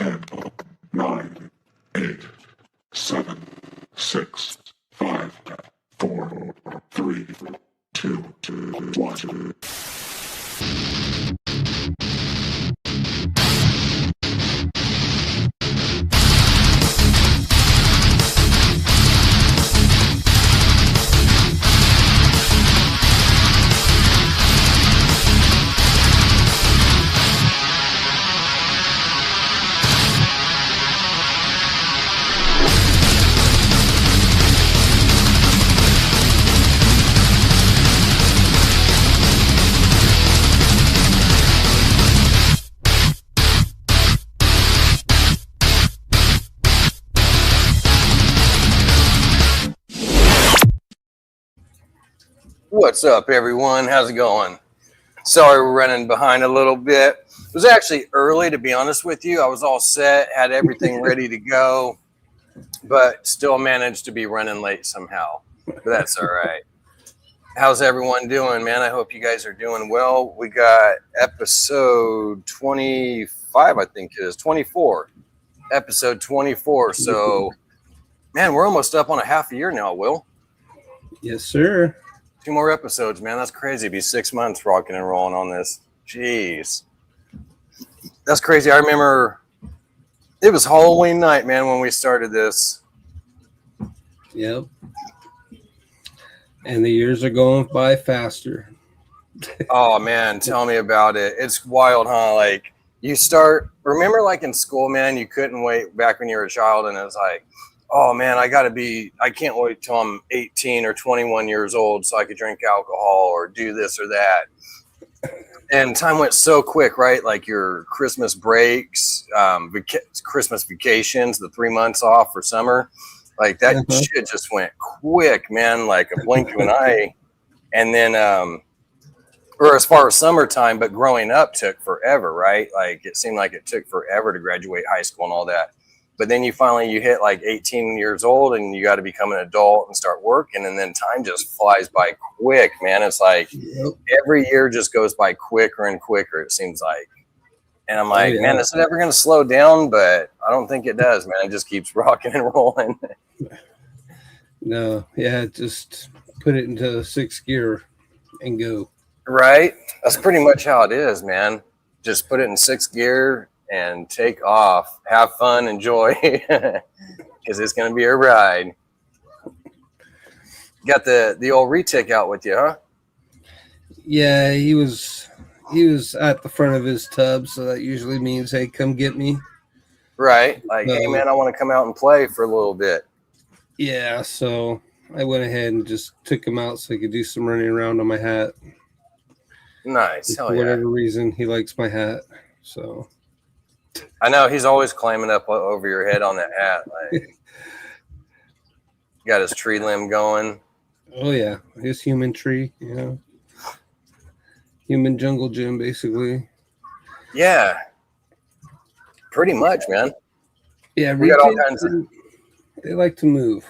10, 9, 8, 7, 6, 5, 4, 3, 2, 1. What's up, everyone? How's it going? Sorry we're running behind a little bit. It was actually early, to be honest with you. I was all set, had everything ready to go, but still managed to be running late somehow. But that's all right. How's everyone doing, man? I hope you guys are doing well. We got episode 25, I think it is, 24. Episode 24. So, man, we're almost up on a half a year now, Will. Yes, sir. 2 more episodes, man. That's crazy. It'd be 6 months rocking and rolling on this. Jeez. That's crazy. I remember it was Halloween night, man, when we started this. Yep. And the years are going by faster. Oh, man. Tell me about it. It's wild, huh? Like, you start, remember like in school, man, you couldn't wait back when you were a child, and it was like, oh man, I can't wait till I'm 18 or 21 years old so I could drink alcohol or do this or that. And time went so quick, right? Like your Christmas breaks, Christmas vacations, the 3 months off for summer, like that shit just went quick, man, like a blink of an eye. And then, or as far as summertime, but growing up took forever, right? Like it seemed like it took forever to graduate high school and all that. But then you hit like 18 years old and you got to become an adult and start working. And then time just flies by quick, man. It's like every year just goes by quicker and quicker, it seems like. And I'm like, man, is it ever going to slow down? But I don't think it does, man. It just keeps rocking and rolling. No, yeah, just put it into 6th gear and go. Right? That's pretty much how it is, man. Just put it in 6th gear and take off, have fun, enjoy, because it's going to be a ride. Got the old retic out with you, huh? Yeah, he was at the front of his tub, so that usually means, hey, come get me. Right, like, hey, man, I want to come out and play for a little bit. Yeah, so I went ahead and just took him out so he could do some running around on my hat. Nice, hell yeah. For whatever reason, he likes my hat, so... I know he's always climbing up over your head on that hat. Like, got his tree limb going. Oh yeah, his human tree. Yeah, human jungle gym, basically. Yeah, pretty much, man. Yeah, we got all kinds of. They like to move.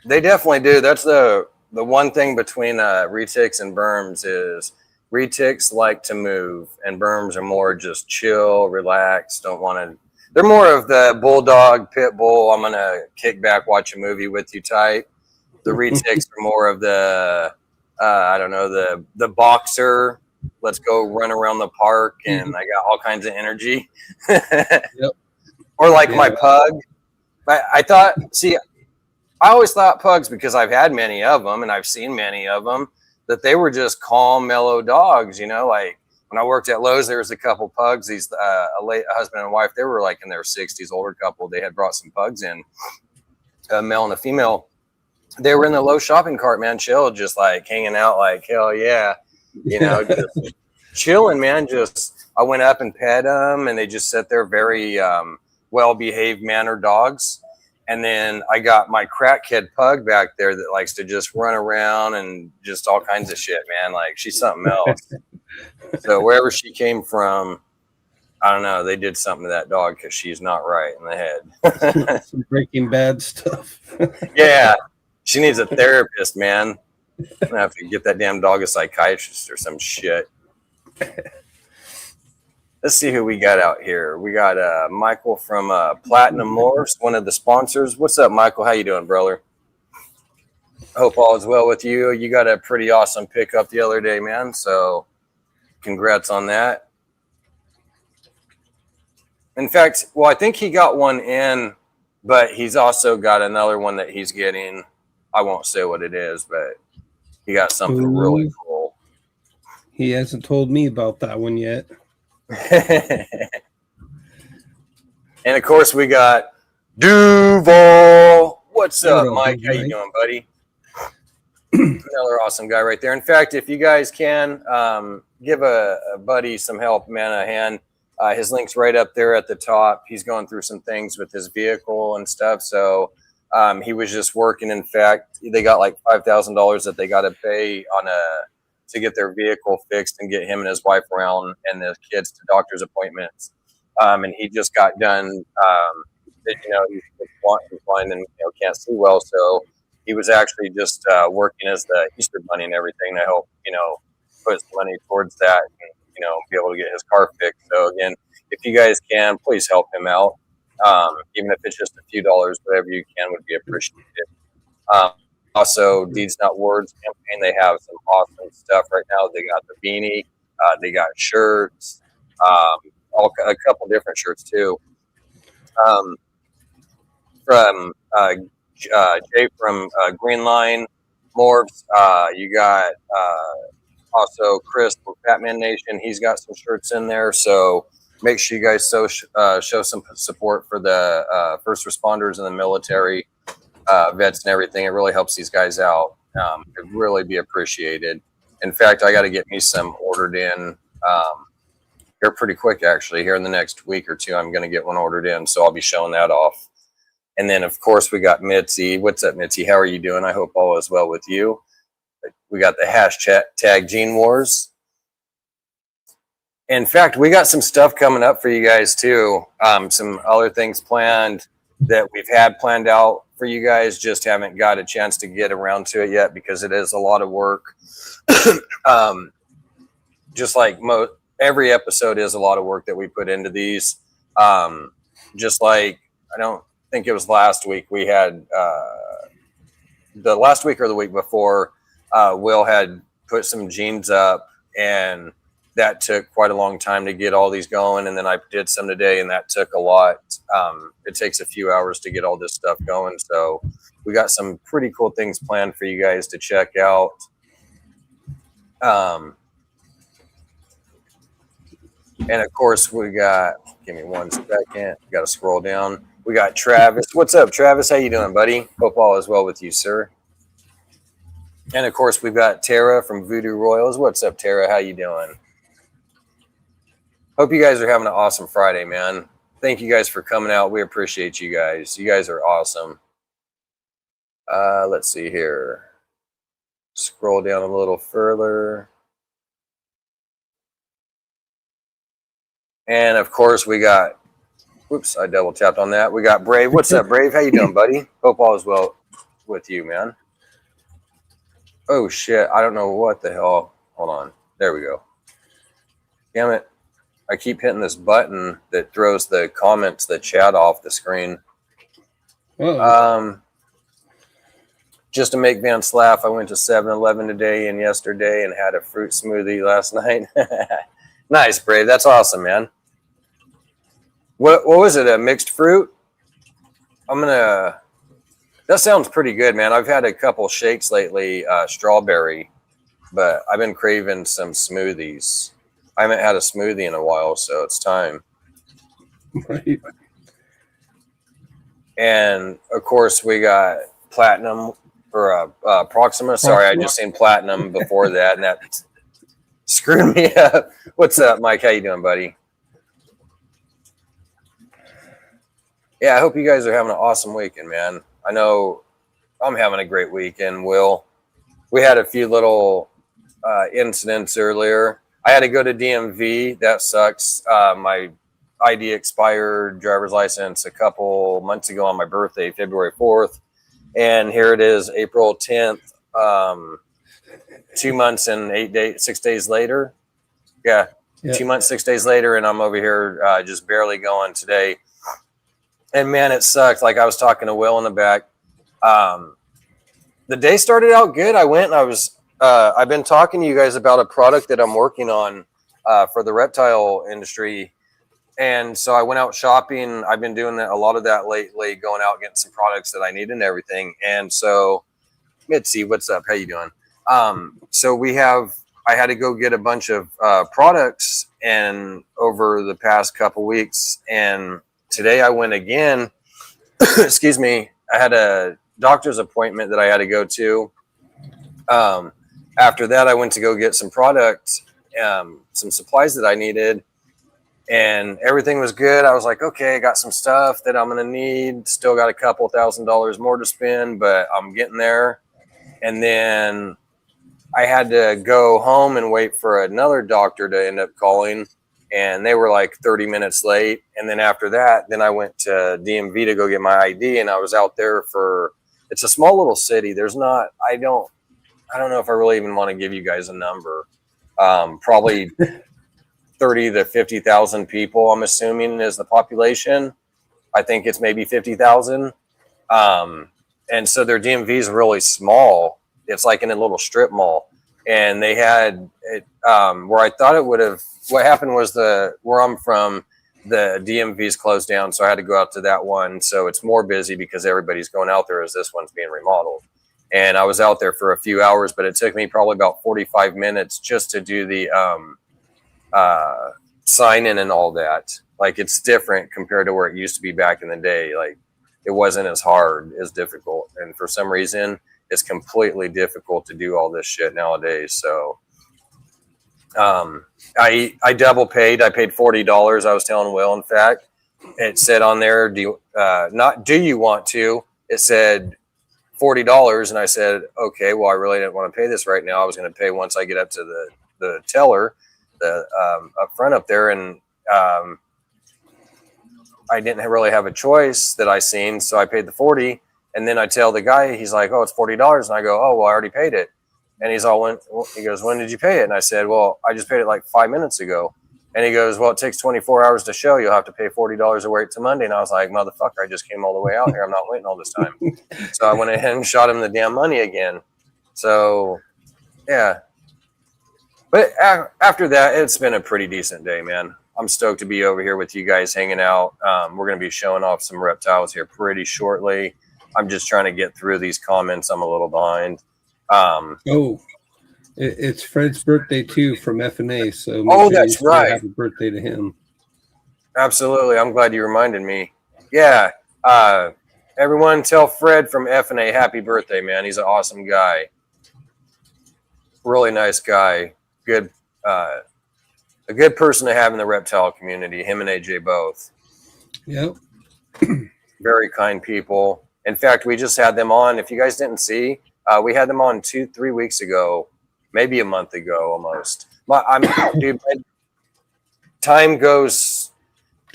They definitely do. That's the one thing between retics and berms is. Retics like to move, and berms are more just chill, relax, don't want to. They're more of the bulldog, pit bull, I'm going to kick back, watch a movie with you type. The retics are more of the, I don't know, the boxer, let's go run around the park, and I got all kinds of energy. Yep. Or like my pug. I always thought pugs, because I've had many of them, and I've seen many of them, that they were just calm, mellow dogs, you know, like when I worked at Lowe's, there was a couple pugs, these a husband and wife, they were like in their 60s, older couple. They had brought some pugs in, a male and a female. They were in the Lowe's shopping cart, man, chill, just like hanging out like, hell yeah, you know, just chilling, man. Just, I went up and pet them, and they just sat there, very well-behaved, mannered dogs. And then I got my crackhead pug back there that likes to just run around and just all kinds of shit, man. Like, she's something else. So wherever she came from, I don't know, they did something to that dog because she's not right in the head. Some Breaking Bad stuff. Yeah, she needs a therapist, man. I'm gonna have to get that damn dog a psychiatrist or some shit. Let's see who we got out here. We got Michael from Platinum Morphs, one of the sponsors. What's up, Michael? How you doing, brother? Hope all is well with you. You got a pretty awesome pickup the other day, man. So congrats on that. In fact, well, I think he got one in, but he's also got another one that he's getting. I won't say what it is, but he got something really cool. He hasn't told me about that one yet. And of course, we got Duval. What's up, Mike? How you doing, buddy? Another awesome guy right there. In fact, if you guys can give a buddy some help, man, a hand. His link's right up there at the top. He's going through some things with his vehicle and stuff. So he was just working. In fact, they got like $5,000 that they got to pay on to get their vehicle fixed and get him and his wife around and the kids to doctor's appointments. And he just got done. He's blind and can't see well, so he was actually just working as the Easter Bunny and everything to help put some money towards that and be able to get his car fixed. So again, if you guys can, please help him out. Even if it's just a few dollars, whatever you can would be appreciated. Also, Deeds Not Words campaign, they have some awesome stuff right now. They got the beanie, they got shirts, a couple different shirts too. From Jay from Green Line Morphs, you got also Chris from Batman Nation. He's got some shirts in there, so make sure you guys show some support for the first responders and the military. Vets and everything. It really helps these guys out. It'd really be appreciated. In fact, I got to get me some ordered in here pretty quick, actually. Here in the next week or two, I'm going to get one ordered in, so I'll be showing that off. And then, of course, we got Mitzi. What's up, Mitzi? How are you doing? I hope all is well with you. We got the hashtag Gene Wars. In fact, we got some stuff coming up for you guys, too. Some other things planned that we've had planned out for you guys, just haven't got a chance to get around to it yet because it is a lot of work. Just like every episode is a lot of work that we put into these. Just like, I don't think it was last week, we had the last week or the week before, Will had put some jeans up, and that took quite a long time to get all these going. And then I did some today, and that took a lot. It takes a few hours to get all this stuff going. So we got some pretty cool things planned for you guys to check out. And of course, we got, give me 1 second. Got to scroll down. We got Travis. What's up, Travis? How you doing, buddy? Hope all is well with you, sir. And of course, we've got Tara from Voodoo Royals. What's up, Tara? How you doing? Hope you guys are having an awesome Friday, man. Thank you guys for coming out. We appreciate you guys. You guys are awesome. Let's see here. Scroll down a little further. And of course, we got, whoops, I double tapped on that. We got Brave. What's up, Brave? How you doing, buddy? Hope all is well with you, man. Oh, shit. I don't know what the hell. Hold on. There we go. Damn it. I keep hitting this button that throws the comments, the chat off the screen. Just to make Vance laugh, I went to 7-Eleven today and yesterday and had a fruit smoothie last night. Nice, Brave. That's awesome, man. What was it? A mixed fruit? That sounds pretty good, man. I've had a couple shakes lately, strawberry, but I've been craving some smoothies. I haven't had a smoothie in a while, so it's time. Right. And of course, we got Platinum or Proxima. Sorry, I just seen Platinum before that, and that screwed me up. What's up, Mike? How you doing, buddy? Yeah, I hope you guys are having an awesome weekend, man. I know I'm having a great weekend, Will. We had a few little incidents earlier. I had to go to DMV. That sucks. My ID expired, driver's license, a couple months ago on my birthday, February 4th. And here it is, April 10th, 2 months and 6 days later. Yeah, Yep. 2 months, 6 days later, and I'm over here just barely going today. And man, it sucked. Like I was talking to Will in the back. The day started out good. I went and I've been talking to you guys about a product that I'm working on for the reptile industry. And so I went out shopping. I've been doing a lot of that lately, going out getting some products that I need and everything. And so, Mitzi, what's up? How you doing? So I had to go get a bunch of products and over the past couple weeks. And today I went again. Excuse me. I had a doctor's appointment that I had to go to. After that, I went to go get some product, some supplies that I needed. And everything was good. I was like, okay, I got some stuff that I'm going to need. Still got a couple $1,000s more to spend, but I'm getting there. And then I had to go home and wait for another doctor to end up calling. And they were like 30 minutes late. And then after that, then I went to DMV to go get my ID. And I was out there it's a small little city. I don't know if I really even want to give you guys a number. Probably 30 to 50,000 people, I'm assuming, is the population. I think it's maybe 50,000. And so their DMV is really small. It's like in a little strip mall. And they had it where I thought it would have. What happened was where I'm from, the DMV's closed down. So I had to go out to that one. So it's more busy because everybody's going out there as this one's being remodeled. And I was out there for a few hours, but it took me probably about 45 minutes just to do the sign in and all that. Like it's different compared to where it used to be back in the day. Like it wasn't as hard, as difficult. And for some reason, it's completely difficult to do all this shit nowadays. So I double paid. I paid $40. I was telling Will, in fact, it said on there, do you want to? It said $40. And I said, okay, well, I really didn't want to pay this right now. I was going to pay once I get up to the teller, up front up there. And I didn't really have a choice that I seen. So I paid the 40. And then I tell the guy, he's like, oh, it's $40. And I go, oh, well, I already paid it. And he goes, when did you pay it? And I said, well, I just paid it like 5 minutes ago. And he goes, well, it takes 24 hours to show. You'll have to pay $40 to wait till Monday. And I was like, motherfucker, I just came all the way out here. I'm not waiting all this time. So I went ahead and shot him the damn money again. So, yeah. But after that, it's been a pretty decent day, man. I'm stoked to be over here with you guys hanging out. We're going to be showing off some reptiles here pretty shortly. I'm just trying to get through these comments. I'm a little behind. It's Fred's birthday too from FNA. So that's right. Happy birthday to him. Absolutely. I'm glad you reminded me. Yeah. Everyone tell Fred from FNA happy birthday, man. He's an awesome guy. Really nice guy. Good. A good person to have in the reptile community. Him and AJ both. Yep. Very kind people. In fact, we just had them on. If you guys didn't see, we had them on 2-3 weeks ago, maybe a month ago almost. Dude, time goes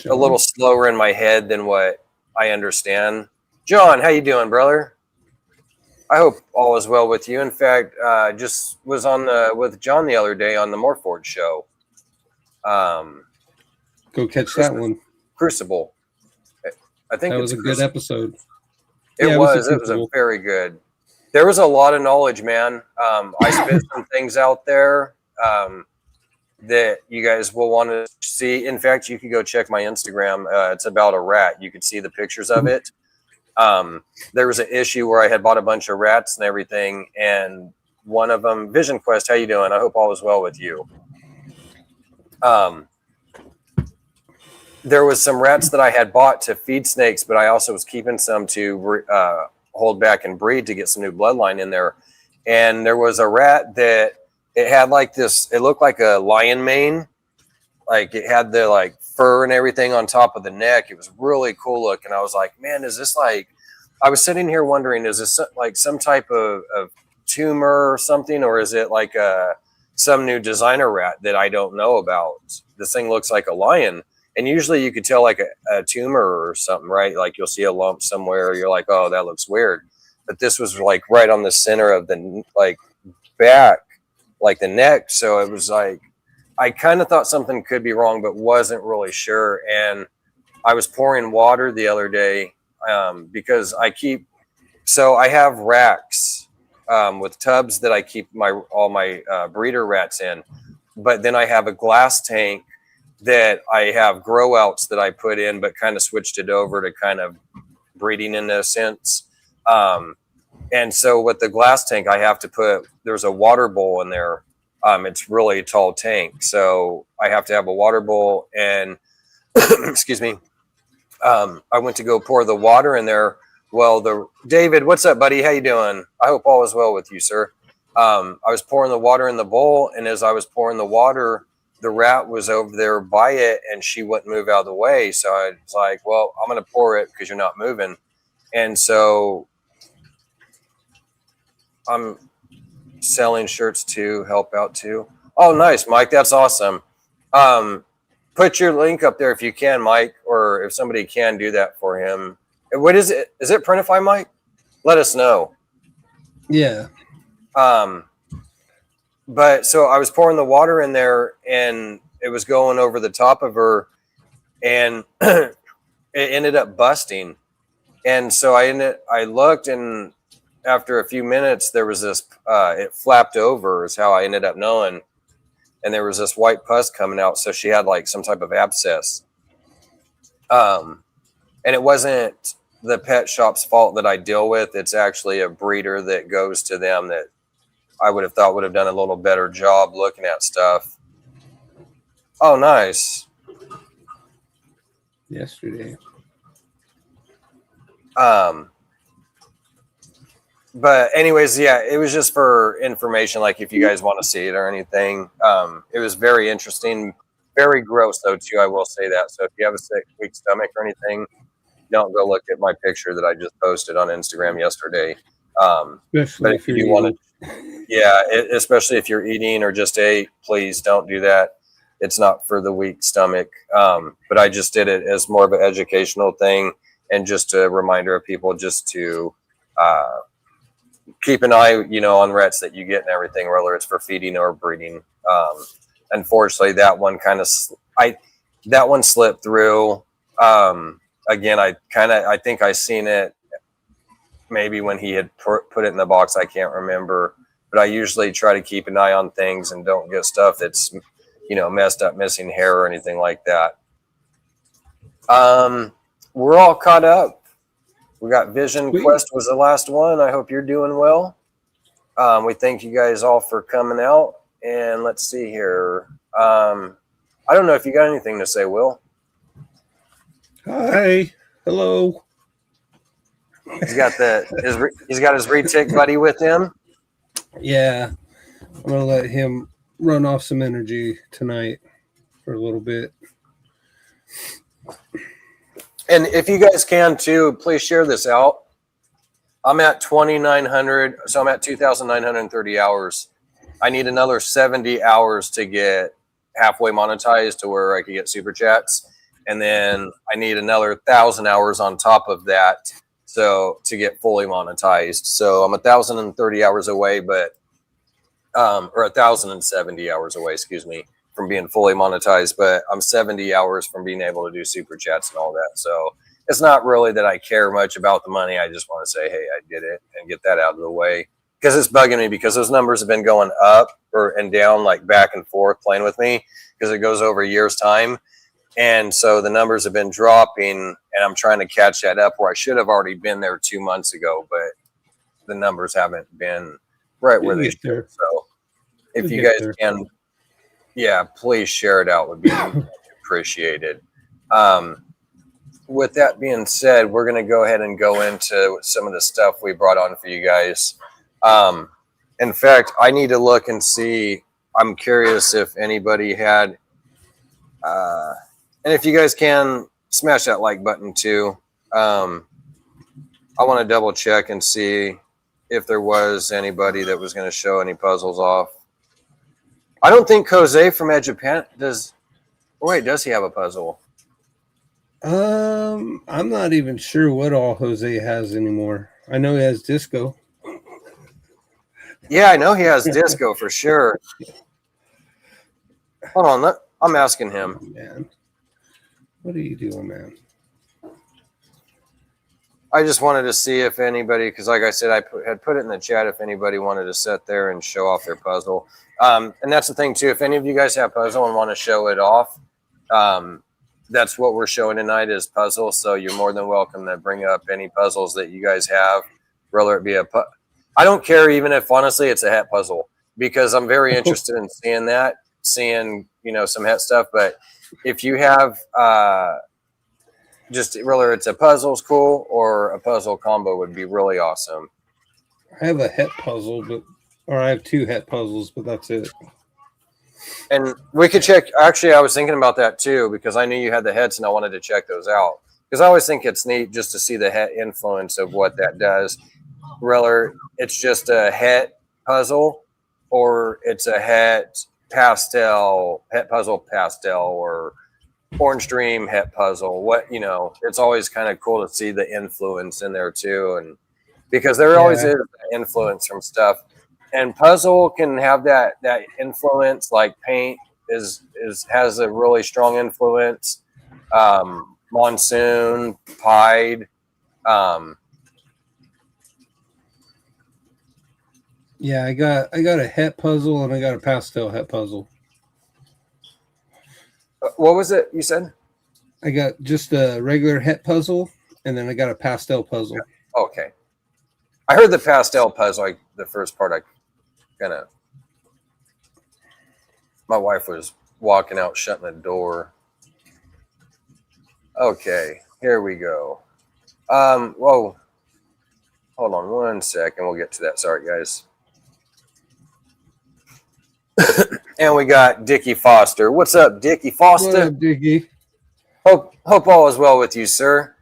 a little slower in my head than what I understand. John, how you doing, brother? I hope all is well with you. In fact, just was with John the other day on the Morphs show. Go catch that one. Crucible. I think that was a good episode. It was a very good. There was a lot of knowledge, man. I spit some things out there that you guys will want to see. In fact, you could go check my Instagram. It's about a rat. You could see the pictures of it. There was an issue where I had bought a bunch of rats and everything, and one of them, Vision Quest, how you doing? I hope all is well with you. There was some rats that I had bought to feed snakes, but I also was keeping some to hold back and breed to get some new bloodline in there. And there was a rat that it had like this, it looked like a lion mane. Like it had the like fur and everything on top of the neck. It was really cool looking. I was like, man, is this like, I was sitting here wondering, is this like some type of tumor or something? Or is it like some new designer rat that I don't know about? This thing looks like a lion. And usually you could tell like a tumor or something, right? Like you'll see a lump somewhere. You're like, oh, that looks weird. But this was like right on the center of the like back, like the neck. So it was like, I kind of thought something could be wrong, but wasn't really sure. And I was pouring water the other day because I have racks with tubs that I keep all my breeder rats in, but then I have a glass tank that I have grow outs that I put in, but kind of switched it over to kind of breeding in a sense. And so with the glass tank, I have to there's a water bowl in there. It's really a tall tank. So I have to have a water bowl and excuse me. I went to go pour the water in there. Well, David, what's up, buddy? How you doing? I hope all is well with you, sir. I was pouring the water in the bowl, and as I was pouring the water, the rat was over there by it, and she wouldn't move out of the way. So I was like, well, I'm going to pour it because you're not moving. And so I'm selling shirts to help out too. Oh, nice, Mike. That's awesome. Put your link up there if you can, Mike, or if somebody can do that for him. What is it? Is it Printify, Mike? Let us know. Yeah. But so I was pouring the water in there and it was going over the top of her and it ended up busting. And so I looked, and after a few minutes, there was this, it flapped over is how I ended up knowing. And there was this white pus coming out. So she had like some type of abscess. And it wasn't the pet shop's fault that I deal with. It's actually a breeder that goes to them that I would have thought would have done a little better job looking at stuff. Oh, nice. Yesterday. But anyways, yeah, it was just for information. Like if you guys want to see it or anything, it was very interesting, very gross though too. I will say that. So if you have a weak stomach or anything, don't go look at my picture that I just posted on Instagram yesterday. But if you do want to, yeah, especially if you're eating or just ate, please don't do that. It's not for the weak stomach. But I just did it as more of an educational thing and just a reminder of people just to keep an eye, on rats that you get and everything, whether it's for feeding or breeding. Unfortunately, that one slipped through. Again, I think I seen it maybe when he had put it in the box. I can't remember, but I usually try to keep an eye on things and don't get stuff that's, messed up, missing hair or anything like that. We're all caught up. We got Vision Quest was the last one. I hope you're doing well. We thank you guys all for coming out. And let's see here. I don't know if you got anything to say, Will. Hi. Hello. He's got his retic buddy with him. Yeah. I'm going to let him run off some energy tonight for a little bit. And if you guys can too, please share this out. I'm at 2,900, so I'm at 2,930 hours. I need another 70 hours to get halfway monetized to where I could get super chats. And then I need another 1,000 hours on top of that to get fully monetized. So I'm 1,030 hours away, or 1,070 hours away, excuse me, from being fully monetized, but I'm 70 hours from being able to do super chats and all that. So it's not really that I care much about the money. I just want to say, hey, I did it and get that out of the way, because it's bugging me, because those numbers have been going up and down, like back and forth, playing with me, because it goes over a year's time. And so the numbers have been dropping, and I'm trying to catch that up where I should have already been there 2 months ago, but the numbers haven't been right where they should. So if you guys can, yeah, please share it out, would be appreciated. With that being said, we're going to go ahead and go into some of the stuff we brought on for you guys. In fact, I need to look and see. I'm curious if anybody had, and if you guys can smash that like button too. I want to double check and see if there was anybody that was going to show any puzzles off. I don't think Jose from Edge of Japan does. Wait, does he have a puzzle? I'm not even sure what all Jose has anymore. I know he has disco. Yeah, I know he has disco for sure. Hold on, I'm asking him. Man, what are you doing, man? I just wanted to see if anybody, because like I said, I had put it in the chat if anybody wanted to sit there and show off their puzzle. And that's the thing too. If any of you guys have puzzle and want to show it off, that's what we're showing tonight is puzzle. So you're more than welcome to bring up any puzzles that you guys have, whether it be I don't care even if honestly it's a het puzzle, because I'm very interested in seeing some het stuff. But if you have just whether it's a puzzle's cool or a puzzle combo would be really awesome. I have a het puzzle, or I have 2 het puzzles, but that's it. And we could check. Actually, I was thinking about that too, because I knew you had the hets and I wanted to check those out. Because I always think it's neat just to see the het influence of what that does. Whether it's just a het puzzle or it's a het puzzle pastel, or Orange Dream het puzzle. It's always kind of cool to see the influence in there too, and because there always is influence from stuff. And puzzle can have that influence, like paint has a really strong influence. Monsoon, Pied. Yeah, I got a het puzzle and I got a pastel het puzzle. What was it you said? I got just a regular het puzzle, and then I got a pastel puzzle. Okay. I heard the pastel puzzle, the first part. My wife was walking out, shutting the door. Okay, here we go. Whoa. Hold on 1 second. We'll get to that. Sorry, guys. And we got Dickie Foster. What's up, Dickie Foster? What up, Dickie? Hope all is well with you, sir.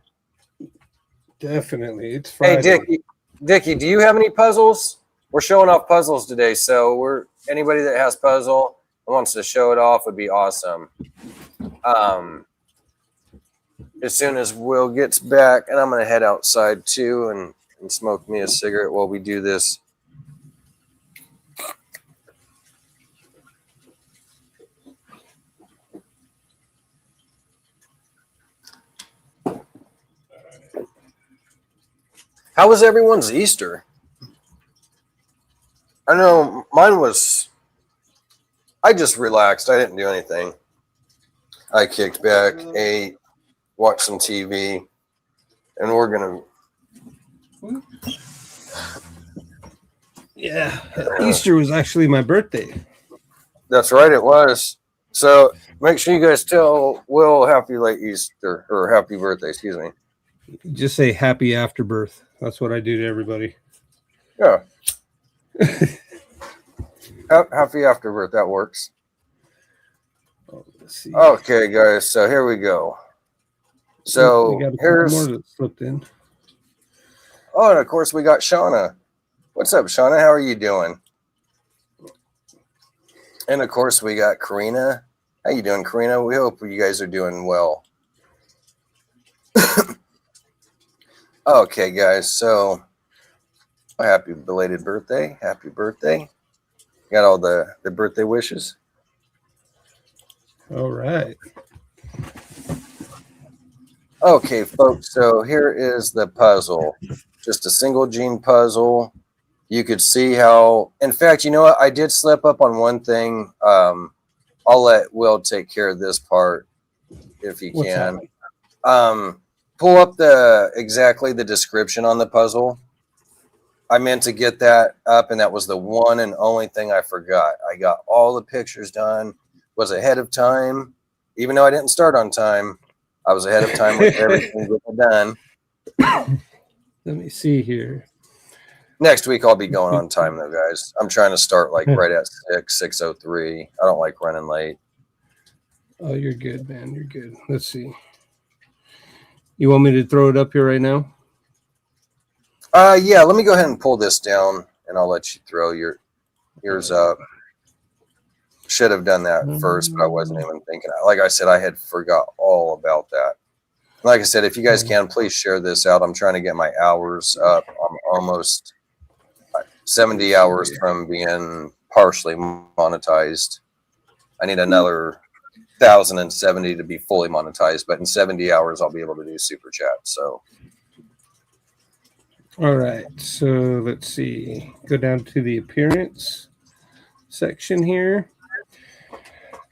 Definitely. It's Friday. Hey, Dickie, do you have any puzzles? We're showing off puzzles today, so anybody that has puzzle and wants to show it off would be awesome. As soon as Will gets back, and I'm going to head outside too and smoke me a cigarette while we do this. How was everyone's Easter? I know mine was, I just relaxed. I didn't do anything. I kicked back, ate, watched some TV, and we're going to. Yeah, Easter was actually my birthday. That's right, it was. So make sure you guys tell Will happy late Easter, or happy birthday, excuse me. Just say happy afterbirth. That's what I do to everybody. Yeah. Happy afterbirth, that works. Let's see. Okay, guys, so here we go. So we got a here's more that slipped in. Oh, and of course we got Shauna. What's up, Shauna? How are you doing? And of course we got Karina. How you doing, Karina? We hope you guys are doing well. Okay, guys, so happy belated birthday. Happy birthday. Got all the birthday wishes. All right. Okay, folks, so here is the puzzle. Just a single gene puzzle. You could see how, in fact, you know what? I did slip up on one thing. I'll let Will take care of this part if he can. Pull up exactly the description on the puzzle. I meant to get that up, and that was the one and only thing I forgot. I got all the pictures done, was ahead of time. Even though I didn't start on time, I was ahead of time with everything done. Let me see here. Next week, I'll be going on time, though, guys. I'm trying to start like right at 6:03. I don't like running late. Oh, you're good, man. You're good. Let's see. You want me to throw it up here right now? Yeah, let me go ahead and pull this down, and I'll let you throw yours up. Should have done that first, but I wasn't even thinking. Like I said, I had forgot all about that. Like I said, if you guys can, please share this out. I'm trying to get my hours up. I'm almost 70 hours from being partially monetized. I need another 1,070 to be fully monetized, but in 70 hours I'll be able to do super chat. So All right, so let's see. Go down to the appearance section here.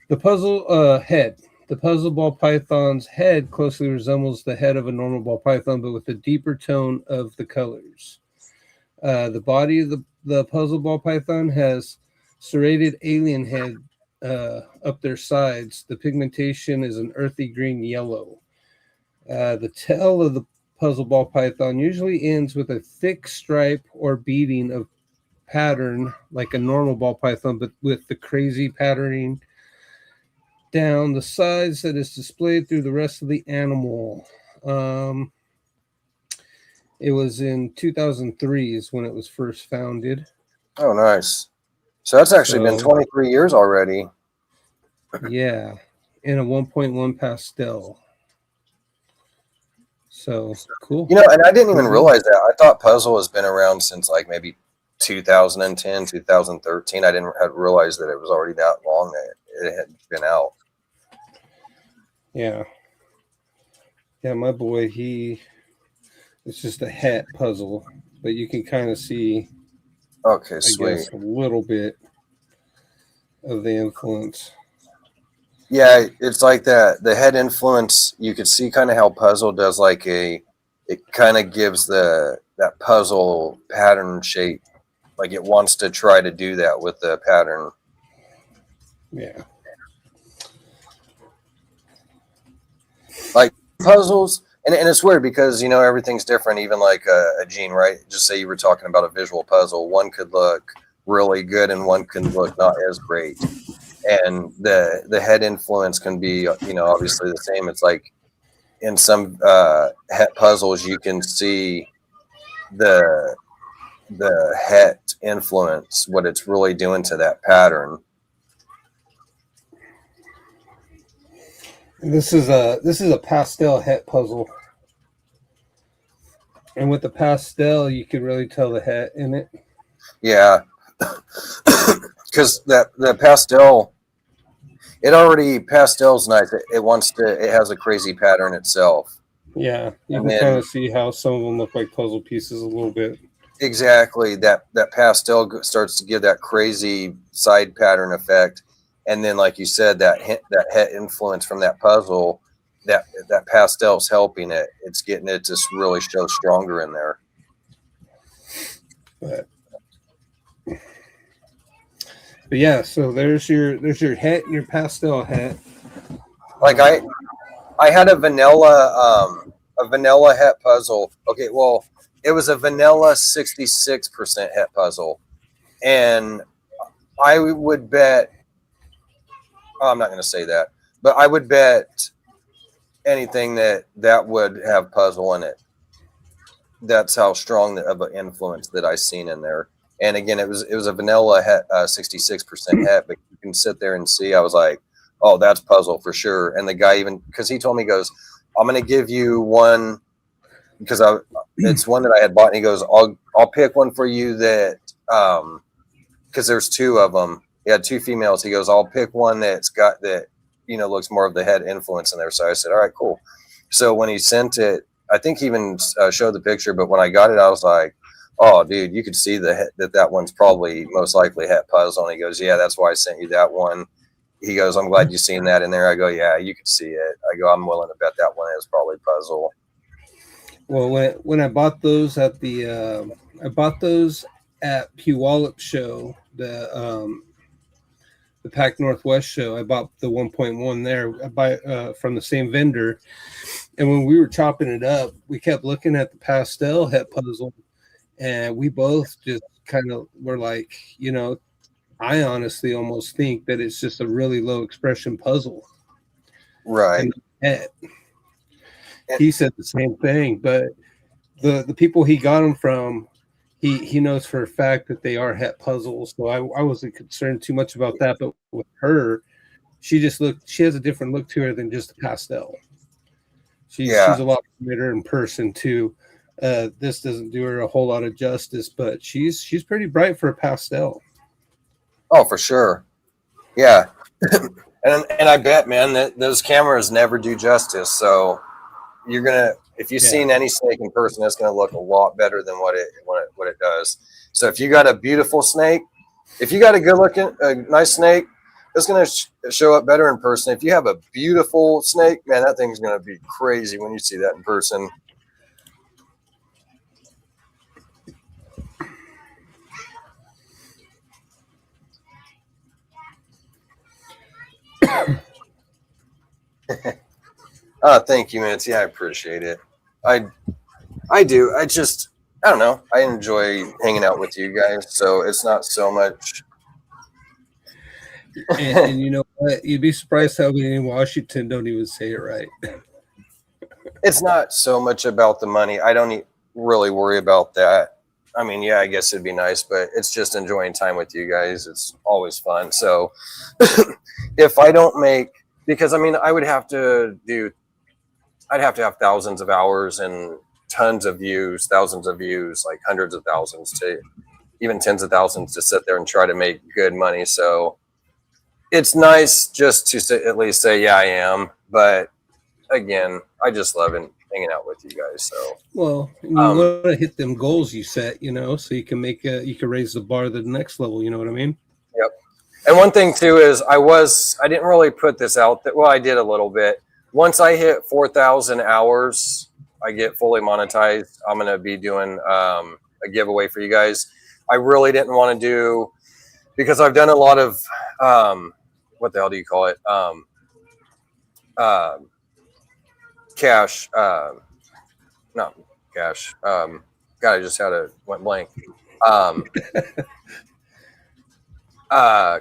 The puzzle head. The puzzle ball python's head closely resembles the head of a normal ball python, but with a deeper tone of the colors. The body of the puzzle ball python has serrated alien head up their sides. The pigmentation is an earthy green yellow. The tail of the puzzle ball python usually ends with a thick stripe or beading of pattern like a normal ball python, but with the crazy patterning down the sides that is displayed through the rest of the animal. It was in 2003 is when it was first founded. oh, nice. So that's actually been 23 years already. Yeah, in a 1.1 pastel. So cool. You know, and I didn't even realize that. I thought puzzle has been around since like maybe 2010, 2013. I didn't realize that it was already that long that it had been out. Yeah. Yeah, my boy, it's just a hat puzzle, but you can kind of see, Okay, I sweet. guess, a little bit of the influence. Yeah, it's like that. The head influence, you could see kind of how puzzle does like it kind of gives that puzzle pattern shape. Like it wants to try to do that with the pattern. Yeah. Like puzzles, and it's weird because, you know, everything's different, even like a gene, right? Just say you were talking about a visual puzzle. One could look really good and one can look not as great. And the head influence can be, you know, obviously the same. It's like in some het puzzles, you can see the het influence, what it's really doing to that pattern. This is a pastel het puzzle. And with the pastel, you can really tell the het in it. Yeah. Because the pastel, pastel's nice. It has a crazy pattern itself. Yeah, you can kind of see how some of them look like puzzle pieces a little bit. Exactly. That pastel starts to give that crazy side pattern effect, and then, like you said, that het influence from that puzzle, that pastel's helping it. It's getting it to really show stronger in there. But yeah, so there's your het and your pastel het. Like I had a vanilla het puzzle. Okay, well, it was a vanilla 66% het puzzle, and I would bet. Oh, I'm not going to say that, but I would bet anything that would have puzzle in it. That's how strong of an influence that I seen in there. And again, it was a vanilla het, 66% het, but you can sit there and see. I was like, oh, that's puzzle for sure. And the guy, even because he told me, he goes, I'm going to give you one, because it's one that I had bought, and he goes, I'll pick one for you that because there's two of them. He had two females. He goes, I'll pick one that's got that, you know, looks more of the head influence in there. So I said, all right, cool. So when he sent it, I think he even showed the picture, but when I got it, I was like, oh, dude, you could see that one's probably most likely het puzzle. And he goes, yeah, that's why I sent you that one. He goes, I'm glad you seen that in there. I go, yeah, you could see it. I go, I'm willing to bet that one is probably puzzle. Well, when I bought those at Puyallup show, the Pac Northwest show, I bought the 1.1 there. I buy from the same vendor, and when we were chopping it up, we kept looking at the pastel het puzzle, and we both just kind of were like, you know, I honestly almost think that it's just a really low expression puzzle. Right. And he said the same thing, but the people he got them from, he knows for a fact that they are het puzzles. So I wasn't concerned too much about that. But with her, she has a different look to her than just a pastel. She's a lot better in person too. This doesn't do her a whole lot of justice, but she's pretty bright for a pastel. Oh, for sure. Yeah. And I bet, man, that those cameras never do justice. So you're gonna, if you've seen any snake in person, it's gonna look a lot better than what it does. So if you got a beautiful snake, if you got a good looking, nice snake, it's gonna show up better in person. If you have a beautiful snake, man, that thing's gonna be crazy when you see that in person. Thank you, Mincy. I appreciate it. I do. I don't know. I enjoy hanging out with you guys, so it's not so much. And you know what? You'd be surprised how many in Washington don't even say it right. It's not so much about the money. I don't really worry about that. I mean, yeah, I guess it'd be nice, but it's just enjoying time with you guys. It's always fun. So if I don't make, because I mean, I'd have to have thousands of hours and tons of views, like hundreds of thousands to even tens of thousands to sit there and try to make good money. So it's nice just to at least say, yeah, I am. But again, I just love hanging out with you guys. So, well, you want to hit them goals you set, you know, so you can you can raise the bar to the next level. You know what I mean? Yep. And one thing too is I didn't really put this out there. Well, I did a little bit. Once I hit 4,000 hours, I get fully monetized. I'm going to be doing a giveaway for you guys. I really didn't want to do, because I've done a lot of, what the hell do you call it? Cash, not cash. God, I just went blank.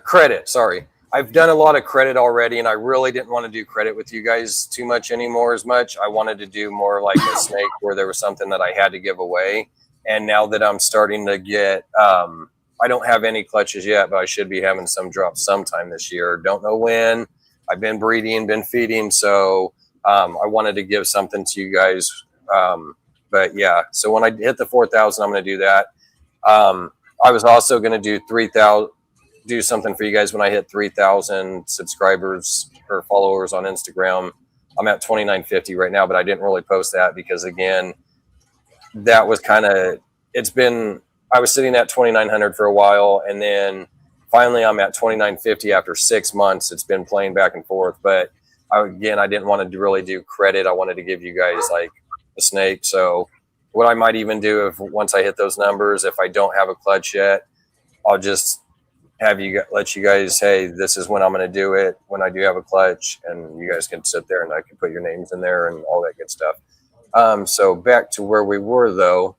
Credit, sorry. I've done a lot of credit already, and I really didn't want to do credit with you guys too much anymore as much. I wanted to do more like a snake where there was something that I had to give away. And now that I'm starting to get, I don't have any clutches yet, but I should be having some drops sometime this year. Don't know when. I've been breeding, been feeding. So I wanted to give something to you guys. But yeah, so when I hit the 4,000, I'm going to do that. I was also going to do do something for you guys when I hit 3,000 subscribers or followers on Instagram. I'm at 2,950 right now, but I didn't really post that because, again, that was kind of, I was sitting at 2,900 for a while, and then finally I'm at 2,950 after 6 months. It's been playing back and forth, but I didn't want to really do credit. I wanted to give you guys like a snake. So what I might even do, if once I hit those numbers, if I don't have a clutch yet, I'll just let you guys, hey, this is when I'm going to do it, when I do have a clutch, and you guys can sit there and I can put your names in there and all that good stuff. So back to where we were though,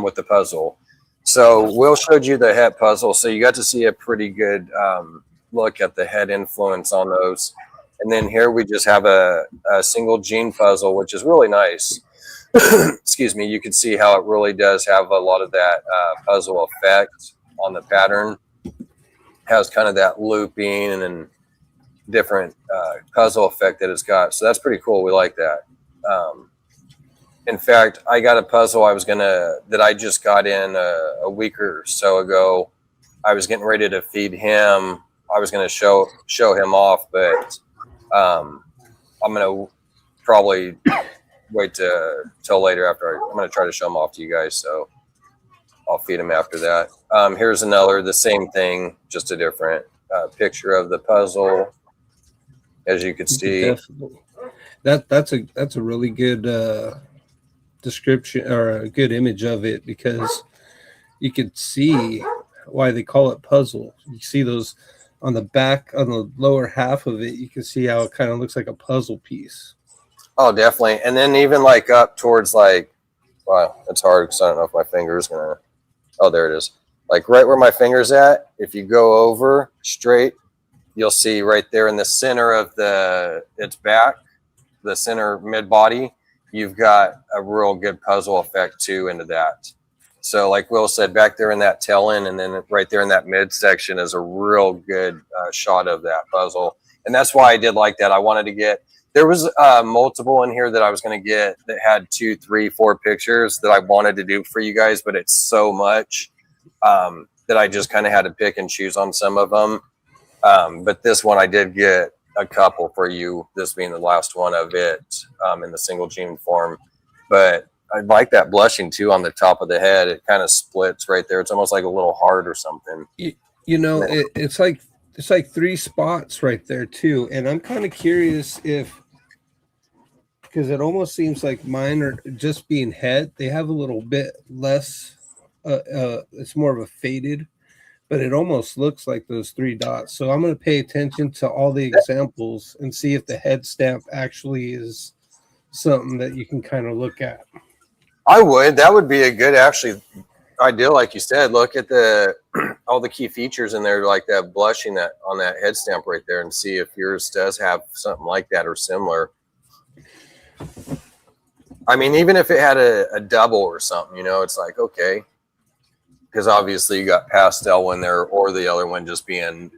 with the puzzle. So Will showed you the head puzzle, so you got to see a pretty good look at the head influence on those. And then here we just have a single gene puzzle, which is really nice. Excuse me. You can see how it really does have a lot of that puzzle effect on the pattern. Has kind of that looping and then different puzzle effect that it's got. So that's pretty cool. We like that. In fact, I got a puzzle that I just got in a week or so ago. I was getting ready to feed him. I was going to show him off, but I'm going to probably wait till later after I'm going to try to show him off to you guys. So I'll feed him after that. Here's the same thing, just a different picture of the puzzle. As you can see, that's a really good description or a good image of it, because you could see why they call it puzzle. You see those on the back, on the lower half of it, you can see how it kind of looks like a puzzle piece. Oh, definitely. And then even like up towards like, wow, it's hard because I don't know if my finger is gonna. Oh, there it is. Like right where my finger's at. If you go over straight, you'll see right there in the center of its back, the center mid body. You've got a real good puzzle effect too into that. So like Will said, back there in that tail end, and then right there in that mid section is a real good shot of that puzzle. And that's why I did like that. I wanted to get, there was multiple in here that I was going to get that had 2, 3, 4 pictures that I wanted to do for you guys, but it's so much that I just kind of had to pick and choose on some of them. But this one I did get a couple for you, this being the last one of it in the single gene form. But I like that blushing too on the top of the head. It kind of splits right there. It's almost like a little heart or something. You know, it's like 3 spots right there too. And I'm kind of curious if, because it almost seems like mine are just being head. They have a little bit less. It's more of a faded, but it almost looks like those 3 dots. So I'm going to pay attention to all the examples and see if the head stamp actually is something that you can kind of look at. I would. That would be a good actually idea, like you said. Look at the all the key features in there, like that blushing that on that head stamp right there, and see if yours does have something like that or similar. I mean, even if it had a double or something, you know, it's like, okay, because obviously you got pastel in there, or the other one just being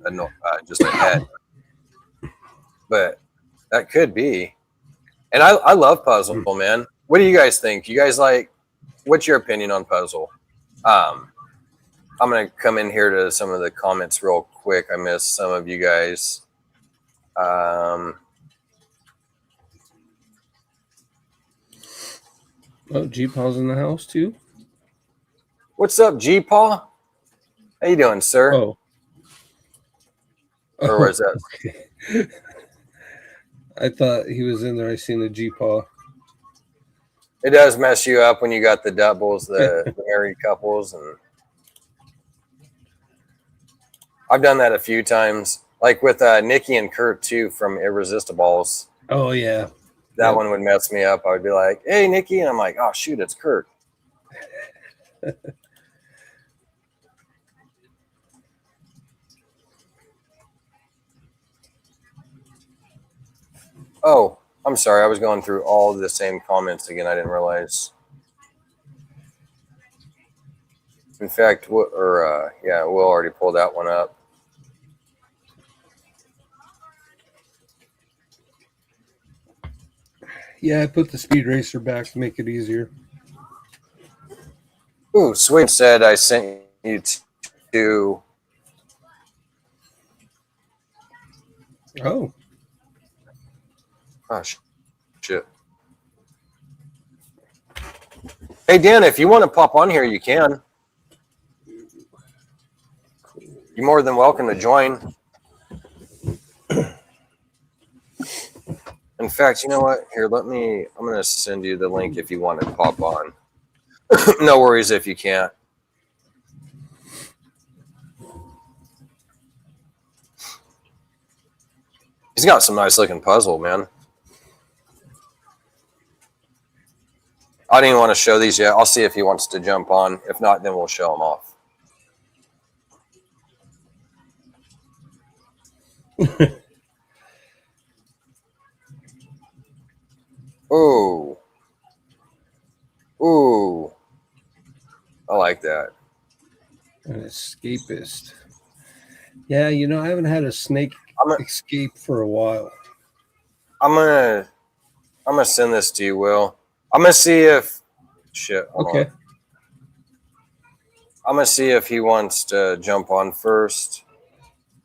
just a head. But that could be. And I love puzzle, man. What do you guys think? You guys like? What's your opinion on puzzle? I'm gonna come in here to some of the comments real quick. I missed some of you guys. Oh, G-Paw's in the house too. What's up, G-Paw? How you doing, sir? Oh. Or was that? Okay. I thought he was in there. I seen the G-Paw. It does mess you up when you got the doubles, the married couples, and I've done that a few times. Like with Nikki and Kurt too from Irresistibles. Oh yeah. That one would mess me up. I would be like, "Hey, Nikki," and I'm like, "Oh shoot, it's Kurt." Oh, I'm sorry. I was going through all the same comments again. I didn't realize. In fact, Will already pulled that one up. Yeah, I put the Speed Racer back to make it easier. Ooh, Sweet said I sent you to. Oh. Oh, shit. Hey, Dan, if you want to pop on here, you can. You're more than welcome to join. In fact, you know what? Here, I'm going to send you the link if you want to pop on. No worries if you can't. He's got some nice looking puzzle, man. I didn't even want to show these yet. I'll see if he wants to jump on. If not, then we'll show him off. Ooh. Ooh. I like that. An escapist. Yeah, you know, I haven't had a snake escape for a while. I'm gonna send this to you, Will. I'm gonna see if Okay. I'm gonna see if he wants to jump on first.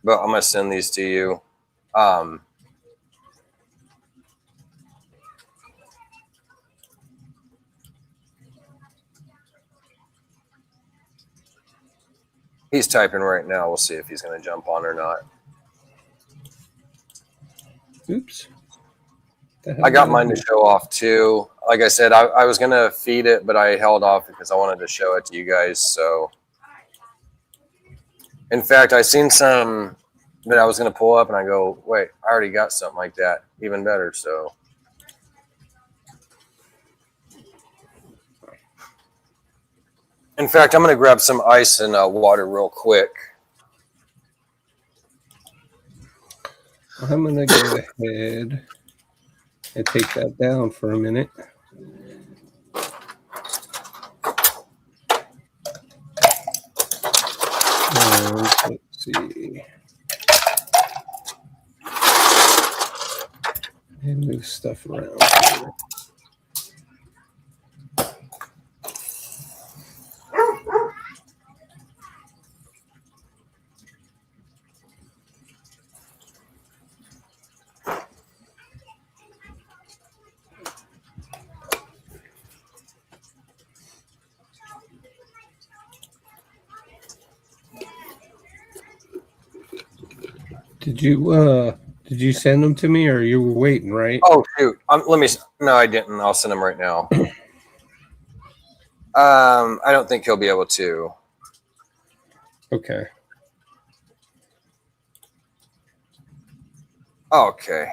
But I'm gonna send these to you. He's typing right now. We'll see if he's gonna jump on or not. Oops. I got mine to show off too. Like I said, I was gonna feed it, but I held off because I wanted to show it to you guys. So, in fact, I seen some that I was gonna pull up, and I go, "Wait, I already got something like that, even better." So, in fact, I'm gonna grab some ice and water real quick. I'm gonna go ahead and take that down for a minute. And let's see. And move stuff around here. Did you send them to me, or you were waiting, right? Oh shoot! Let me. No, I didn't. I'll send them right now. I don't think he'll be able to. Okay. Okay.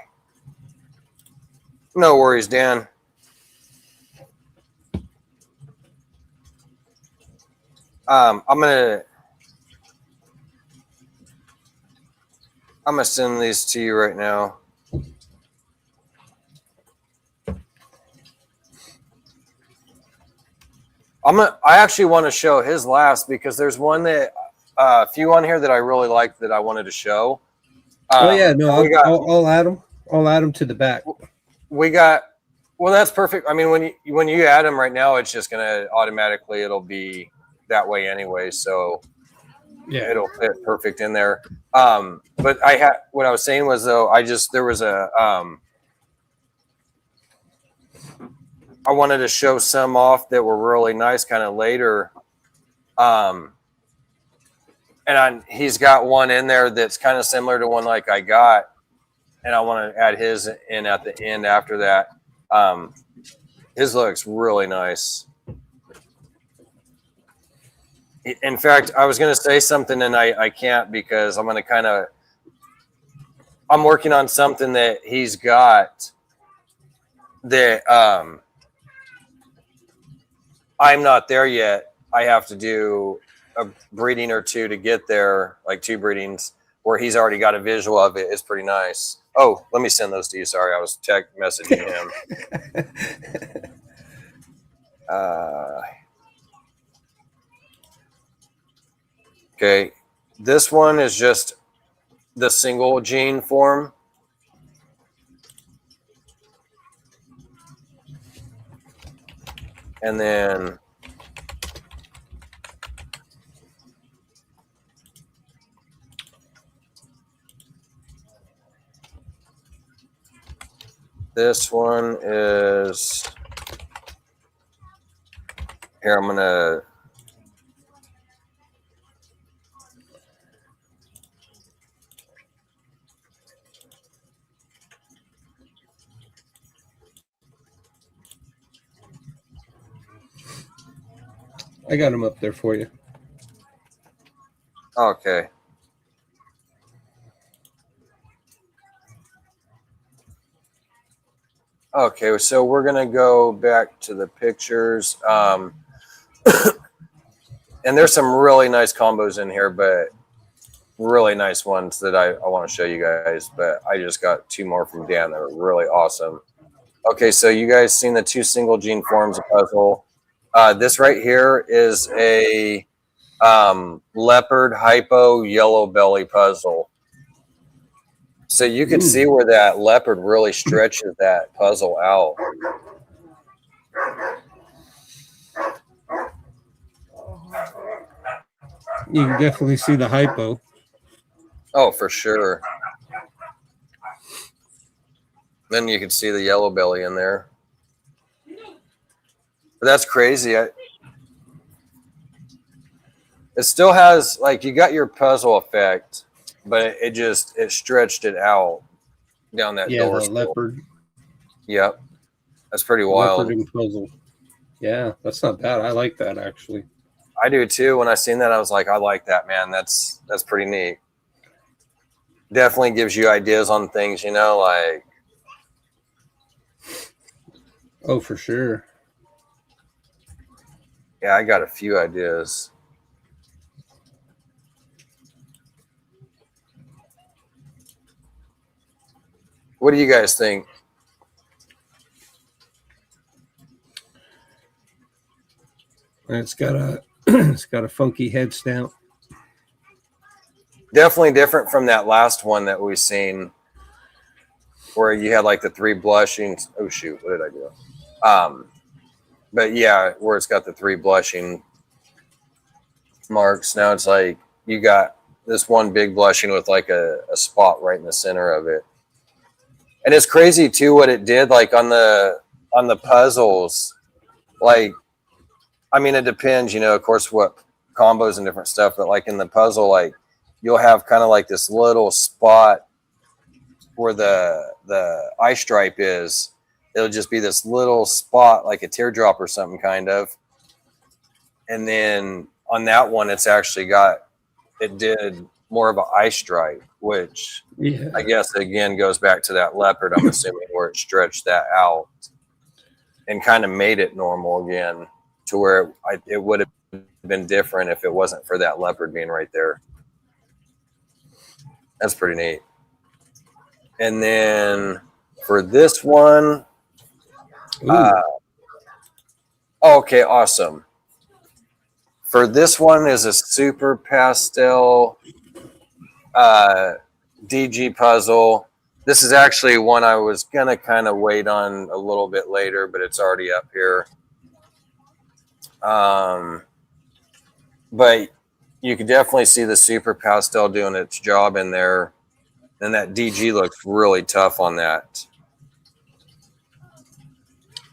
No worries, Dan. I'm gonna send these to you right now. I actually want to show his last because there's one that a few on here that I really liked that I wanted to show. Oh yeah, no, I'll add them. I'll add them to the back. We got. Well, that's perfect. I mean, when you add them right now, it's just gonna automatically. It'll be that way anyway. So yeah, it'll fit perfect in there. But what I was saying was though, there was a I wanted to show some off that were really nice kind of later. He's got one in there that's kind of similar to one like I got. And I want to add his in at the end after that. His looks really nice. In fact, I was going to say something and I can't because I'm working on something that he's got that I'm not there yet. I have to do a breeding or two to get there, like 2 breedings where he's already got a visual of it. It's pretty nice. Oh, let me send those to you. Sorry, I was messaging him. Okay, this one is just the single gene form. And then this one is here. I'm gonna I got them up there for you. Okay. Okay, so we're gonna go back to the pictures. And there's some really nice combos in here, but really nice ones that I want to show you guys. But I just got 2 more from Dan that are really awesome. Okay, so you guys seen the 2 single gene forms of puzzle. This right here is a leopard hypo yellow belly puzzle. So you can see where that leopard really stretches that puzzle out. You can definitely see the hypo. Oh, for sure. Then you can see the yellow belly in there. But that's crazy. It still has, like, you got your puzzle effect, but it stretched it out down that door. Yeah, the leopard. Yep. That's pretty wild. Leopard and puzzle. Yeah, that's not bad. I like that, actually. I do, too. When I seen that, I was like, I like that, man. That's pretty neat. Definitely gives you ideas on things, you know, like. Oh, for sure. Yeah, I got a few ideas. What do you guys think? It's got a funky head stamp. Definitely different from that last one that we seen, where you had like the 3 blushings. Oh shoot, what did I do? But yeah, where it's got the 3 blushing marks. Now it's like you got this one big blushing with like a spot right in the center of it. And it's crazy too what it did, like on the puzzles. Like, I mean, it depends, you know, of course, what combos and different stuff, but like in the puzzle, like you'll have kind of like this little spot where the eye stripe is, it'll just be this little spot like a teardrop or something kind of. And then on that one, it did more of an eye stripe, which I guess again goes back to that leopard, I'm assuming, where it stretched that out and kind of made it normal again to where it would have been different if it wasn't for that leopard being right there. That's pretty neat. And then for this one, okay, awesome. For this one is a super pastel DG puzzle. This is actually one I was going to kind of wait on a little bit later, but it's already up here. But you can definitely see the super pastel doing its job in there. And that DG looks really tough on that.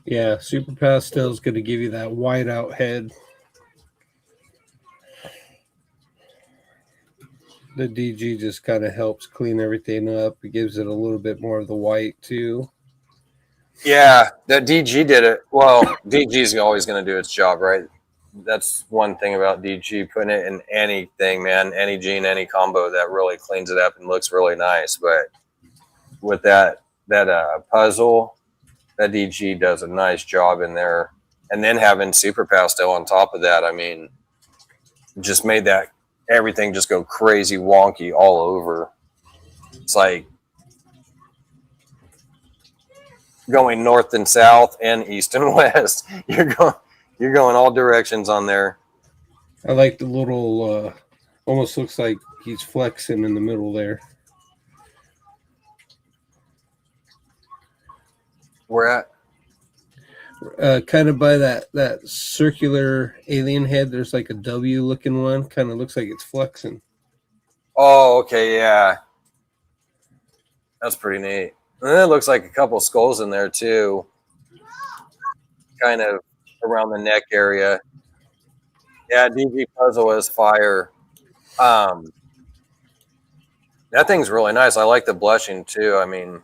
Yeah, super pastel is going to give you that white out head. The DG just kind of helps clean everything up. It gives it a little bit more of the white too. Yeah, that DG did it. Well, DG is always going to do its job, right? That's one thing about DG, putting it in anything, man, any gene, any combo that really cleans it up and looks really nice. But with that puzzle, that DG does a nice job in there. And then having super pastel on top of that, I mean, just made that everything just go crazy wonky all over. It's like going north and south and east and west. You're going all directions on there. I like the little almost looks like he's flexing in the middle there. Where at? Kind of by that circular alien head, there's like a W looking one. Kind of looks like it's flexing. Oh, okay, yeah. That's pretty neat. And then it looks like a couple skulls in there too. Kind of around the neck area. Yeah, DG puzzle is fire. That thing's really nice. I like the blushing too. I mean,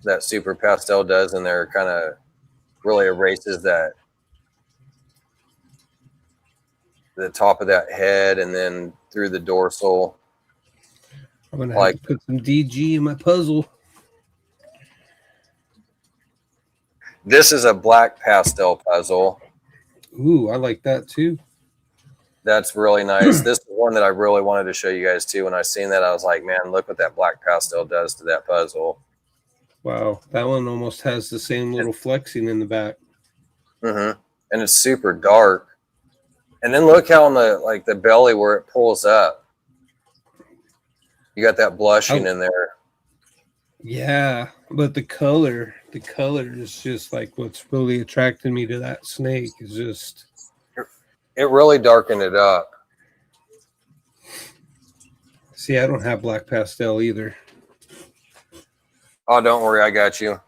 that super pastel does in there kind of really erases the top of that head and then through the dorsal. I'm gonna have to put some DG in my puzzle. This is a black pastel puzzle. Ooh, I like that too. That's really nice. This is one that I really wanted to show you guys too. When I seen that, I was like, man, look what that black pastel does to that puzzle. Wow, that one almost has the same little flexing in the back. Mm-hmm. And it's super dark. And then look how on the belly where it pulls up. You got that blushing in there. Yeah, but the color is just like what's really attracting me to that snake. Is just it really darkened it up. See, I don't have black pastel either. Oh, don't worry, I got you.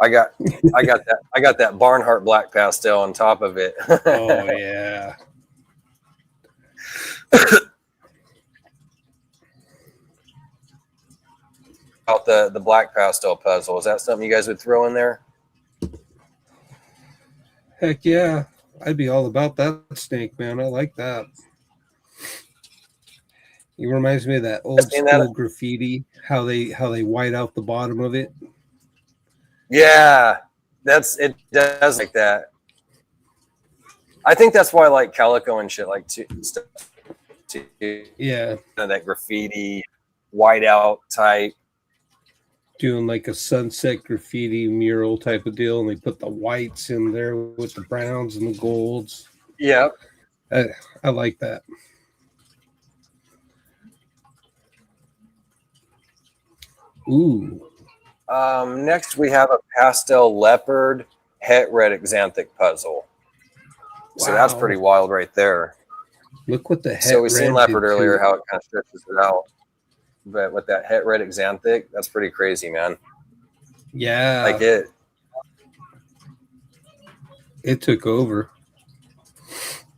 I got that Barnhart black pastel on top of it. Oh yeah. About the black pastel puzzle. Is that something you guys would throw in there? Heck yeah. I'd be all about that snake, man. I like that. It reminds me of that old school graffiti, how they white out the bottom of it. Yeah, it does like that. I think that's why I like calico and shit like stuff. Yeah, that graffiti white out type. Doing like a sunset graffiti mural type of deal, and they put the whites in there with the browns and the golds. Yeah, I like that. Ooh. Next we have a pastel leopard het red xanthic puzzle. Wow. So that's pretty wild right there. Look what the het So we seen leopard earlier, how it kind of stretches it out. But with that het red xanthic, that's pretty crazy, man. Yeah. Like it took over.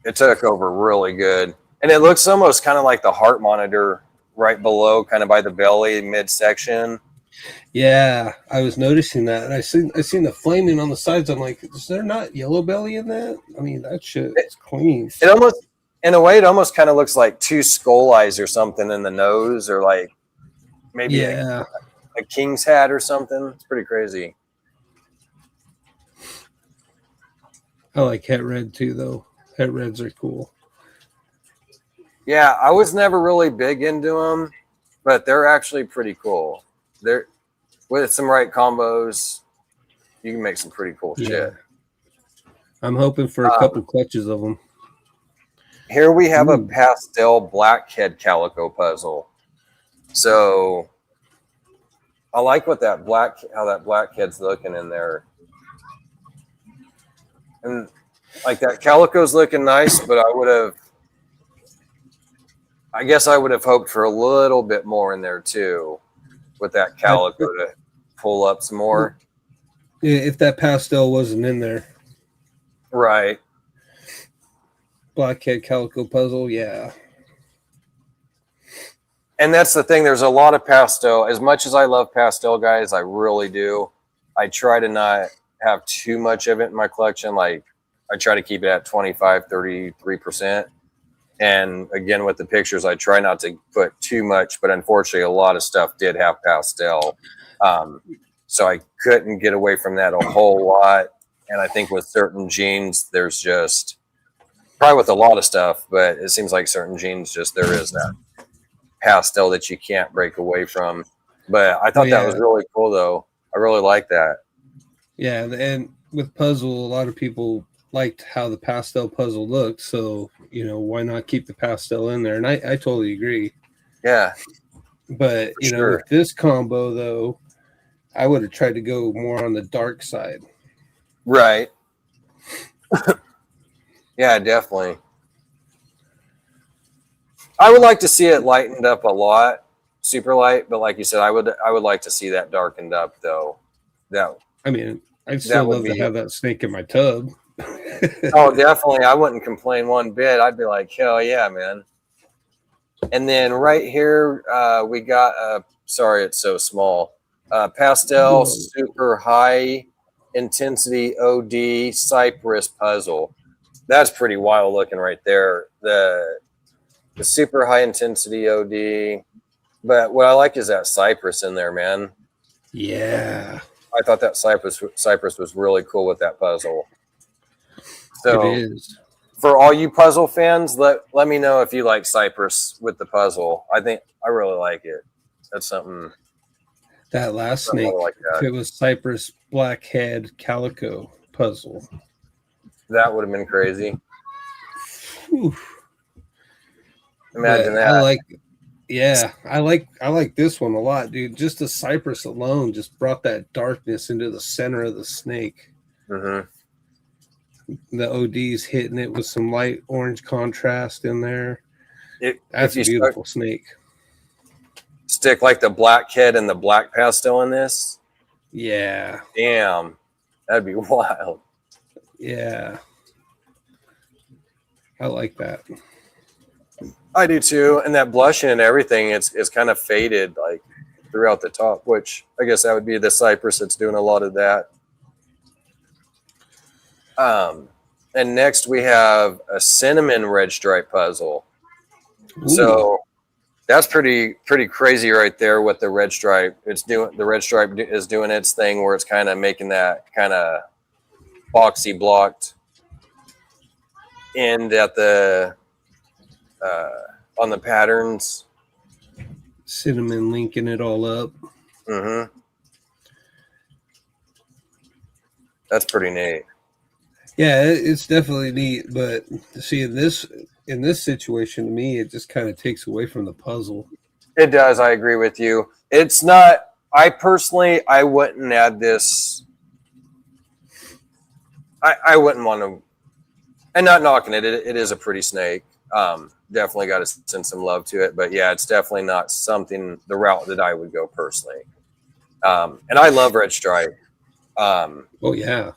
It took over really good. And it looks almost kind of like the heart monitor right below, kind of by the belly midsection. Yeah, I was noticing that. And I seen the flaming on the sides. I'm like, is there not yellow belly in that? I mean, that shit is clean. It almost, in a way, it almost kind of looks like two skull eyes or something in the nose, or like maybe Yeah, a king's hat or something. It's pretty crazy. I like het red too, though. Het reds are cool. Yeah, I was never really big into them, but they're actually pretty cool. They're with some right combos, you can make some pretty cool shit. I'm hoping for a couple clutches of them. Here we have a pastel blackhead calico puzzle. So I like how that blackhead's looking in there. And like that calico's looking nice, but I guess I would have hoped for a little bit more in there too with that calico to pull up some more. If that pastel wasn't in there. Right. Blackhead calico puzzle, yeah. And that's the thing. There's a lot of pastel. As much as I love pastel, guys, I really do. I try to not have too much of it in my collection. Like I try to keep it at 25, 33%. And again, with the pictures, I try not to put too much, but unfortunately, a lot of stuff did have pastel. So I couldn't get away from that a whole lot. And I think with certain genes, there's just probably with a lot of stuff, but it seems like certain genes there is that pastel that you can't break away from. But I thought that was really cool, though. I really like that. Yeah, and with puzzle, a lot of people liked how the pastel puzzle looked. So, why not keep the pastel in there? And I totally agree. Yeah. But, with this combo, though, I would have tried to go more on the dark side. Right. Yeah, definitely. I would like to see it lightened up a lot, super light, but like you said, I would like to see that darkened up though. I'd still love to have that snake in my tub. Oh, definitely. I wouldn't complain one bit. I'd be like, hell yeah, man. And then right here, we got sorry, it's so small. Pastel super high intensity OD Cypress puzzle. That's pretty wild looking right there. The super high intensity OD. But what I like is that Cypress in there, man. Yeah. I thought that Cypress was really cool with that puzzle. So it is. For all you puzzle fans, let me know if you like Cypress with the puzzle. I really like it. That's something. That last snake, like that. It was Cypress Blackhead Calico puzzle. That would have been crazy. Whew. Imagine that. I like this one a lot, dude. Just the Cypress alone just brought that darkness into the center of the snake. Mm-hmm. The OD's hitting it with some light orange contrast in there. That's a beautiful snake. Stick like the blackhead and the black pastel in this. Yeah. Damn. That'd be wild. Yeah. I like that. I do too. And that blushing and everything, it's kind of faded like throughout the top, which I guess that would be the Cypress that's doing a lot of that. And next we have a cinnamon red stripe puzzle. Ooh. So that's pretty crazy right there with the red stripe. The red stripe is doing its thing where it's kind of making that kind of boxy blocked end at the on the patterns. Cinnamon linking it all up. Mm-hmm. That's pretty neat. Yeah, it's definitely neat, but see in this situation, to me, it just kind of takes away from the puzzle. It does. I agree with you. It's not. I personally, I wouldn't add this. I wouldn't want to, and not knocking it. It is a pretty snake. Definitely got to send some love to it, but yeah, it's definitely not the route that I would go personally. And I love red stripe. Oh yeah.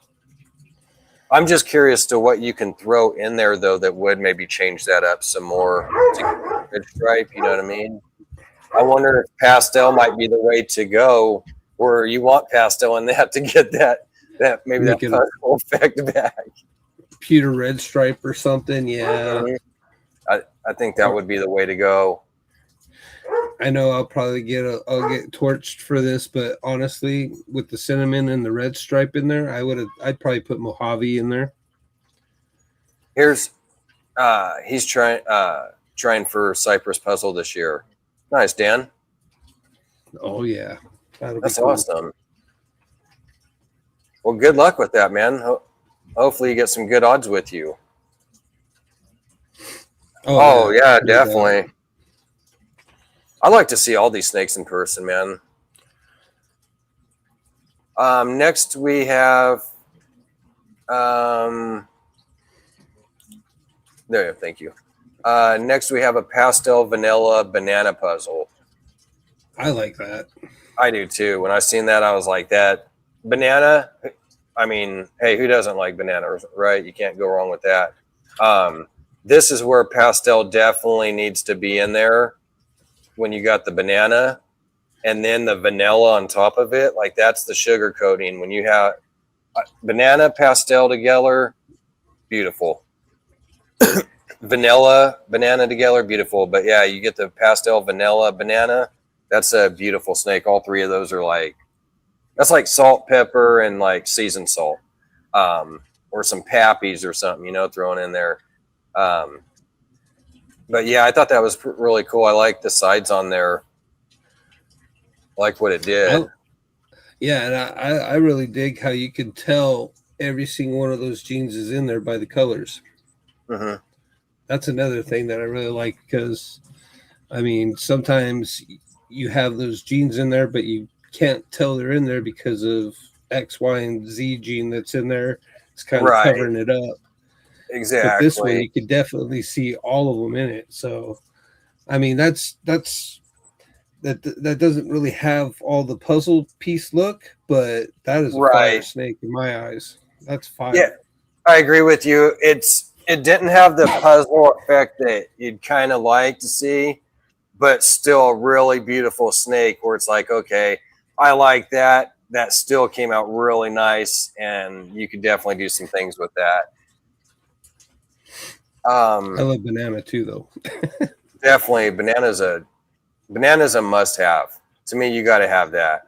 I'm just curious to what you can throw in there, though, that would maybe change that up some more to red stripe. You know what I mean? I wonder if pastel might be the way to go, where you want pastel in that to get that maybe Make that it puzzle effect back. pewter red stripe or something. Yeah. I think that would be the way to go. I know I'll get torched for this, but honestly, with the cinnamon and the red stripe in there, I'd probably put Mojave in there. He's trying for Cypress puzzle this year. Nice, Dan. Oh yeah, That's cool. Awesome. Well, good luck with that, man. Hopefully you get some good odds with you. Oh yeah, definitely. I like to see all these snakes in person, man. Next we have there, thank you. Next we have a pastel vanilla banana puzzle. I like that. I do too. When I seen that, I was like, that banana. I mean, hey, who doesn't like bananas, right? You can't go wrong with that. This is where pastel definitely needs to be in there. When you got the banana and then the vanilla on top of it, like that's the sugar coating. When you have banana pastel together, beautiful. Vanilla banana together, beautiful. But yeah, you get the pastel vanilla banana. That's a beautiful snake. All three of those are like, that's like salt, pepper, and like seasoned salt, or some pappies or something, thrown in there. But yeah, I thought that was really cool. I like the sides on there. I like what it did. Yeah, and I really dig how you can tell every single one of those genes is in there by the colors. Mm-hmm. That's another thing that I really like, because, I mean, sometimes you have those genes in there, but you can't tell they're in there because of X, Y, and Z gene that's in there. It's kind of covering it up. Exactly. But this one, you could definitely see all of them in it. So, I mean, that doesn't really have all the puzzle piece look, but that is a fire snake in my eyes. That's fire. Yeah, I agree with you. It didn't have the puzzle effect that you'd kind of like to see, but still a really beautiful snake where it's like, okay, I like that. That still came out really nice, and you could definitely do some things with that. I love banana too, though. Definitely, banana's a must-have. To me, you got to have that.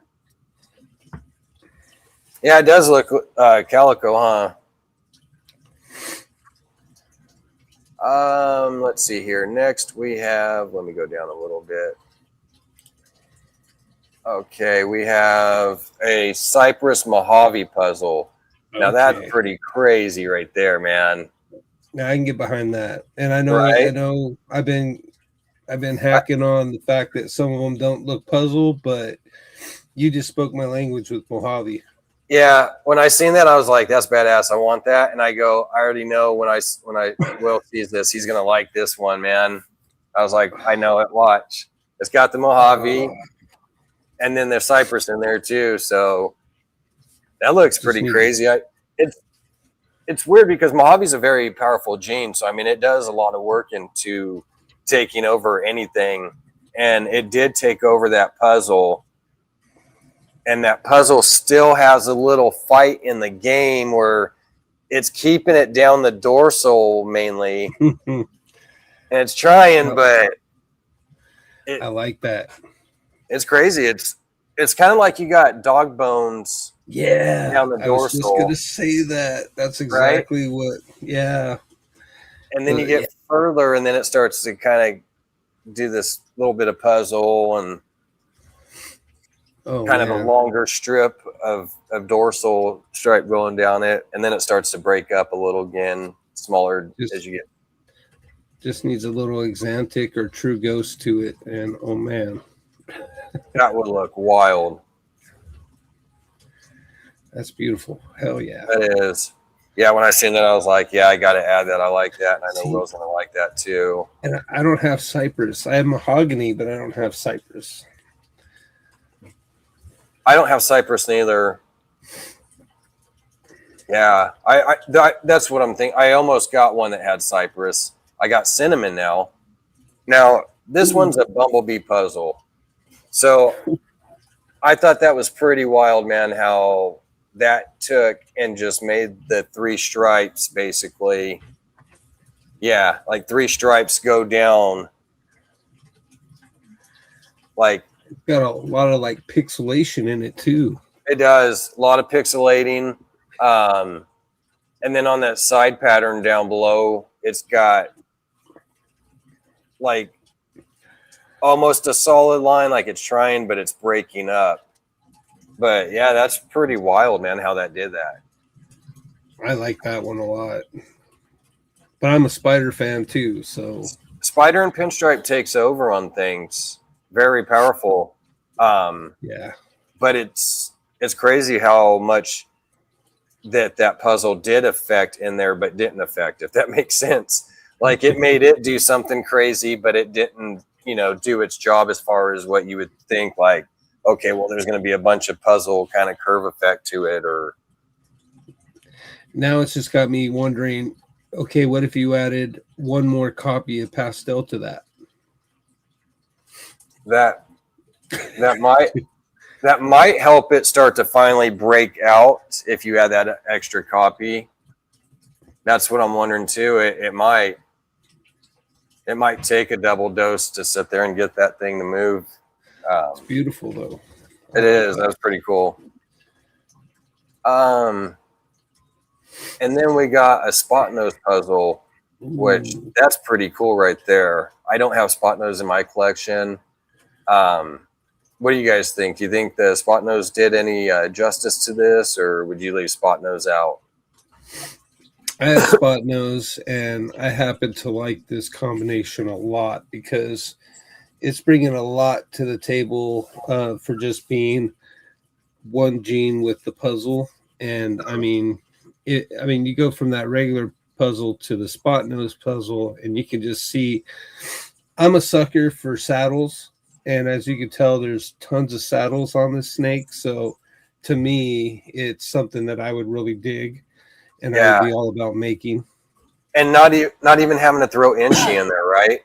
Yeah, it does look calico, huh? Let's see here. Next, we have. Let me go down a little bit. Okay, we have a Cypress Mojave puzzle. Now that's pretty crazy, right there, man. Now I can get behind that, and I know I've been hacking on the fact that some of them don't look puzzle, but you just spoke my language with Mojave. Yeah, when I seen that, I was like, "That's badass. I want that." And I go, I already know when Will sees this, he's gonna like this one, man. I was like, I know it. Watch, it's got the Mojave, and then there's Cypress in there too. So that looks pretty crazy. It's weird because Mojave's a very powerful gene, so I mean, it does a lot of work into taking over anything, and it did take over that puzzle, and that puzzle still has a little fight in the game where it's keeping it down the dorsal mainly, and it's trying, but I like that. It's crazy. It's kind of like you got dog bones down the dorsal. I was just going to say that. That's exactly what, yeah. And then you get further, and then it starts to kind of do this little bit of puzzle and kind of a longer strip of dorsal stripe going down it, and then it starts to break up a little again, smaller as you get. Just needs a little Exantic or True Ghost to it, and oh man. That would look wild. That's beautiful. Hell yeah. That is. Yeah, when I seen that, I was like, yeah, I got to add that. I like that. And I know Will's going to like that too. And I don't have Cypress. I have Mahogany, but I don't have Cypress. I don't have Cypress neither. Yeah, that's what I'm thinking. I almost got one that had Cypress. I got Cinnamon now. Now, this one's a Bumblebee puzzle. So I thought that was pretty wild, man, how that took and just made the 3 stripes basically. Yeah, like 3 stripes go down. Like, got a lot of like pixelation in it too. it does a lot of pixelating. And then on that side pattern down below, it's got like almost a solid line, like it's trying, but it's breaking up. But yeah, that's pretty wild, man, how that did that. I like that one a lot. But I'm a Spider fan too, so Spider and Pinstripe takes over on things. Very powerful. yeah. But it's crazy how much that puzzle did affect in there, but didn't affect, if that makes sense. Like, it made it do something crazy, but it didn't, do its job as far as what you would think, like, okay, well, there's going to be a bunch of puzzle kind of curve effect to it. Or now it's just got me wondering, okay, what if you added one more copy of Pastel to that? That might help it start to finally break out if you add that extra copy. That's what I'm wondering too. It might take a double dose to sit there and get that thing to move. It's beautiful though. It is. That's pretty cool. And then we got a spot nose puzzle, which that's pretty cool right there. I don't have spot nose in my collection. What do you guys think? Do you think the spot nose did any justice to this, or would you leave spot nose out? I have spot nose, and I happen to like this combination a lot because it's bringing a lot to the table for just being one gene with the puzzle. And I mean, you go from that regular puzzle to the spot nose puzzle, and you can just see. I'm a sucker for saddles. And as you can tell, there's tons of saddles on this snake. So to me, it's something that I would really dig and I would be all about making. And not even having to throw Inchi in there, right?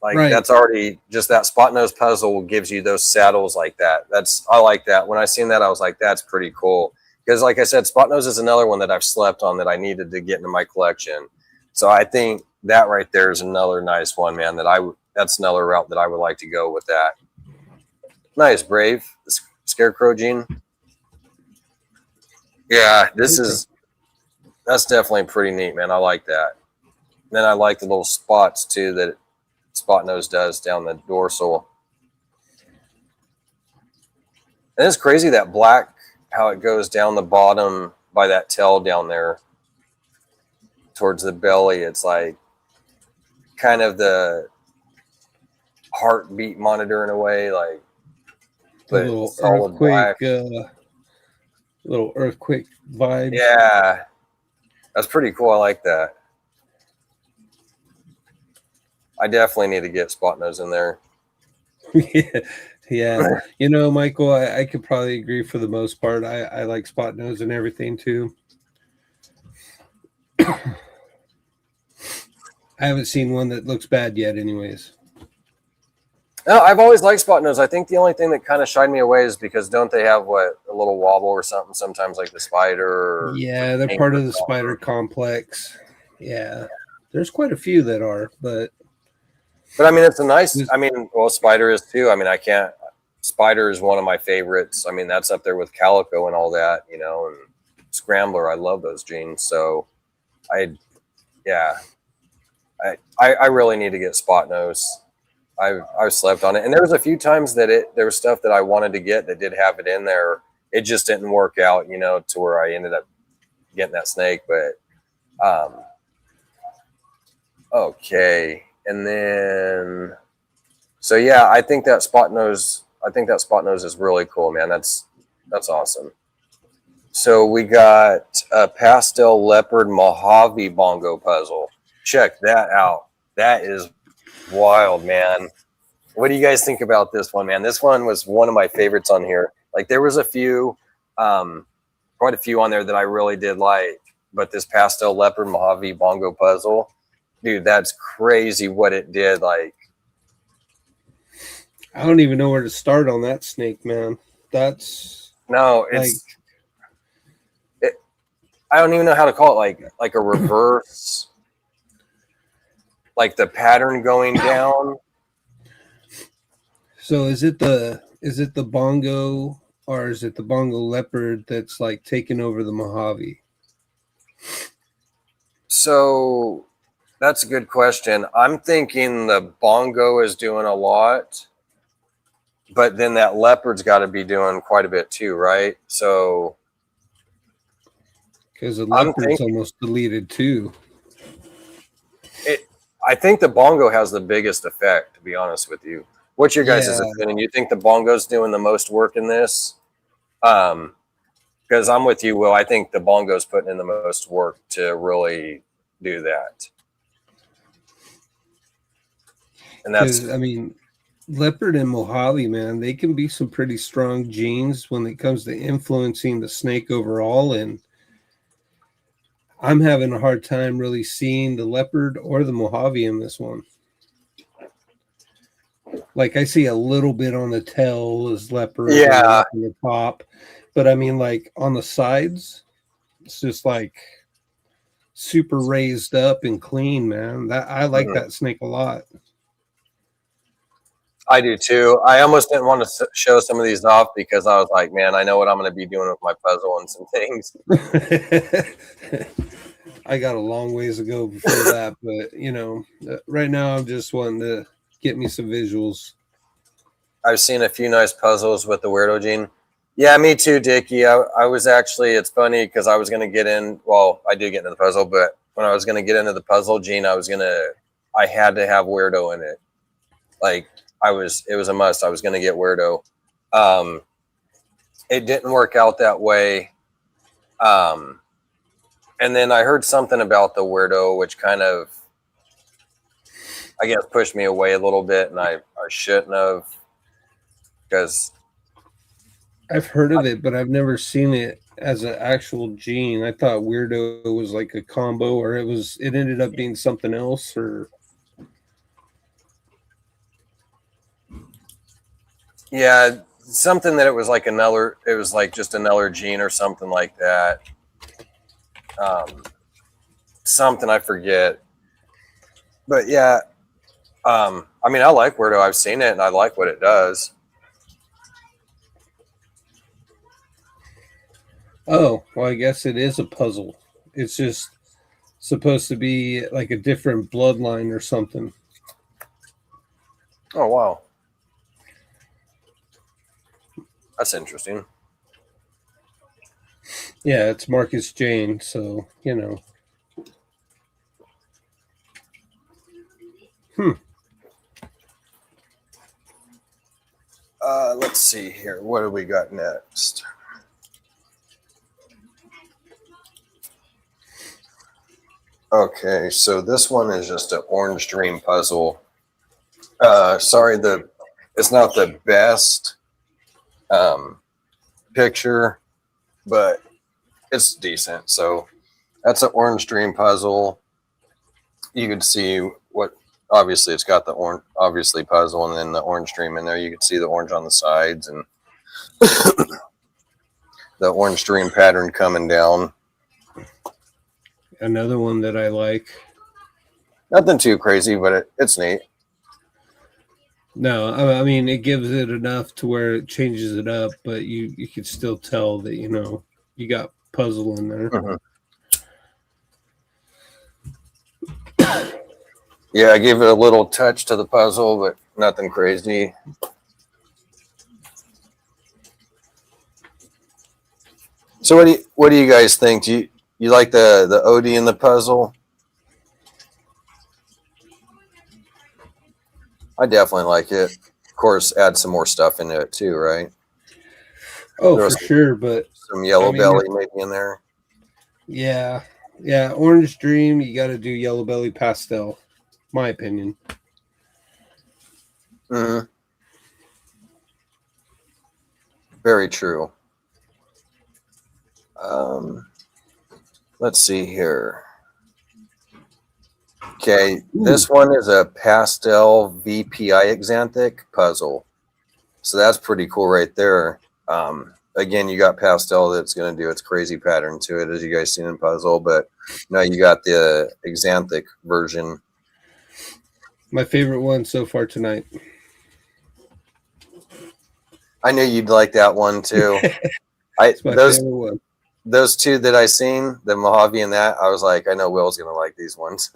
Like, that's already just that spot nose puzzle gives you those saddles like that. I like that. When I seen that, I was like, that's pretty cool. Because like I said, spot nose is another one that I've slept on that I needed to get into my collection. So I think that right there is another nice one, man, that's another route that I would like to go with that. Nice, Brave. The Scarecrow gene. Yeah, that's definitely pretty neat, man. I like that. And then I like the little spots, too, that spot nose does down the dorsal. And it's crazy, that black, how it goes down the bottom by that tail down there towards the belly. It's like kind of the heartbeat monitor in a way, like, but a little earthquake vibe. Yeah, that's pretty cool. I like that. I definitely need to get spot nose in there. Yeah. Michael, I could probably agree for the most part. I like spot nose and everything too. I haven't seen one that looks bad yet, anyways. No, I've always liked spot nose. I think the only thing that kind of shied me away is because don't they have a little wobble or something sometimes, like the spider? Yeah, they're part of the spider complex. Yeah, there's quite a few that are, but I mean, it's a nice. Spider is too. I mean, Spider is one of my favorites. I mean, that's up there with Calico and all that, and Scrambler. I love those genes. So, I really need to get spot nose. I've slept on it, and there was a few times that there was stuff that I wanted to get that did have it in there. It just didn't work out, to where I ended up getting that snake. But okay, and then I think that spot nose is really cool, man. That's awesome. So we got a pastel leopard Mojave bongo puzzle. Check that out. That is wild, man. What do you guys think about this one, man? This one was one of my favorites on here. Like, there was a few, quite a few on there that I really did like, but this pastel leopard Mojave bongo puzzle, dude, that's crazy what it did. Like, I don't even know where to start on that snake, man. That's No, like, I don't even know how to call it. Like a reverse, like the pattern going down. so is it the bongo or is it the bongo leopard that's like taking over the Mojave? So that's a good question. I'm thinking the bongo is doing a lot, but then that leopard's got to be doing quite a bit too, right? So Because the I'm leopard's thinking almost deleted too. I think the bongo has the biggest effect, to be honest with you. What's your guys' Yeah, opinion? You think the bongo's doing the most work in this? Because I'm with you, Will. I think the bongo's putting in the most work to really do that. And that's because I mean, leopard and Mojave, man, they can be some pretty strong genes when it comes to influencing the snake overall. And I'm having a hard time really seeing the leopard or the Mojave in this one. Like I see a little bit on the tail as leopard, yeah. on the top, but I mean, like on the sides, it's just like super raised up and clean, man. That I like Mhm. that snake a lot. I do too. I almost didn't want to show some of these off because I was like, man, I know what I'm going to be doing with my puzzle and some things. I got a long ways to go before that, but right now I'm just wanting to get me some visuals. I've seen a few nice puzzles with the weirdo gene. Yeah, me too, Dickie. I was actually, it's funny because I was going to get in, well, I did get into the puzzle, but when I was going to get into the puzzle gene, I had to have weirdo in it. Like, it was a must. I was going to get weirdo. It didn't work out that way. And then I heard something about the weirdo, which kind of, I guess, pushed me away a little bit, and I shouldn't have, because I've heard of it, but I've never seen it as an actual gene. I thought weirdo was like a combo, or it ended up being something else, or yeah, something that it was like just another gene or something like that. Something I forget. But yeah, I mean, I like Weirdo. I've seen it and I like what it does. oh, well, I guess it is a puzzle. It's just supposed to be like a different bloodline or something. Oh, wow. That's interesting. Yeah, it's Marcus Jane, so Let's see here. What do we got next? Okay, so this one is just an orange dream puzzle. Sorry, it's not the best picture, but it's decent. So that's an orange dream puzzle. You can see what, obviously it's got the orange, obviously puzzle, and then the orange dream in there. You can see the orange on the sides and the orange dream pattern coming down. another one that I like. Nothing too crazy, but it's neat. No, I mean it gives it enough to where it changes it up, but you can still tell that you got puzzle in there. Mm-hmm. Yeah, I gave it a little touch to the puzzle, but nothing crazy. So what do you guys think? Do you like the OD in the puzzle? I definitely like it. Of course, add some more stuff into it too, right? Oh, for sure, but some yellow belly maybe in there. Yeah, Orange Dream. You got to do Yellow Belly pastel, my opinion. Mm-hmm. Very true. Let's see here. Okay, this one is a pastel VPI exanthic puzzle. So that's pretty cool right there. Again, you got pastel that's going to do its crazy pattern to it, as you guys seen in puzzle, but now you got the xanthic version. My favorite one so far tonight. I knew you'd like that one too. It's my favorite one. Those two that I seen, the Mojave and that, I was like, I know Will's going to like these ones.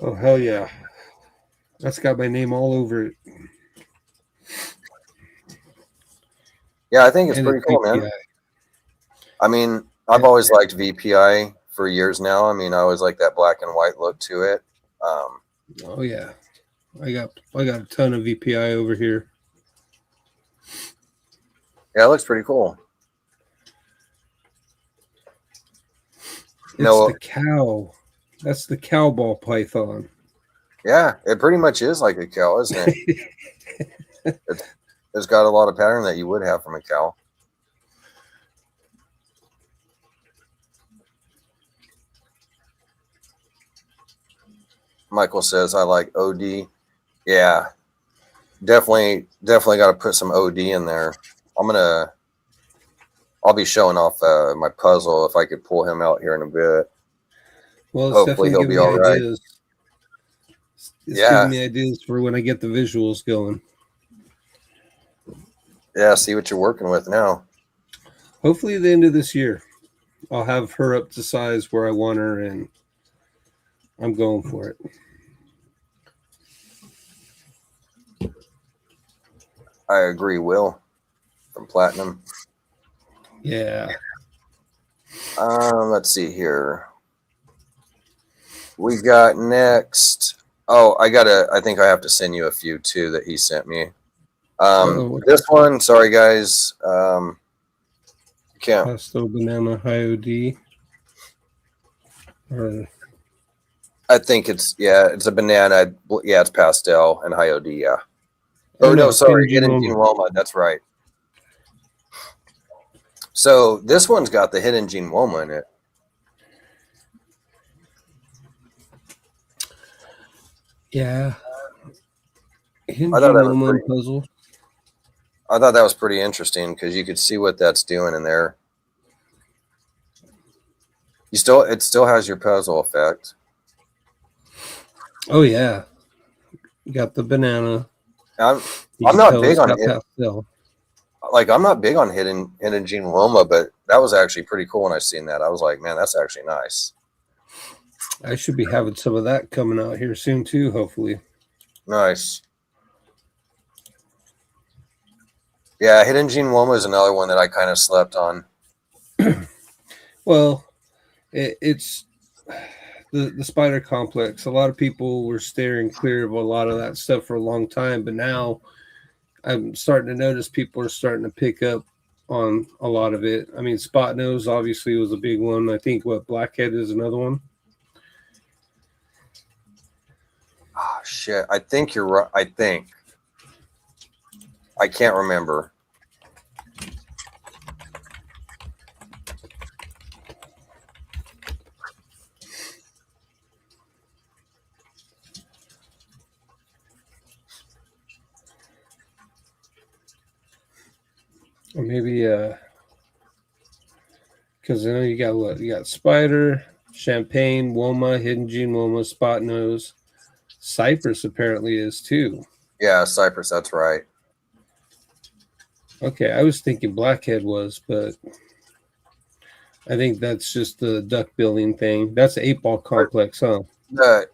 Oh, hell yeah. That's got my name all over it. Yeah, I think it's pretty cool, man. I mean, I've always liked VPI for years now. I mean, I always like that black and white look to it. Oh yeah, I got a ton of VPI over here. Yeah, it looks pretty cool. It's the cow. That's the cow ball python. Yeah, it pretty much is like a cow, isn't it? It's got a lot of pattern that you would have from a cow. Michael says, I like OD. Yeah, definitely got to put some OD in there. I'll be showing off my puzzle if I could pull him out here in a bit. Well, it's hopefully he'll be all right. It's giving me ideas for when I get the visuals going. Yeah, see what you're working with now. Hopefully at the end of this year, I'll have her up to size where I want her, and I'm going for it. I agree, Will, from Platinum. Yeah. Let's see here. We got next. Oh, I think I have to send you a few too that he sent me. This one, sorry guys. Can't. Pastel banana high OD. I think it's a banana. Yeah, it's pastel and high OD. Yeah. Oh no, sorry, Hidden Gene Woma. That's right. So this one's got the Hidden Gene Woma in it. Yeah. Hidden Gene Woma puzzle. I thought that was pretty interesting because you could see what that's doing in there. It still has your puzzle effect. Oh yeah, you got the banana. I'm not big on it. Like I'm not big on Hidden Gene Woma, but that was actually pretty cool when I seen that. I was like, man, that's actually nice. I should be having some of that coming out here soon too, hopefully. Nice. Yeah, Hidden Gene Woma is another one that I kind of slept on. Well, it's the spider complex. A lot of people were steering clear of a lot of that stuff for a long time, but now I'm starting to notice people are starting to pick up on a lot of it. I mean, Spot Nose obviously was a big one. I think Blackhead is another one. Oh shit! I think you're right. I can't remember. Or maybe because I know you got Spider, Champagne, Woma, Hidden Gene Woma, Spot Nose, Cypress apparently is too. Yeah, Cypress, that's right. Okay, I was thinking Blackhead was, but I think that's just the duck billing thing. That's the 8-ball complex, huh? That's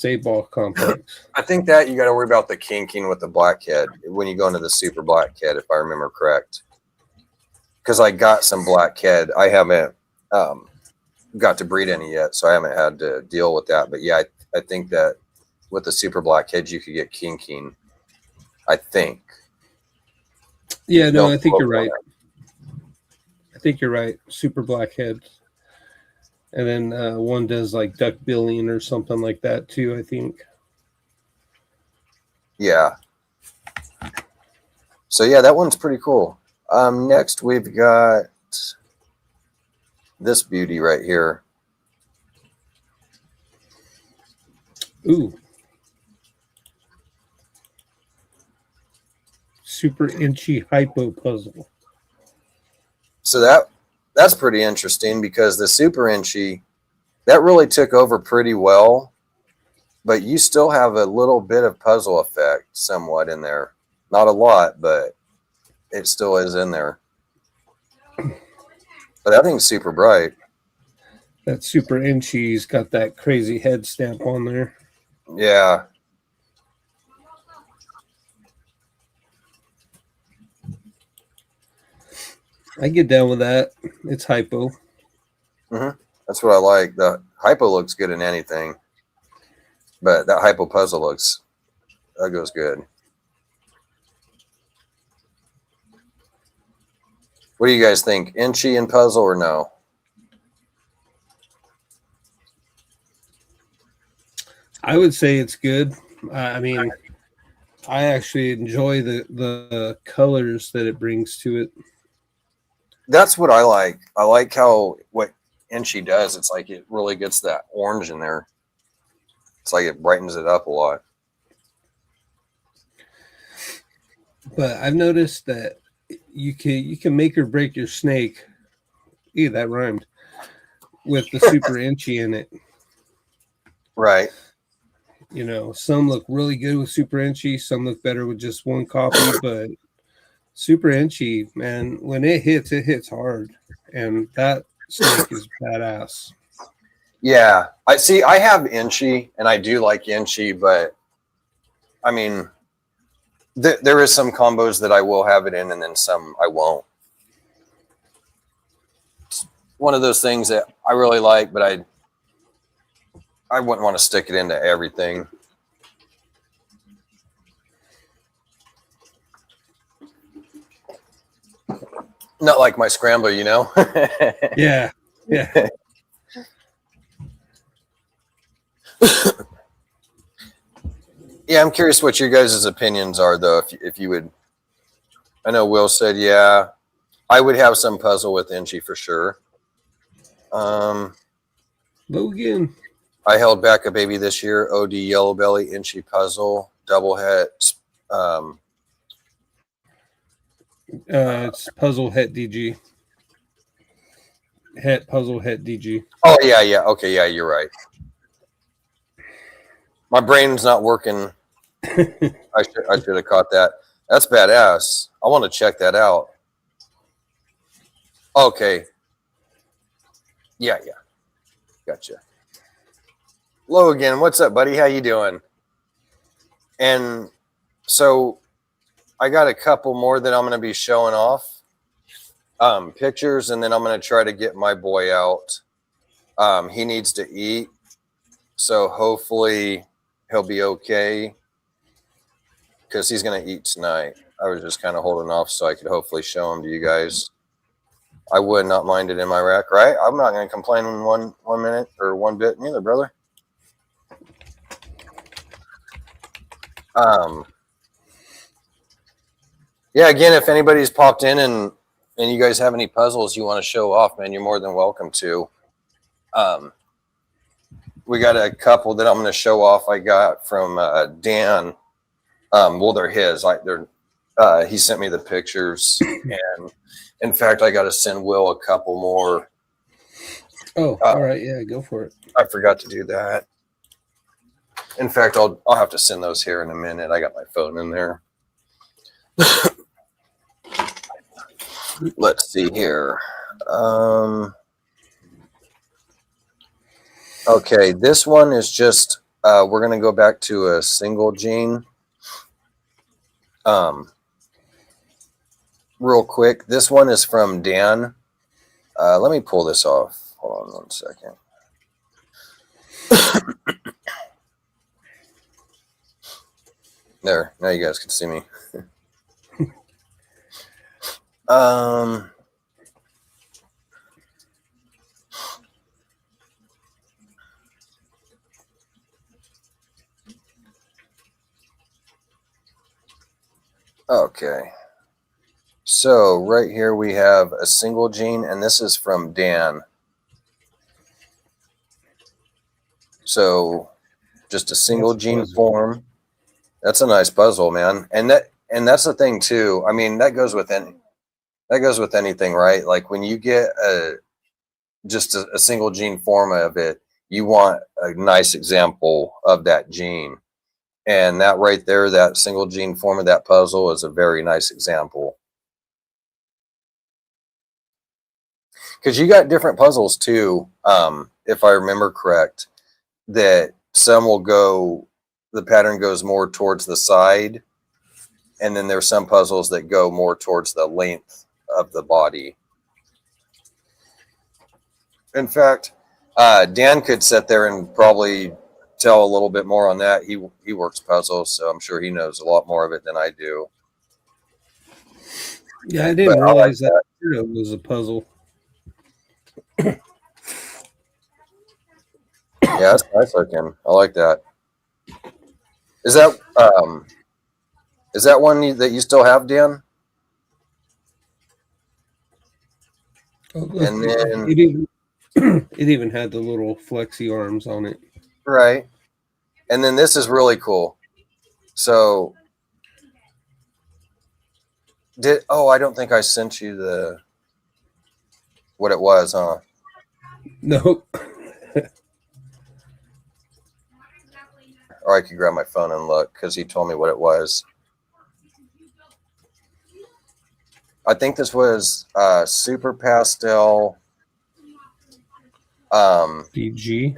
8-ball complex. I think that you got to worry about the kinking with the Blackhead when you go into the Super Blackhead, if I remember correct. Because I got some Blackhead. I haven't got to breed any yet, so I haven't had to deal with that. But yeah, I think that with the Super Blackhead, you could get kinking. I think. Yeah, no, I think you're right. I think you're right. Super Blackhead. And then one does like duck billing or something like that too, I think. Yeah. So yeah, that one's pretty cool. Next we've got this beauty right here. Ooh. super inchy hypo puzzle. So that's pretty interesting because the super inchy, that really took over pretty well, but you still have a little bit of puzzle effect somewhat in there. Not a lot, but it still is in there. But that thing's super bright. That super inchy's got that crazy head stamp on there. Yeah. I get down with that. It's hypo. Mm-hmm. That's what I like. The hypo looks good in anything, but that hypo puzzle that goes good. What do you guys think? Inchy and puzzle or no? I would say it's good. I mean, I actually enjoy the colors that it brings to it. That's what I like. I like what Inchy does. It's like it really gets that orange in there. It's like it brightens it up a lot. But I've noticed that you can make or break your snake. Ew, that rhymed. With the super inchy in it. Right. You know, some look really good with super inchy, some look better with just one copy, but super inchy, man, when it hits hard. And that snake is badass. Yeah. I have Inchy and I do like Inchy, but I mean, there is some combos that I will have it in and then some I won't. It's one of those things that I really like, but I wouldn't want to stick it into everything. Not like my scrambler, you know? Yeah. Yeah. Yeah, I'm curious what your guys' opinions are, though. If you would, I know Will said, yeah, I would have some puzzle with Inchy for sure. Logan. I held back a baby this year. OD Yellow Belly Inchy puzzle, double het. It's puzzle het DG. Het puzzle het DG. Oh yeah. Okay, yeah, you're right. My brain's not working. I should have caught that. That's badass. I want to check that out. Okay. Yeah. Gotcha. Logan, what's up, buddy? How you doing? And so I got a couple more that I'm going to be showing off. Pictures, and then I'm going to try to get my boy out. He needs to eat. So hopefully he'll be okay because he's going to eat tonight. I was just kind of holding off so I could hopefully show him to you guys. I would not mind it in my rack, right? I'm not going to complain in one minute or one bit neither, brother. Yeah, again, if anybody's popped in and you guys have any puzzles you want to show off, man, you're more than welcome to. We got a couple that I'm going to show off. I got from Dan. Well, they're his. He sent me the pictures, and in fact, I got to send Will a couple more. Oh, all right, yeah, go for it. I forgot to do that. In fact, I'll have to send those here in a minute. I got my phone in there. Let's see here. Okay, this one is just we're gonna go back to a single gene. Real quick, this one is from Dan. Let me pull this off. Hold on 1 second. There, now you guys can see me. Okay. So right here we have a single gene, and this is from Dan. So just a single gene form. That's a nice puzzle, man. And that And that's the thing too. I mean, that goes with anything, right? Like when you get just a single gene form of it, you want a nice example of that gene. And that right there, that single gene form of that puzzle is a very nice example. Because you got different puzzles too, if I remember correct, that some will go, the pattern goes more towards the side, and then there's some puzzles that go more towards the length of the body. In fact, Dan could sit there and probably tell a little bit more on that. He works puzzles, so I'm sure he knows a lot more of it than I do. Yeah, I didn't realize that was a puzzle. Yeah, that's nice looking. I like that. Is that one that you still have, Dan? And then it even had the little flexi arms on it. Right. And then this is really cool. So I don't think I sent you what it was, huh? Nope. Or I could grab my phone and look because he told me what it was. I think this was Super Pastel. DG.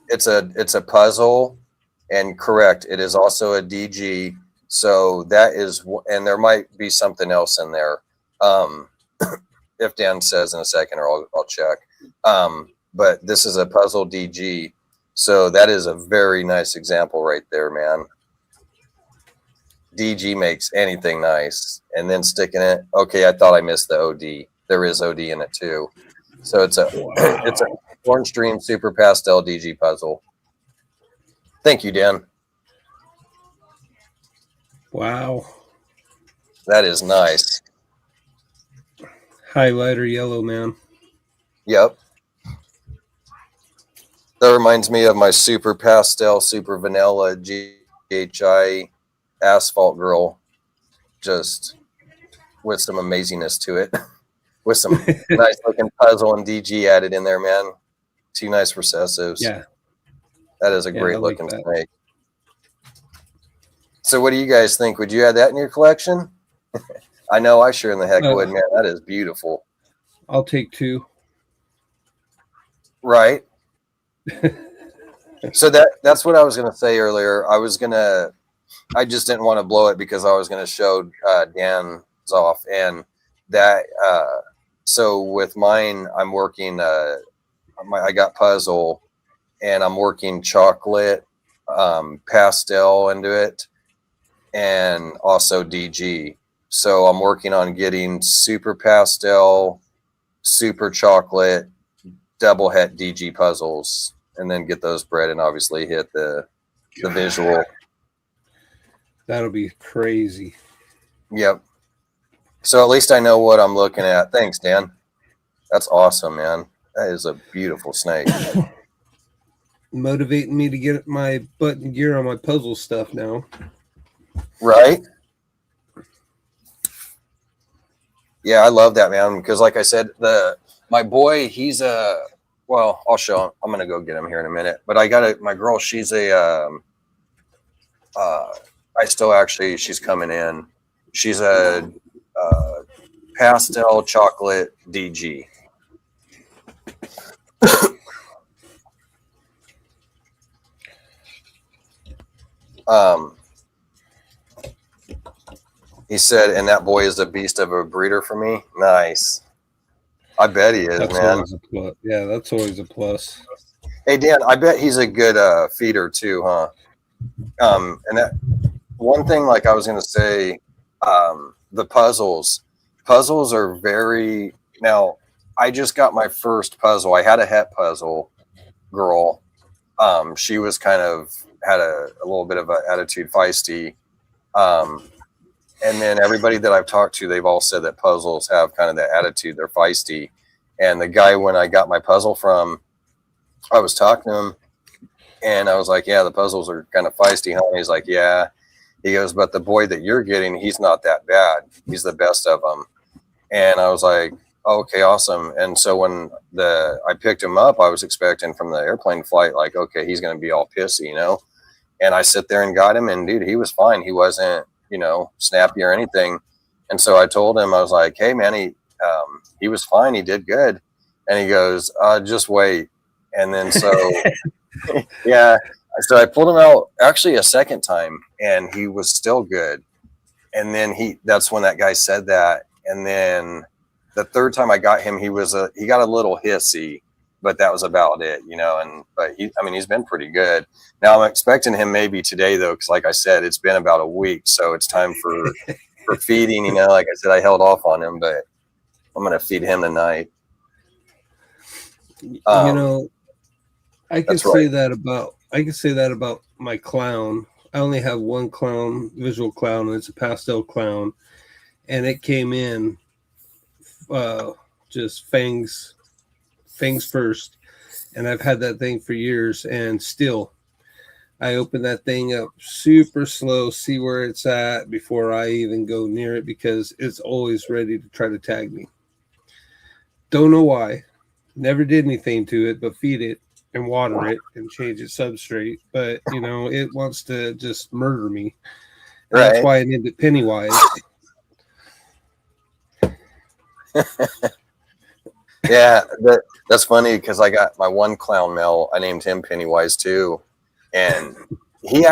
It's a puzzle, and correct, it is also a DG. So that is, and there might be something else in there. If Dan says in a second, or I'll check. But this is a puzzle DG. So that is a very nice example right there, man. DG makes anything nice. And then sticking it. Okay, I thought I missed the OD. There is OD in it too. So it's a Orange Dream Super Pastel DG puzzle. Thank you, Dan. Wow. That is nice. Highlighter yellow, man. Yep. That reminds me of my Super Pastel, Super Vanilla GHI Asphalt Girl. Just with some amazingness to it. With some nice looking puzzle and DG added in there, man. Two nice recessives. Yeah. That is a great looking snake. So what do you guys think? Would you add that in your collection? I know I sure in the heck would, man. That is beautiful. I'll take two. Right. So that's what I was going to say earlier. I just didn't want to blow it because I was going to show Dan's off. And that, so with mine, I'm working, I got puzzle and I'm working chocolate, pastel into it, and also DG. So I'm working on getting super pastel, super chocolate, double het DG puzzles, and then get those bred and obviously hit the visual. That'll be crazy. Yep. So at least I know what I'm looking at. Thanks, Dan. That's awesome, man. That is a beautiful snake. Motivating me to get my butt in gear on my puzzle stuff now. Right? Yeah, I love that, man. Because like I said, my boy, he's I'll show him. I'm gonna go get him here in a minute. But I got my girl. She's she's coming in. She's a pastel chocolate DG. He said, and that boy is a beast of a breeder for me. Nice. I bet he is, that's man. Always a plus. Yeah, that's always a plus. Hey, Dan, I bet he's a good feeder too, huh? And that one thing, like I was going to say, the puzzles are very, now I just got my first puzzle. I had a het puzzle girl. She was kind of had a little bit of an attitude, feisty. And then everybody that I've talked to, they've all said that puzzles have kind of that attitude. They're feisty. And the guy, when I got my puzzle from, I was talking to him and I was like, yeah, the puzzles are kind of feisty, huh? And he's like, yeah. He goes, but the boy that you're getting, he's not that bad. He's the best of them. And I was like, okay, awesome. And so when I picked him up, I was expecting from the airplane flight, like, okay, he's going to be all pissy, you know? And I sit there and got him, and dude, he was fine. He wasn't, you know, snappy or anything. And so I told him, I was like, hey man, he was fine. He did good. And he goes, just wait. And then so, yeah. So I pulled him out actually a second time, and he was still good. And then that's when that guy said that. And then the third time I got him, he got a little hissy, but that was about it, you know. But he's been pretty good. Now I'm expecting him maybe today though, because like I said, it's been about a week, so it's time for feeding. You know, like I said, I held off on him, but I'm gonna feed him tonight. You know, I can say right. that about my clown. I only have one clown, visual clown, and it's a pastel clown, and it came in just fangs first, and I've had that thing for years, and still I open that thing up super slow, see where it's at before I even go near it, because it's always ready to try to tag me. Don't know why. Never did anything to it but feed it and water it and change its substrate, but you know, it wants to just murder me. Right. That's why I named it Pennywise. Yeah, that's funny, because I got my one clown male, I named him Pennywise too, and he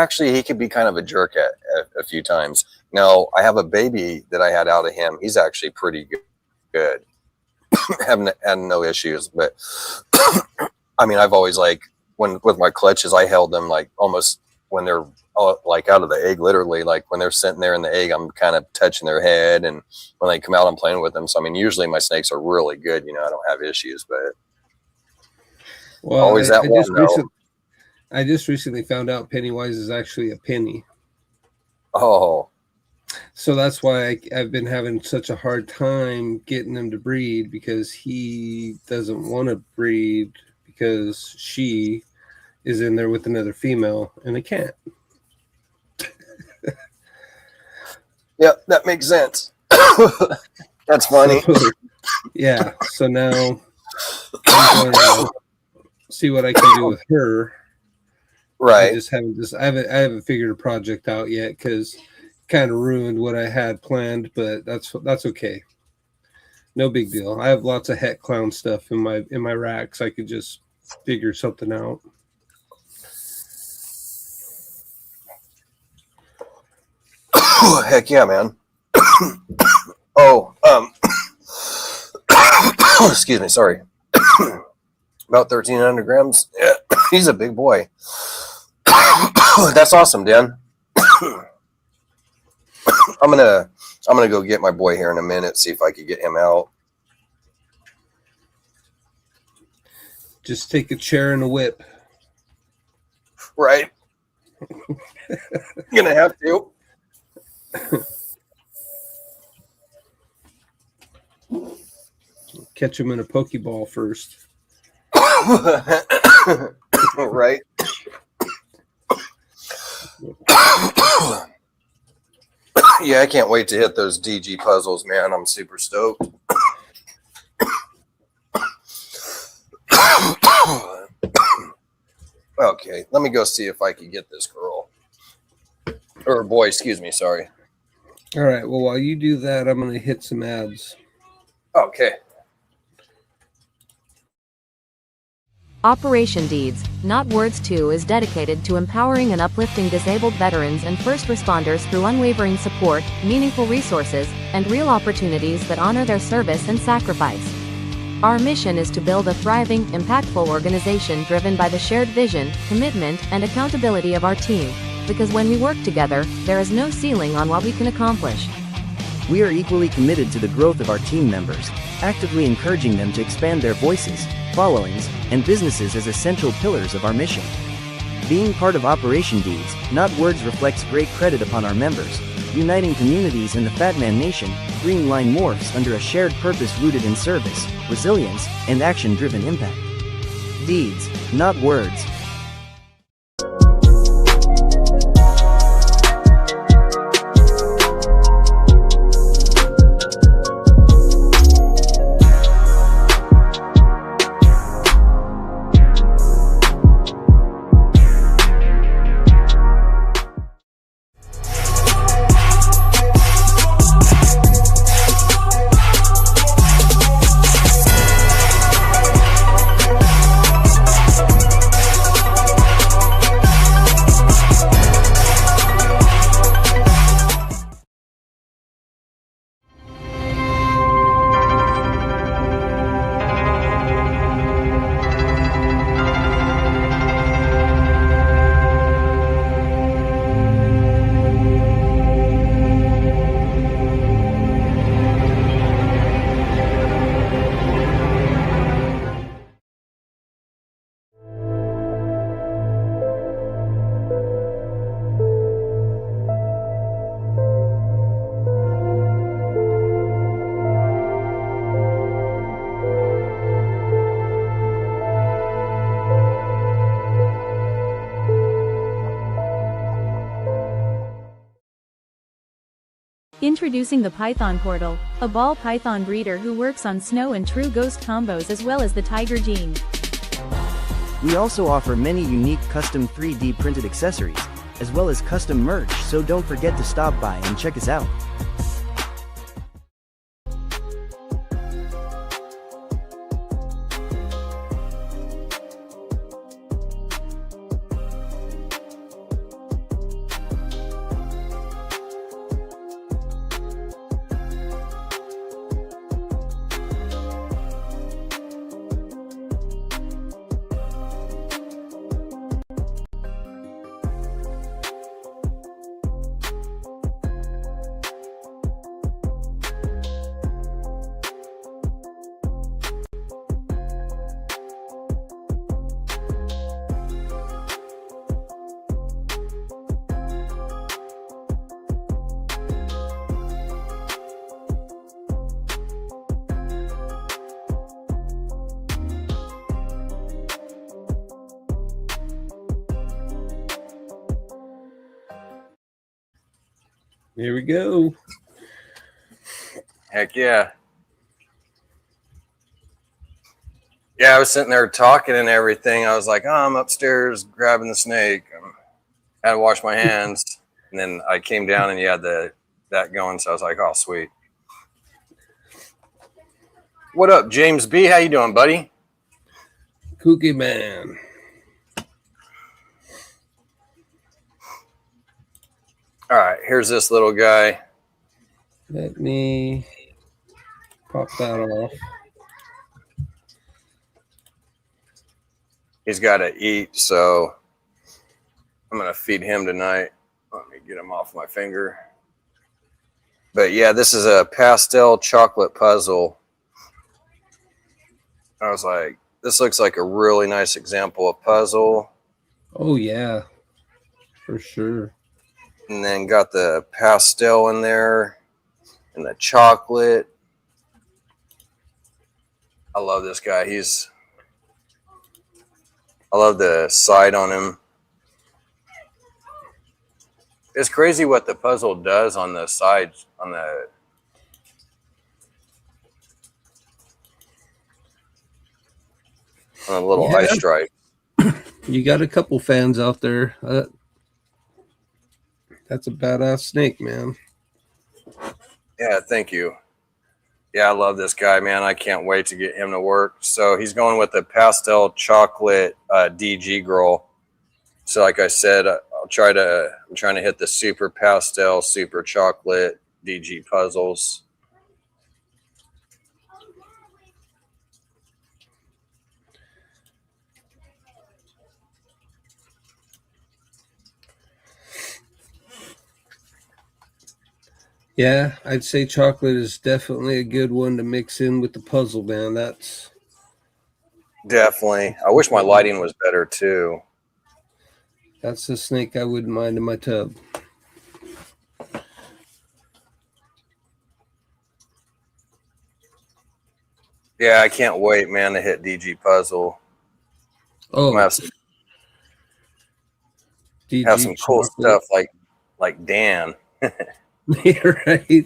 could be kind of a jerk at a few times. Now I have a baby that I had out of him. He's actually pretty good. Haven't had no issues, but I mean, I've always, like, with my clutches, I held them like almost when they're like out of the egg, literally, like when they're sitting there in the egg, I'm kind of touching their head, and when they come out, I'm playing with them. So I mean, usually my snakes are really good, you know, I don't have issues, but always that one. I just recently found out Pennywise is actually a penny. Oh. So that's why I've been having such a hard time getting him to breed, because he doesn't want to breed because she is in there with another female, and they can't. Yeah, that makes sense. That's funny. Yeah, so now I'm going to see what I can do with her. Right. I haven't figured a project out yet, because kind of ruined what I had planned, but that's okay. No big deal. I have lots of het clown stuff in my racks. I could just figure something out. Heck yeah, man. Excuse me, sorry. About 1,300 grams. Yeah, he's a big boy. That's awesome, Dan. I'm gonna go get my boy here in a minute, see if I can get him out. Just take a chair and a whip. Right. Gonna have to. Catch him in a Pokeball first. Right. Yeah, I can't wait to hit those DG puzzles, man. I'm super stoked. Okay, let me go see if I can get this girl. Or boy, excuse me, sorry. All right, well, while you do that, I'm going to hit some ads. Okay. Operation Deeds, Not Words 2 is dedicated to empowering and uplifting disabled veterans and first responders through unwavering support, meaningful resources, and real opportunities that honor their service and sacrifice. Our mission is to build a thriving, impactful organization driven by the shared vision, commitment, and accountability of our team, because when we work together, there is no ceiling on what we can accomplish. We are equally committed to the growth of our team members, actively encouraging them to expand their voices, followings, and businesses as essential pillars of our mission. Being part of Operation Deeds, Not Words reflects great credit upon our members, uniting communities in the Fat Man Nation, Green Line Morphs under a shared purpose rooted in service, resilience, and action-driven impact. Deeds, not words. Introducing the Python Portal, a ball python breeder who works on snow and true ghost combos as well as the tiger gene. We also offer many unique custom 3D printed accessories, as well as custom merch, so don't forget to stop by and check us out. Here we go. Heck yeah. Yeah, I was sitting there talking and everything. I was like, oh, I'm upstairs grabbing the snake. I had to wash my hands. And then I came down and you had that going. So I was like, oh, sweet. What up, James B? How you doing, buddy? Kooky man. All right, here's this little guy. Let me pop that off. He's got to eat, so I'm going to feed him tonight. Let me get him off my finger. But yeah, this is a pastel chocolate puzzle. I was like, this looks like a really nice example of puzzle. Oh, yeah, for sure. And then got the pastel in there and the chocolate. I love this guy. I love the side on him. It's crazy what the puzzle does on the sides, on the little eye stripe. You got a couple fans out there. That's a badass snake, man. Yeah, thank you. Yeah, I love this guy, man. I can't wait to get him to work. So he's going with the pastel chocolate DG girl. So like I said, I'm trying to hit the super pastel, super chocolate DG puzzles. Yeah, I'd say chocolate is definitely a good one to mix in with the puzzle, man. That's definitely. I wish my lighting was better too. That's the snake I wouldn't mind in my tub. Yeah, I can't wait, man, to hit DG puzzle. Oh, have some cool stuff like Dan. You're right.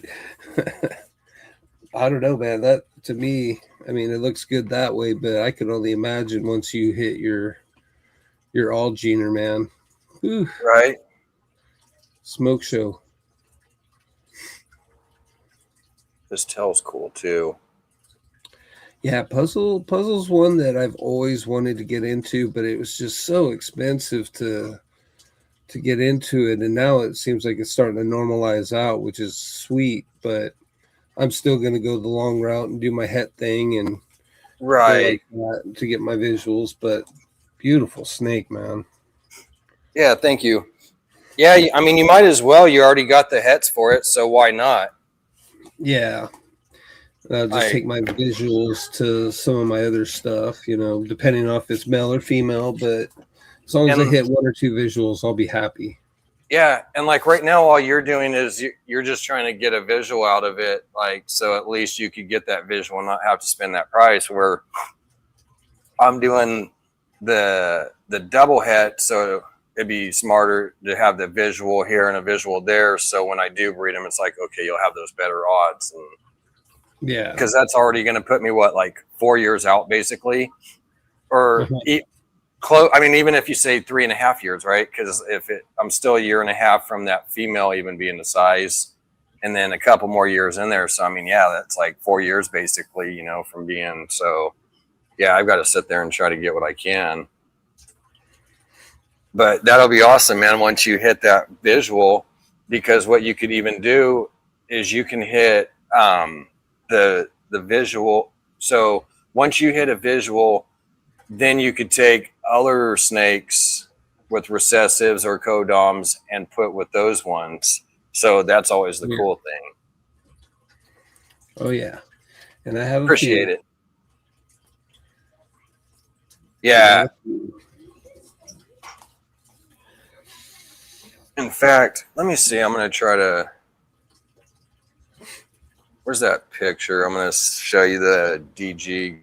I don't know, man. That to me, I mean, it looks good that way, but I could only imagine once you hit your all gener, man. Whew. Right. Smoke show. This tail's cool too. Yeah, puzzle's one that I've always wanted to get into, but it was just so expensive to get into it, and now it seems like it's starting to normalize out, which is sweet, but I'm still going to go the long route and do my het thing and right like to get my visuals. But beautiful snake, man. Yeah, thank you. Yeah, I mean, you might as well. You already got the hets for it, so why not? Yeah. I'll just take my visuals to some of my other stuff, you know, depending on if it's male or female, but as long as I hit one or two visuals, I'll be happy. Yeah, and like right now, all you're doing is you're just trying to get a visual out of it, like so at least you could get that visual and not have to spend that price. Where I'm doing the double het, so it'd be smarter to have the visual here and a visual there. So when I do breed them, it's like, okay, you'll have those better odds. And Yeah. because that's already going to put me, like 4 years out, basically. Or close. I mean, even if you say 3.5 years, right? Because I'm still a year and a half from that female even being the size, and then a couple more years in there. So, I mean, yeah, that's like 4 years, basically, from being. So, yeah, I've got to sit there and try to get what I can. But that'll be awesome, man, once you hit that visual, because what you could even do is you can hit the visual. So once you hit a visual, then you could take other snakes with recessives or codoms and put with those ones. So that's always the cool thing. Oh, yeah. And I have appreciate it. Yeah. In fact, let me see. I'm going to try to. Where's that picture? I'm going to show you the DG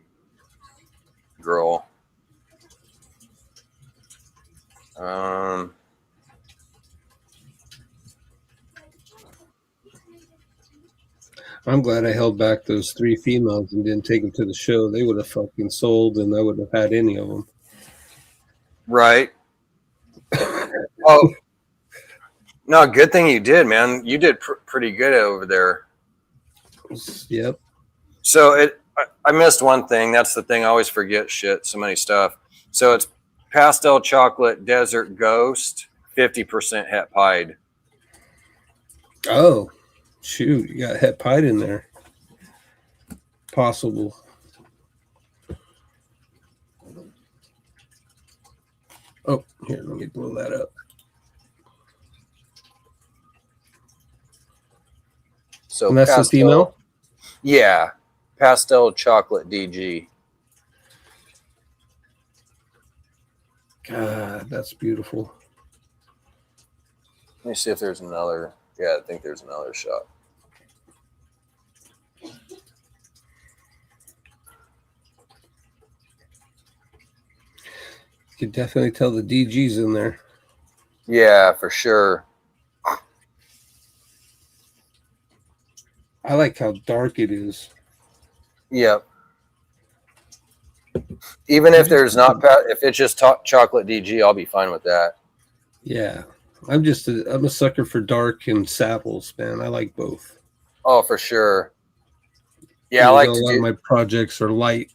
girl. I'm glad I held back those 3 females and didn't take them to the show. They would have fucking sold, and I wouldn't have had any of them. Right. Oh. No, good thing you did, man. You did pretty good over there. Yep. So I missed one thing. That's the thing. I always forget shit. So many stuff. So it's pastel chocolate desert ghost, 50% het pied. Oh, shoot. You got het pied in there. Possible. Oh, here, let me blow that up. So and that's the female? Yeah. Pastel chocolate DG. God, that's beautiful. Let me see if there's another. Yeah, I think there's another shot. You can definitely tell the DG's in there. Yeah, for sure. I like how dark it is. Yep. Even if there's not, if it's just chocolate DG, I'll be fine with that. Yeah. I'm a sucker for dark and saddles, man. I like both. Oh, for sure. Yeah, I like to do. My projects are light.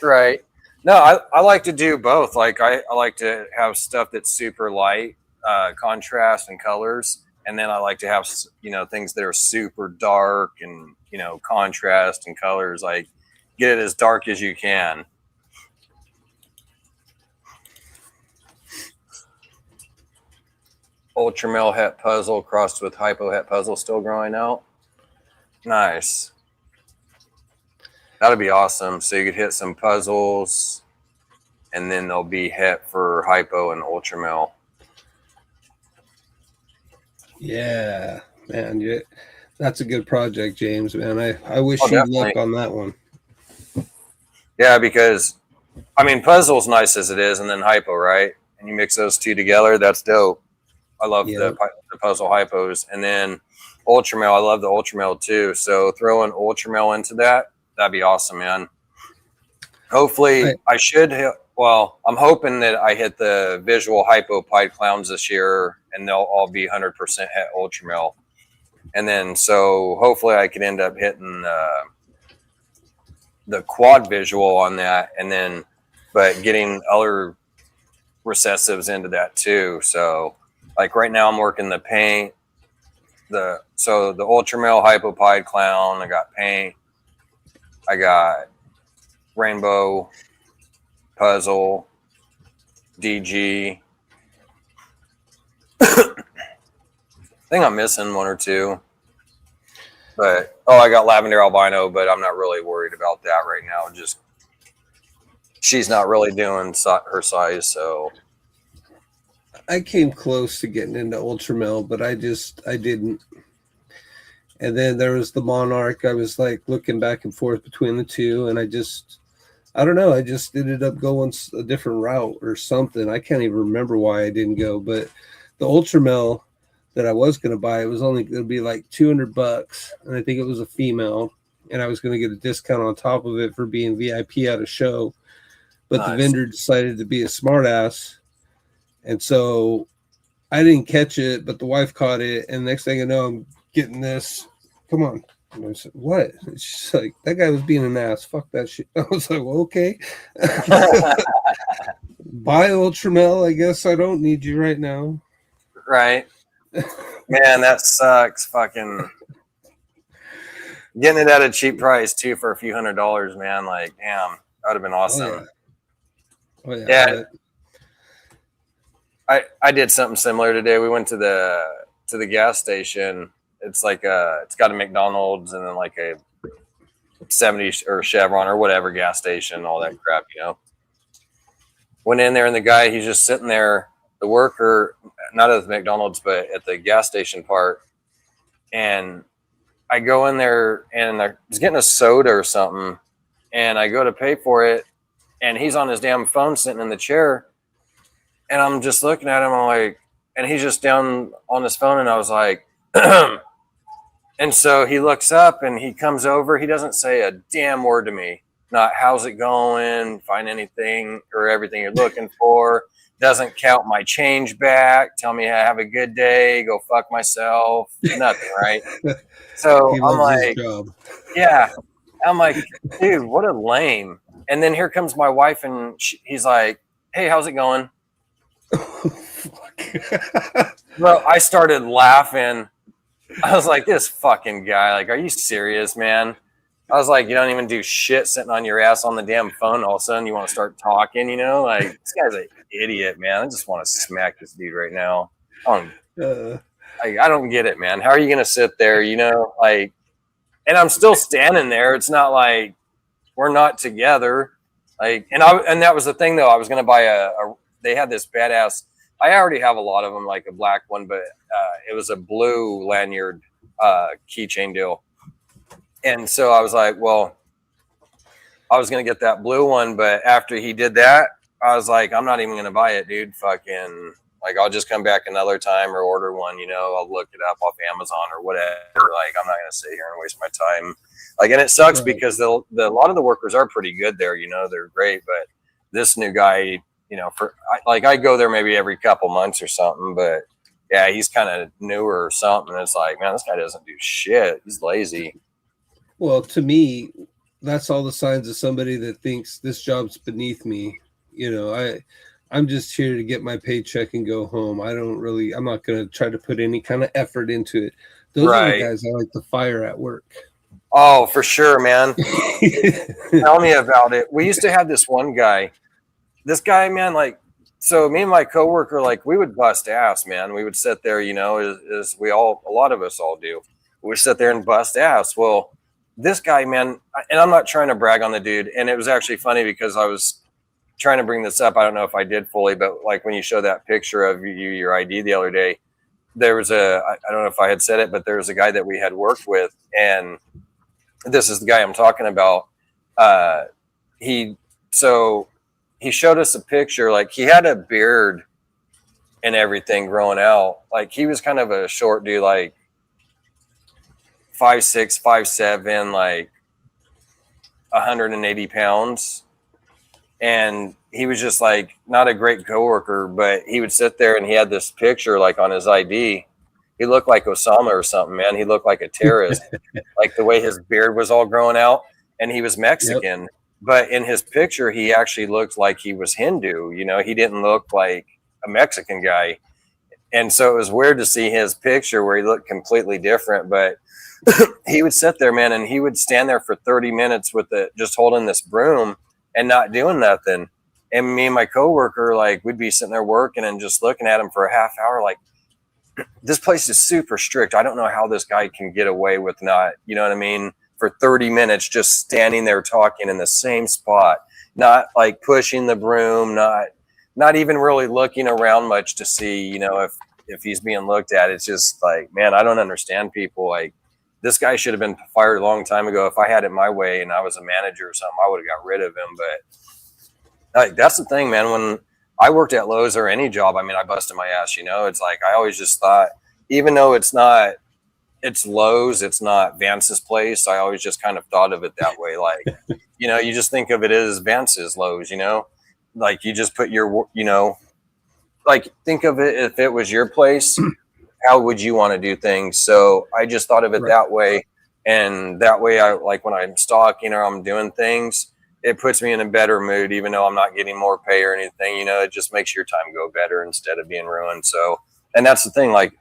Right. No, I like to do both. Like I like to have stuff that's super light, contrast and colors. And then I like to have, things that are super dark and, contrast and colors. Like get it as dark as you can. Ultra male het puzzle crossed with hypo het puzzle still growing out. Nice. That'd be awesome. So you could hit some puzzles and then there'll be het for hypo and ultra male. Yeah, man. That's a good project, James, man. I wish you luck on that one. Yeah, because, puzzle's nice as it is, and then hypo, right? And you mix those two together, that's dope. I love the puzzle hypos. And then ultramel, I love the ultramel too. So throw an ultramel into that, that'd be awesome, man. Hopefully, I should hit, I'm hoping that I hit the visual hypo pied clowns this year, and they'll all be 100% het ultramel. And then, so hopefully I could end up hitting the quad visual on that, and then, but getting other recessives into that too. So, like right now, I'm working the paint, the ultramel hypopied clown. I got paint. I got rainbow puzzle, DG. I think I'm missing one or two. But, I got lavender albino, but I'm not really worried about that right now. Just, she's not really doing her size, so. I came close to getting into ultramel, but I didn't. And then there was the monarch. I was like looking back and forth between the two, and I don't know. I just ended up going a different route or something. I can't even remember why I didn't go. But the Ultramel that I was going to buy, it was only going to be like $200, and I think it was a female, and I was going to get a discount on top of it for being VIP at a show. But the vendor decided to be a smartass, and so I didn't catch it. But the wife caught it, and next thing I know, I'm getting this. Come on. And I said, what? She's like, that guy was being an ass. Fuck that shit. I was like, well, okay. Buy Ultramel. I guess I don't need you right now. Right. Man, that sucks. Fucking getting it at a cheap price too for a few $100s, man. Like, damn, that would have been awesome. Oh, yeah. I did something similar today. We went to the gas station. It's like it's got a McDonald's and then like a 70 or Chevron or whatever gas station, all that crap, you know. Went in there and the guy, he's just sitting there, the worker, not at the McDonald's, but at the gas station part. And I go in there and I was getting a soda or something, and I go to pay for it, and he's on his damn phone sitting in the chair. And I'm just looking at him, I'm like, and he's just down on his phone, and I was like, and so he looks up and he comes over. He doesn't say a damn word to me. Not how's it going, find anything or everything you're looking for. Doesn't count my change back. Tell me I have a good day. Go fuck myself. Nothing, right? So I'm like, yeah. I'm like, dude, what a lame. And then here comes my wife, and he's like, hey, how's it going? Well, I started laughing. I was like, this fucking guy, like, are you serious, man? I was like, you don't even do shit sitting on your ass on the damn phone. All of a sudden you want to start talking, you know? Like, this guy's an idiot, man. I just want to smack this dude right now. I don't get it, man. How are you going to sit there, you know? Like, and I'm still standing there. It's not like we're not together. Like, and that was the thing, though. I was going to buy they had this badass, I already have a lot of them, like a black one, but it was a blue lanyard keychain deal. And so I was like, well, I was going to get that blue one, but after he did that, I was like, I'm not even going to buy it, dude. Fucking, like, I'll just come back another time or order one, you know, I'll look it up off Amazon or whatever. Like, I'm not going to sit here and waste my time. Like, and it sucks because a lot of the workers are pretty good there, you know, they're great, but this new guy, you know, I go there maybe every couple months or something, but yeah, he's kind of newer or something. It's like, man, this guy doesn't do shit. He's lazy. Well, to me, that's all the signs of somebody that thinks this job's beneath me. You know, I'm just here to get my paycheck and go home. I'm not going to try to put any kind of effort into it. Those are the guys I like to fire at work. Oh, for sure, man. Tell me about it. We used to have this one guy. This guy, man, like, so me and my coworker, like, we would bust ass, man. We would sit there, you know, as a lot of us all do. We would sit there and bust ass. Well, this guy, man, and I'm not trying to brag on the dude. And it was actually funny because I was trying to bring this up. I don't know if I did fully, but like when you showed that picture of your ID the other day, there was I don't know if I had said it, but there was a guy that we had worked with. And this is the guy I'm talking about. He showed us a picture, like he had a beard and everything growing out. Like he was kind of a short dude, like 5'6", 5'7", like 180 pounds. And he was just like not a great coworker, but he would sit there and he had this picture like on his ID. He looked like Osama or something, man. He looked like a terrorist, like the way his beard was all growing out, and he was Mexican. Yep. But in his picture, he actually looked like he was Hindu. You know, he didn't look like a Mexican guy. And so it was weird to see his picture where he looked completely different. But he would sit there, man, and he would stand there for 30 minutes with just holding this broom and not doing nothing. And me and my coworker, like, we'd be sitting there working and just looking at him for a half hour, like, this place is super strict. I don't know how this guy can get away with not, you know what I mean? For 30 minutes, just standing there talking in the same spot, not like pushing the broom, not even really looking around much to see, you know, if he's being looked at. It's just like, man, I don't understand people. Like, this guy should have been fired a long time ago. If I had it my way and I was a manager or something, I would have got rid of him. But like, that's the thing, man. When I worked at Lowe's or any job, I mean, I busted my ass, you know. It's like, I always just thought, even though it's Lowe's, it's not Vance's place, I always just kind of thought of it that way. Like, you know, you just think of it as Vance's Lowe's, you know, like you just put your, you know, like think of it, if it was your place, how would you want to do things? So I just thought of it that way. And that way, I like when I'm stalking or I'm doing things, it puts me in a better mood, even though I'm not getting more pay or anything. You know, it just makes your time go better instead of being ruined. So, and that's the thing, like,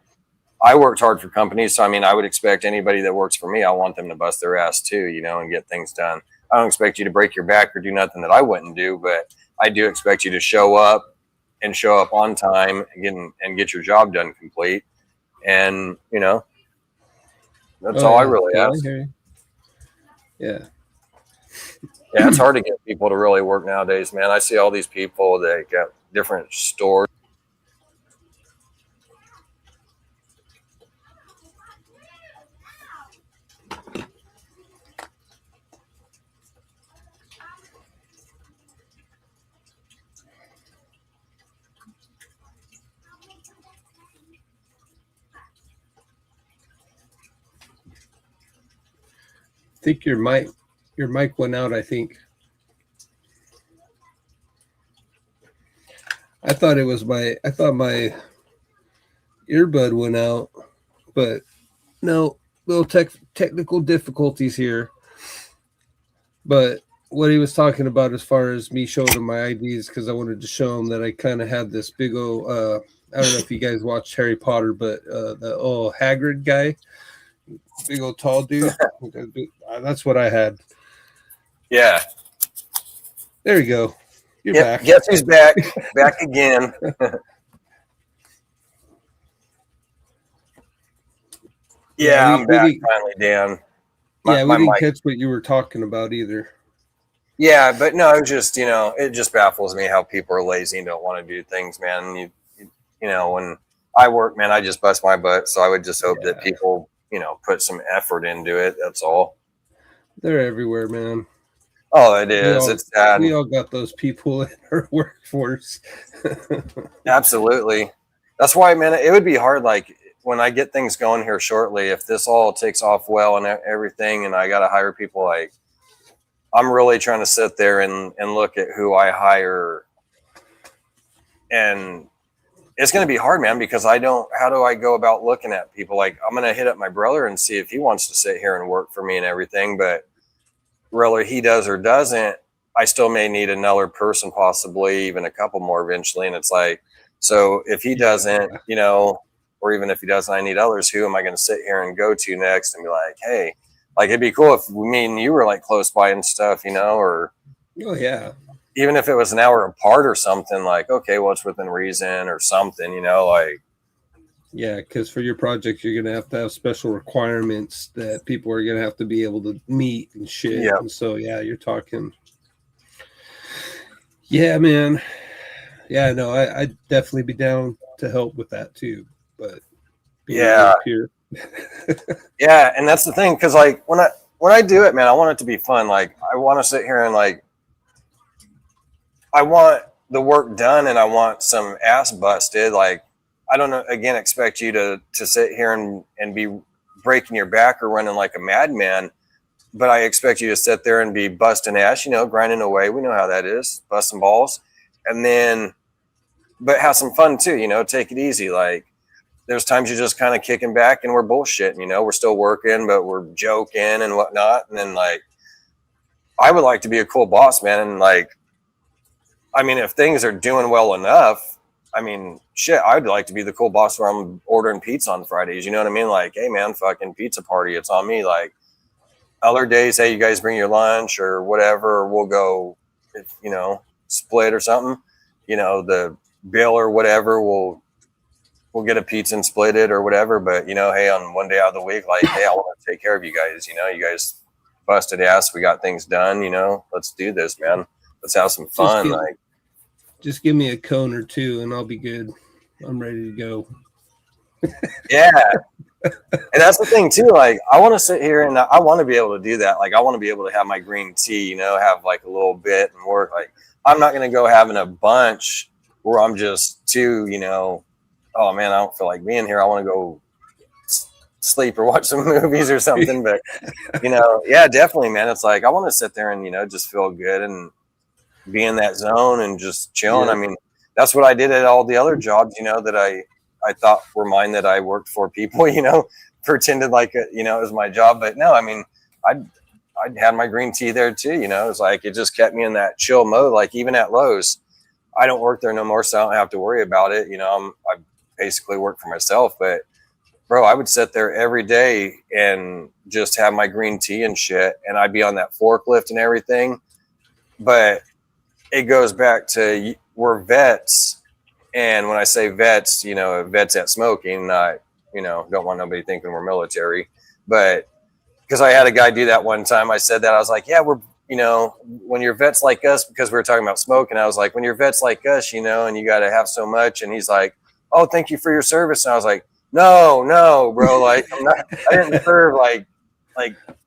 I worked hard for companies. So, I mean, I would expect anybody that works for me, I want them to bust their ass too, you know, and get things done. I don't expect you to break your back or do nothing that I wouldn't do, but I do expect you to show up on time and get your job done complete. And, you know, that's all I really ask. Yeah. Yeah, it's hard to get people to really work nowadays, man. I see all these people that got different stores. I think your mic went out, I think. I thought my earbud went out, but no, little technical difficulties here. But what he was talking about as far as me showing him my IDs, because I wanted to show him that I kind of had this big old, I don't know if you guys watched Harry Potter, but the old Hagrid guy, big old tall dude, that's what I had. Yeah. There you go. You're back. Guess who's back? Back again. Yeah, I'm back finally, Dan. We didn't catch what you were talking about either. Yeah, but no, it was just, you know, it just baffles me how people are lazy and don't want to do things, man. You know, when I work, man, I just bust my butt. So I would just hope that people, you know, put some effort into it. That's all. They're everywhere, man. Oh, it is. It's sad. We all got those people in our workforce. Absolutely. That's why, man, it would be hard. Like when I get things going here shortly, if this all takes off well and everything, and I got to hire people, like I'm really trying to sit there and look at who I hire. And it's going to be hard, man, because how do I go about looking at people? Like I'm going to hit up my brother and see if he wants to sit here and work for me and everything. But whether he does or doesn't, I still may need another person, possibly even a couple more eventually. And it's like, so if he doesn't, you know, or even if he doesn't, I need others. Who am I going to sit here and go to next and be like, hey, like it'd be cool if me and you were like close by and stuff, you know, or even if it was an hour apart or something, like, okay, well, it's within reason or something, you know, like. Yeah, because for your project, you're going to have special requirements that people are going to have to be able to meet and shit. Yeah. And so, yeah, you're talking. Yeah, man. Yeah, no, I'd definitely be down to help with that too. But yeah. Yeah, and that's the thing, because like when I do it, man, I want it to be fun. Like I want to sit here and like I want the work done and I want some ass busted. Like I don't expect you to sit here and be breaking your back or running like a madman, but I expect you to sit there and be busting ass, you know, grinding away. We know how that is, busting balls, and then, but have some fun too, you know, take it easy. Like there's times you're just kind of kicking back and we're bullshitting, you know, we're still working, but we're joking and whatnot. And then like, I would like to be a cool boss, man. And like, I mean, if things are doing well enough, I mean, shit, I'd like to be the cool boss where I'm ordering pizza on Fridays. You know what I mean? Like, hey man, fucking pizza party. It's on me. Like other days, hey, you guys bring your lunch or whatever, or we'll go, you know, split or something, you know, the bill or whatever, we'll get a pizza and split it or whatever. But, you know, hey, on one day out of the week, like, hey, I want to take care of you guys. You know, you guys busted ass. We got things done. You know, let's do this, man. Let's have some fun. Just give me a cone or two and I'll be good. I'm ready to go. Yeah. And that's the thing too. Like, I want to sit here and I want to be able to do that. Like, I want to be able to have my green tea, you know, have like a little bit and work. Like, I'm not going to go having a bunch where I'm just too, you know, oh man, I don't feel like being here. I want to go sleep or watch some movies or something. But, you know, yeah, definitely, man. It's like, I want to sit there and, you know, just feel good and be in that zone and just chilling. Yeah. I mean, that's what I did at all the other jobs, you know, that I thought were mine, that I worked for people, you know, pretended like, you know, it was my job. But no, I mean, I'd had my green tea there too, you know. It's like, it just kept me in that chill mode. Like, even at Lowe's, I don't work there no more, so I don't have to worry about it. You know, I basically work for myself, but bro, I would sit there every day and just have my green tea and shit. And I'd be on that forklift and everything. But it goes back to, we're vets. And when I say vets, you know, vets at smoking, not, you know, don't want nobody thinking we're military. But because I had a guy do that one time, I said that, I was like, yeah, we're, you know, when you're vets like us, because we were talking about smoking, I was like, when you're vets like us, you know, and you got to have so much. And he's like, oh, thank you for your service. And I was like, no, bro. Like, I didn't serve, like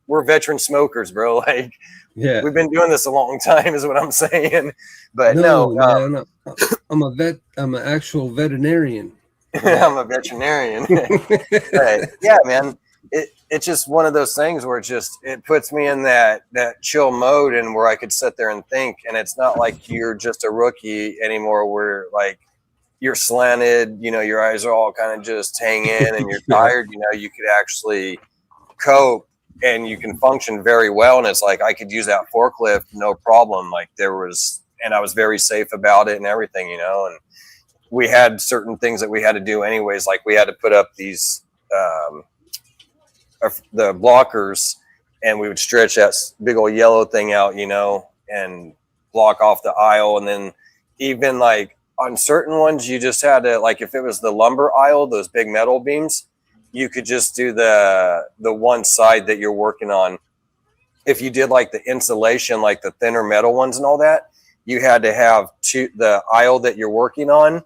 we're veteran smokers, bro. Like, Yeah. we've been doing this a long time is what I'm saying. But man, I'm a vet. I'm an actual veterinarian. I'm a veterinarian. But yeah, man, it's just one of those things where it puts me in that chill mode, and where I could sit there and think. And it's not like you're just a rookie anymore, where like you're slanted, you know, your eyes are all kind of just hanging and you're tired. You know, you could actually cope and you can function very well. And it's like, I could use that forklift, no problem. Like, and I was very safe about it and everything, you know. And we had certain things that we had to do anyways. Like, we had to put up these, the blockers, and we would stretch that big old yellow thing out, you know, and block off the aisle. And then even like on certain ones, you just had to, like, if it was the lumber aisle, those big metal beams, you could just do the one side that you're working on. If you did like the insulation, like the thinner metal ones and all that, you had to have the aisle that you're working on,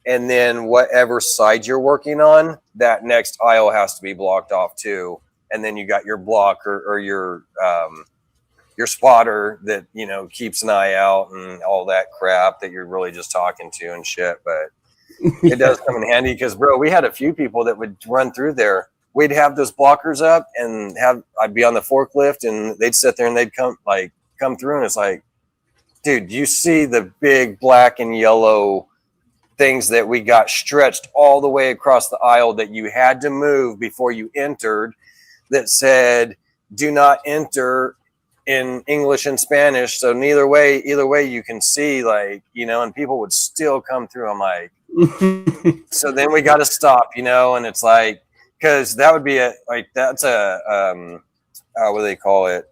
and then whatever side you're working on, that next aisle has to be blocked off too. And then you got your blocker or your spotter that, you know, keeps an eye out and all that crap that you're really just talking to and shit. But it does come in handy, because, bro, we had a few people that would run through there. We'd have those blockers up and I'd be on the forklift, and they'd sit there and they'd come through, and it's like, dude, you see the big black and yellow things that we got stretched all the way across the aisle that you had to move before you entered, that said, do not enter in English and Spanish. So either way you can see, like, you know, and people would still come through. I'm like, so then we got to stop, you know. And it's like, because that would be that's a what do they call it?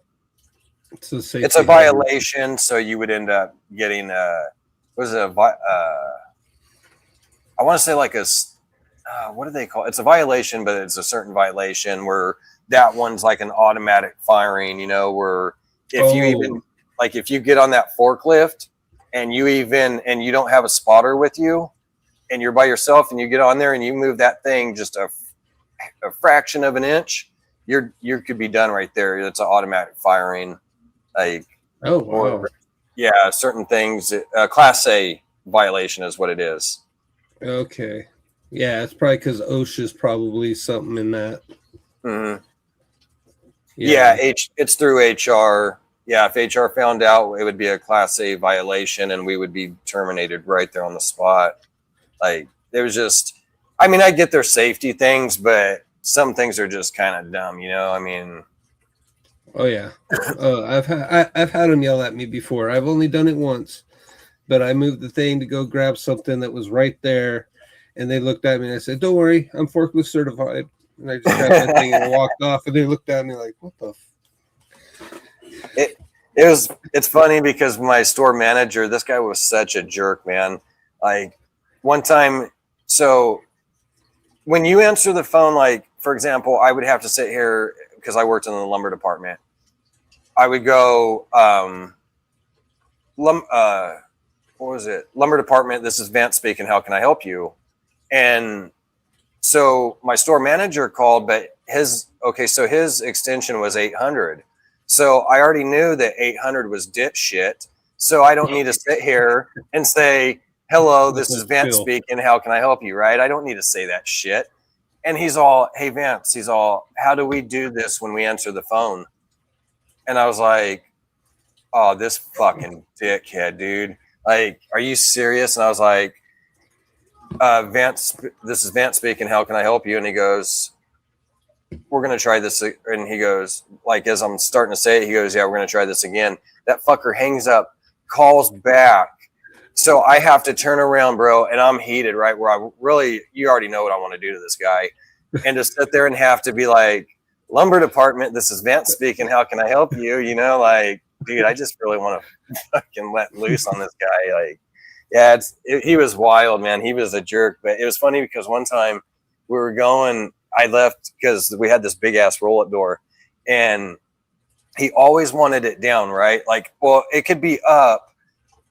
It's a violation. So you would end up getting I want to say like what do they call it? It's a violation, but it's a certain violation where that one's like an automatic firing, you know, where if you get on that forklift and you don't have a spotter with you and you're by yourself and you get on there and you move that thing just a fraction of an inch, you could be done right there. It's an automatic firing. Like, oh, wow. Yeah, certain things, Class A violation is what it is. Okay. Yeah, it's probably because OSHA's probably something in that. Mm-hmm. Yeah, it's through HR. Yeah, if HR found out, it would be a Class A violation, and we would be terminated right there on the spot. Like, it was just, I mean, I get their safety things, but some things are just kind of dumb, you know? I mean, oh yeah, I've had them yell at me before. I've only done it once, but I moved the thing to go grab something that was right there, and they looked at me and I said, "Don't worry, I'm forklift certified." And I just grabbed that thing and walked off, and they looked at me like, "What the?" It's funny because my store manager, this guy was such a jerk, man. Like, one time, so when you answer the phone, like, for example, I would have to sit here because I worked in the lumber department. I would go, what was it? Lumber department. This is Vance speaking. How can I help you? And So my store manager called, but his extension was 800. So I already knew that 800 was dipshit. So I don't need to sit here and say, hello, this is Vance speaking. How can I help you? Right? I don't need to say that shit. And he's all, hey, Vance, he's all, how do we do this when we answer the phone? And I was like, oh, this fucking dickhead, dude. Like, are you serious? And I was like, Vance, this is Vance speaking. How can I help you? And he goes, we're going to try this. And he goes, like, as I'm starting to say it, he goes, yeah, we're going to try this again. That fucker hangs up, calls back. So I have to turn around, bro. And I'm heated, right? Where I really, you already know what I want to do to this guy. And to sit there and have to be like, lumber department, this is Vance speaking. How can I help you? You know, like, dude, I just really want to fucking let loose on this guy. Like, yeah, he was wild, man. He was a jerk. But it was funny because one time we were going, I left because we had this big ass roll up door, and he always wanted it down, right? Like, well, it could be up,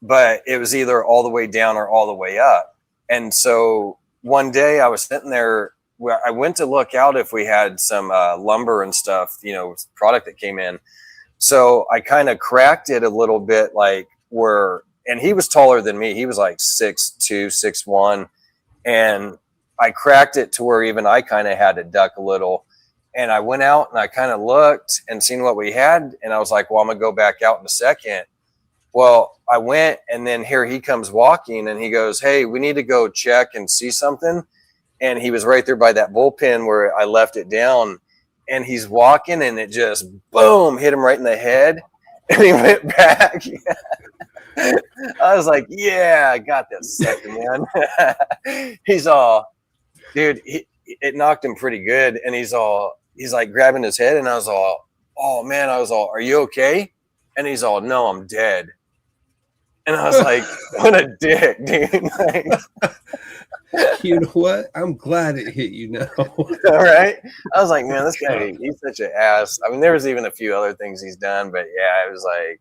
but it was either all the way down or all the way up. And so one day I was sitting there where I went to look out if we had some lumber and stuff, you know, product that came in. So I kind of cracked it a little bit, like where, and he was taller than me. He was like 6'2", 6'1", and I cracked it to where even I kind of had to duck a little. And I went out and I kind of looked and seen what we had, and I was like, well, I'm gonna go back out in a second. Well, I went, and then here he comes walking, and he goes, hey, we need to go check and see something. And he was right there by that bullpen where I left it down. And he's walking, and it just, boom, hit him right in the head. And he went back. I was like, yeah, I got this second, man. He's all, dude, it knocked him pretty good. And he's like grabbing his head. And I was all, oh, man, are you okay? And he's all, no, I'm dead. And I was like, what a dick, dude. Like, you know what? I'm glad it hit you now. All right. I was like, man, this guy, he's such an ass. I mean, there was even a few other things he's done, but yeah, it was like,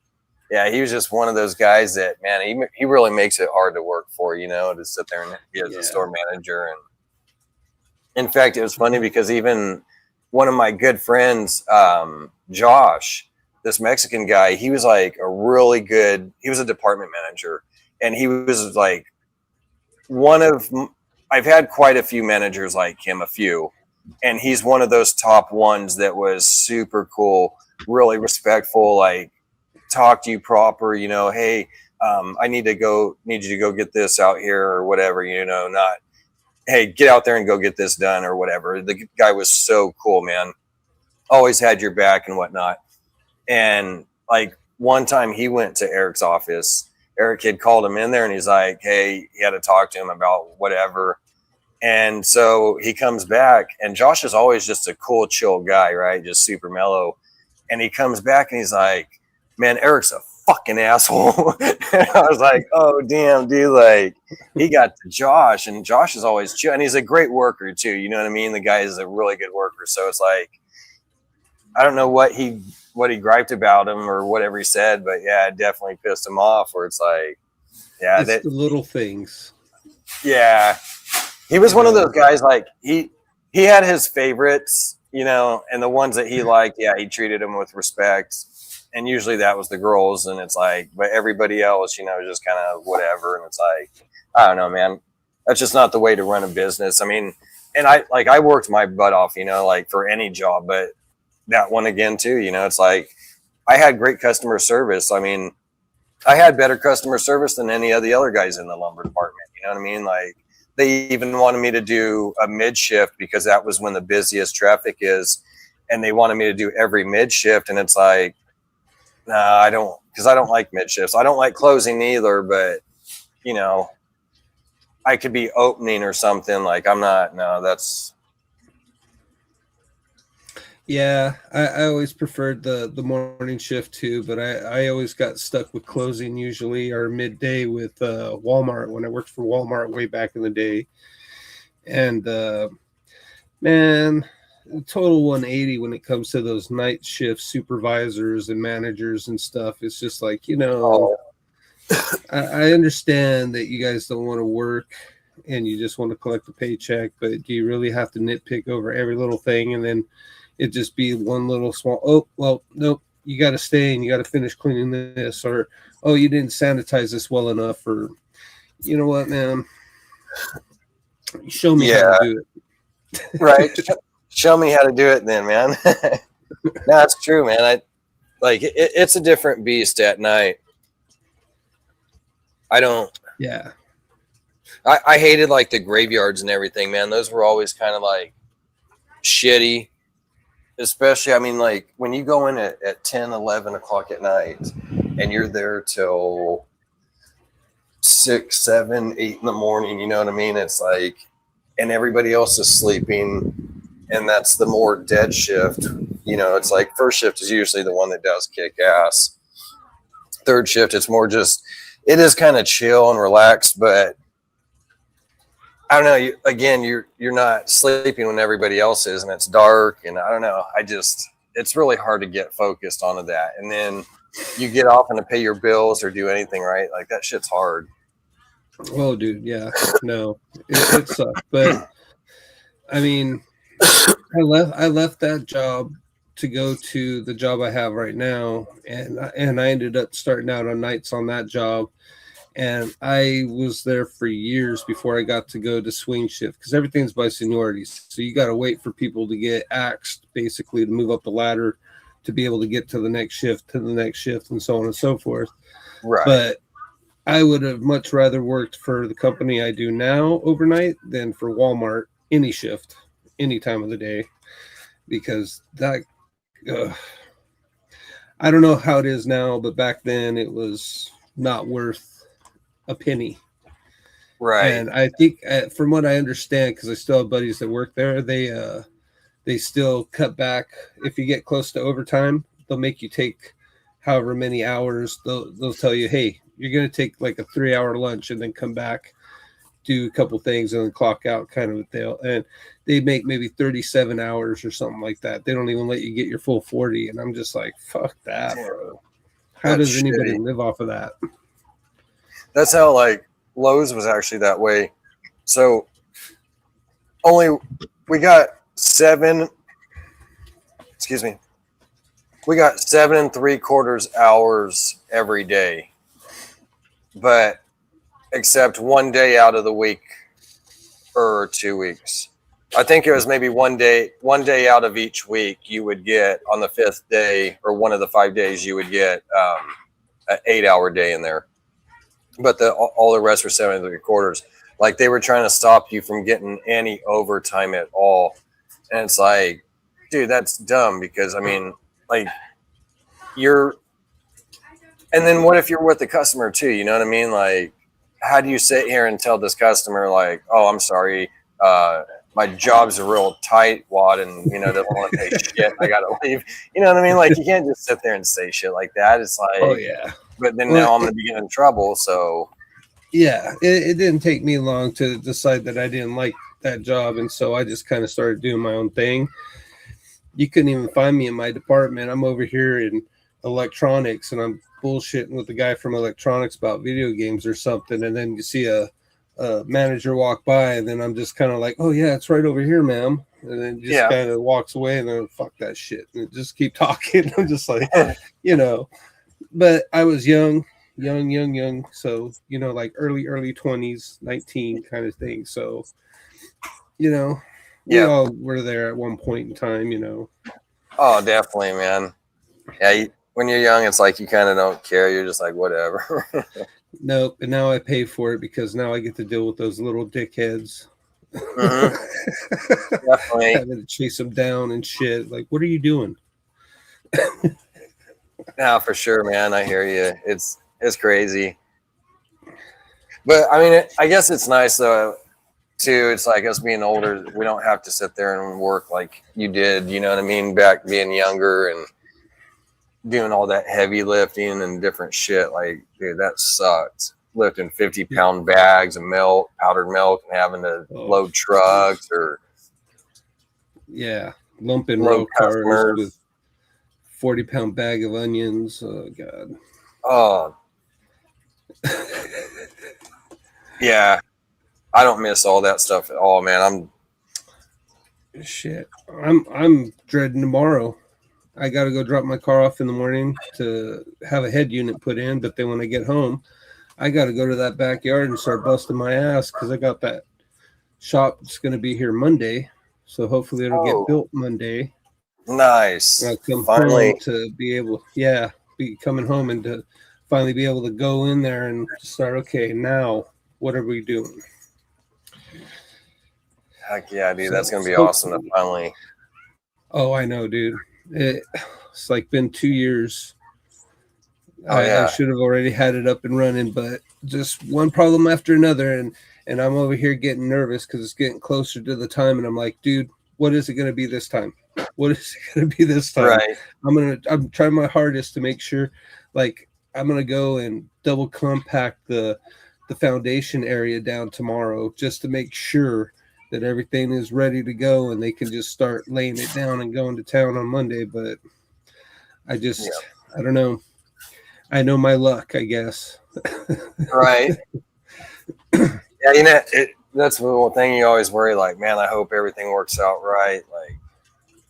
yeah, he was just one of those guys that, man, he really makes it hard to work for, you know, to sit there and be as a store manager. And in fact, it was funny because even one of my good friends, Josh, this Mexican guy, he was like he was a department manager, and he was like I've had quite a few managers like him, and he's one of those top ones that was super cool, really respectful, like talk to you proper, you know, hey, I need you to go get this out here or whatever, you know, not, hey, get out there and go get this done or whatever. The guy was so cool, man. Always had your back and whatnot. And like one time he went to Eric's office. Eric had called him in there, and he's like, hey, he had to talk to him about whatever. And so he comes back, and Josh is always just a cool, chill guy, right? Just super mellow. And he comes back and he's like, man, Eric's a fucking asshole. And I was like, oh, damn, dude. Like, he got to Josh, and Josh is always chill. And he's a great worker, too. You know what I mean? The guy is a really good worker. So it's like, I don't know what he griped about him or whatever he said, but yeah, it definitely pissed him off. Where it's like, yeah, it's the little things. Yeah, he was one of those guys. Like he had his favorites, you know, and the ones that he liked, yeah, he treated them with respect. And usually that was the girls, and it's like, but everybody else, you know, just kind of whatever. And it's like, I don't know, man, that's just not the way to run a business. I mean, and I worked my butt off, you know, like for any job, but that one again too, you know, it's like I had great customer service. I mean, I had better customer service than any of the other guys in the lumber department. You know what I mean? Like they even wanted me to do a mid shift because that was when the busiest traffic is. And they wanted me to do every mid shift. And it's like, no, I don't, because I don't like mid shifts. I don't like closing either, but you know, I could be opening or something. Like I'm not, no, that's. Yeah, I always preferred the morning shift too, but I always got stuck with closing usually or midday with Walmart when I worked for Walmart way back in the day. And man, total 180 when it comes to those night shift supervisors and managers and stuff. It's just like, you know, I understand that you guys don't want to work and you just want to collect a paycheck, but do you really have to nitpick over every little thing and then it just be one little small, oh, well, nope, you got to stay and you got to finish cleaning this, or, oh, you didn't sanitize this well enough, or, you know what, man, show me how to do it. Right. Show me how to do it then, man. No, that's true, man. It's a different beast at night. Yeah. I hated like the graveyards and everything, man. Those were always kind of like shitty. Especially, I mean, like when you go in at 10, 11 o'clock at night and you're there till 6, 7, 8 in the morning, you know what I mean? It's like, and everybody else is sleeping, and that's the more dead shift. You know, it's like first shift is usually the one that does kick ass. Third shift, it's more just, it is kind of chill and relaxed, but I don't know. You're not sleeping when everybody else is, and it's dark, and I don't know. It's really hard to get focused onto that. And then you get off and to pay your bills or do anything, right? Like that shit's hard. Oh, dude, yeah, no, it sucks. But I mean, I left that job to go to the job I have right now, and I ended up starting out on nights on that job. And I was there for years before I got to go to swing shift, because everything's by seniorities. So you got to wait for people to get axed, basically, to move up the ladder to be able to get to the next shift, and so on and so forth. Right. But I would have much rather worked for the company I do now overnight than for Walmart, any shift, any time of the day, because that, I don't know how it is now, but back then it was not worth a penny. Right. And I think from what I understand, because I still have buddies that work there, they still cut back. If you get close to overtime, they'll make you take however many hours. They'll tell you, hey, you're going to take like a 3-hour lunch and then come back, do a couple things, and then clock out, kind of a deal. And they make maybe 37 hours or something like that. They don't even let you get your full 40. And I'm just like, fuck that, bro. How does anybody live off of that? That's how like Lowe's was actually that way. So we got 7 3/4 hours every day, but except one day out of the week or 2 week. I think it was maybe one day out of each week you would get on the 5th day, or one of the 5 days you would get an 8-hour day in there. But all the rest were 7 3/4. Like they were trying to stop you from getting any overtime at all. And it's like, dude, that's dumb, because I mean, like and then what if you're with the customer too? You know what I mean? Like, how do you sit here and tell this customer like, oh, I'm sorry, my job's a real tight wad, and they don't want to pay shit, I gotta leave. You know what I mean? Like, you can't just sit there and say shit like that. It's like, oh yeah. But then now I'm going to be getting in trouble. So, yeah, it didn't take me long to decide that I didn't like that job. And so I just kind of started doing my own thing. You couldn't even find me in my department. I'm over here in electronics, and I'm bullshitting with the guy from electronics about video games or something. And then you see a manager walk by, and then I'm just kind of like, oh, yeah, it's right over here, ma'am. And then just kind of walks away, and then fuck that shit. And just keep talking. I'm just like, But I was young. So, like early 20s, 19 kind of thing. So, we all were there at one point in time, Oh, definitely, man. Yeah. When you're young, it's like you kind of don't care. You're just like, whatever. Nope. And now I pay for it, because now I get to deal with those little dickheads. Mm-hmm. Definitely. Having to chase them down and shit. Like, what are you doing? No, for sure, man. I hear you. It's crazy. But I mean, I guess it's nice though, too. It's like us being older, we don't have to sit there and work like you did, you know what I mean? Back being younger and doing all that heavy lifting and different shit. Like, dude, that sucked. Lifting 50-pound bags of milk, powdered milk, and having to load trucks or lumping road cars with 40-pound bag of onions. Oh God. Oh. Yeah. I don't miss all that stuff at all, man. I'm dreading tomorrow. I got to go drop my car off in the morning to have a head unit put in, but then when I get home, I got to go to that backyard and start busting my ass because I got that shop that's going to be here Monday. So hopefully it'll get built Monday. Nice. I'll come Finally. home to be able, be coming home and to finally be able to go in there and start, okay, now what are we doing? Heck yeah, dude. So That's going to be awesome to finally. Oh, I know, dude. It's like been 2 years. Yeah. I should have already had it up and running, but just one problem after another. And I'm over here getting nervous because it's getting closer to the time. And I'm like, dude, what is it going to be this time? What is it going to be this time? Right. I'm trying my hardest to make sure, like, I'm going to go and double compact the foundation area down tomorrow just to make sure that everything is ready to go and they can just start laying it down and going to town on Monday. But I don't know. I know my luck, I guess. Right. Yeah, you know, that's the little thing you always worry, like, man, I hope everything works out right. Like,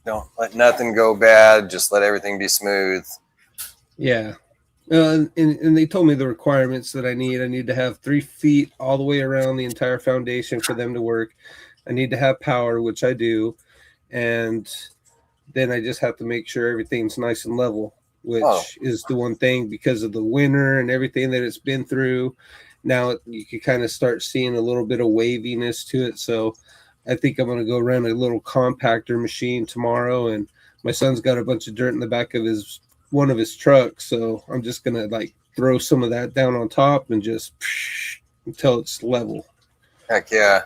don't let nothing go bad. Just let everything be smooth. Yeah. And they told me the requirements that I need. I need to have 3 feet all the way around the entire foundation for them to work. I need to have power, which I do. And then I just have to make sure everything's nice and level, which is the one thing because of the winter and everything that it's been through. Now you can kind of start seeing a little bit of waviness to it. So I think I'm going to go run a little compactor machine tomorrow. And my son's got a bunch of dirt in the back of one of his trucks. So I'm just going to like throw some of that down on top and just until it's level. Heck yeah.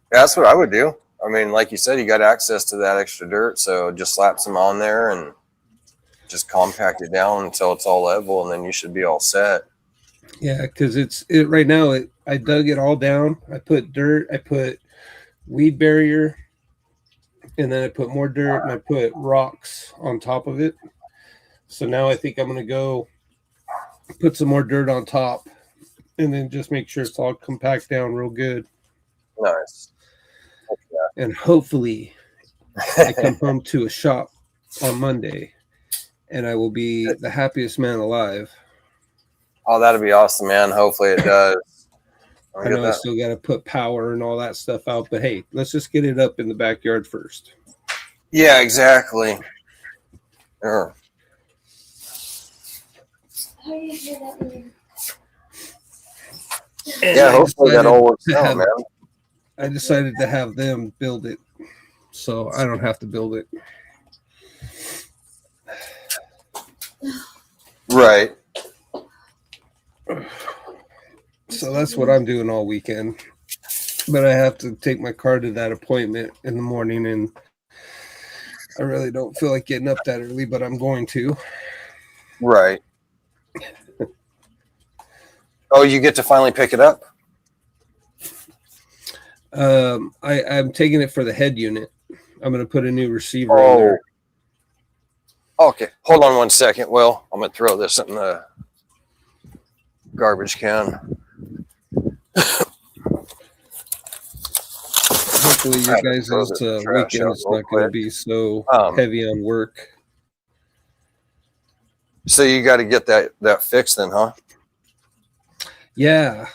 That's what I would do. I mean, like you said, you got access to that extra dirt. So just slap some on there and just compact it down until it's all level. And then you should be all set. Yeah, because it's right now. I dug it all down. I put dirt. I put weed barrier, and then I put more dirt, and I put rocks on top of it. So now I think I'm going to go put some more dirt on top, and then just make sure it's all compact down real good. Nice. Yeah. And hopefully, I come home to a shop on Monday, and I will be the happiest man alive. Oh, that'd be awesome, man. Hopefully it does. I know I still got to put power and all that stuff out, but hey, let's just get it up in the backyard first. Yeah, exactly. Sure. Yeah, hopefully that all works out, man. I decided to have them build it, so I don't have to build it. Right. So that's what I'm doing all weekend. But I have to take my car to that appointment in the morning, and I really don't feel like getting up that early, but I'm going to. Right. Oh, you get to finally pick it up? I'm taking it for the head unit. I'm going to put a new receiver in there. Okay. Hold on 1 second, Will. I'm going to throw this in the garbage can. Hopefully you guys' weekend is not going to be so heavy on work. So you got to get that fixed then, huh? Yeah.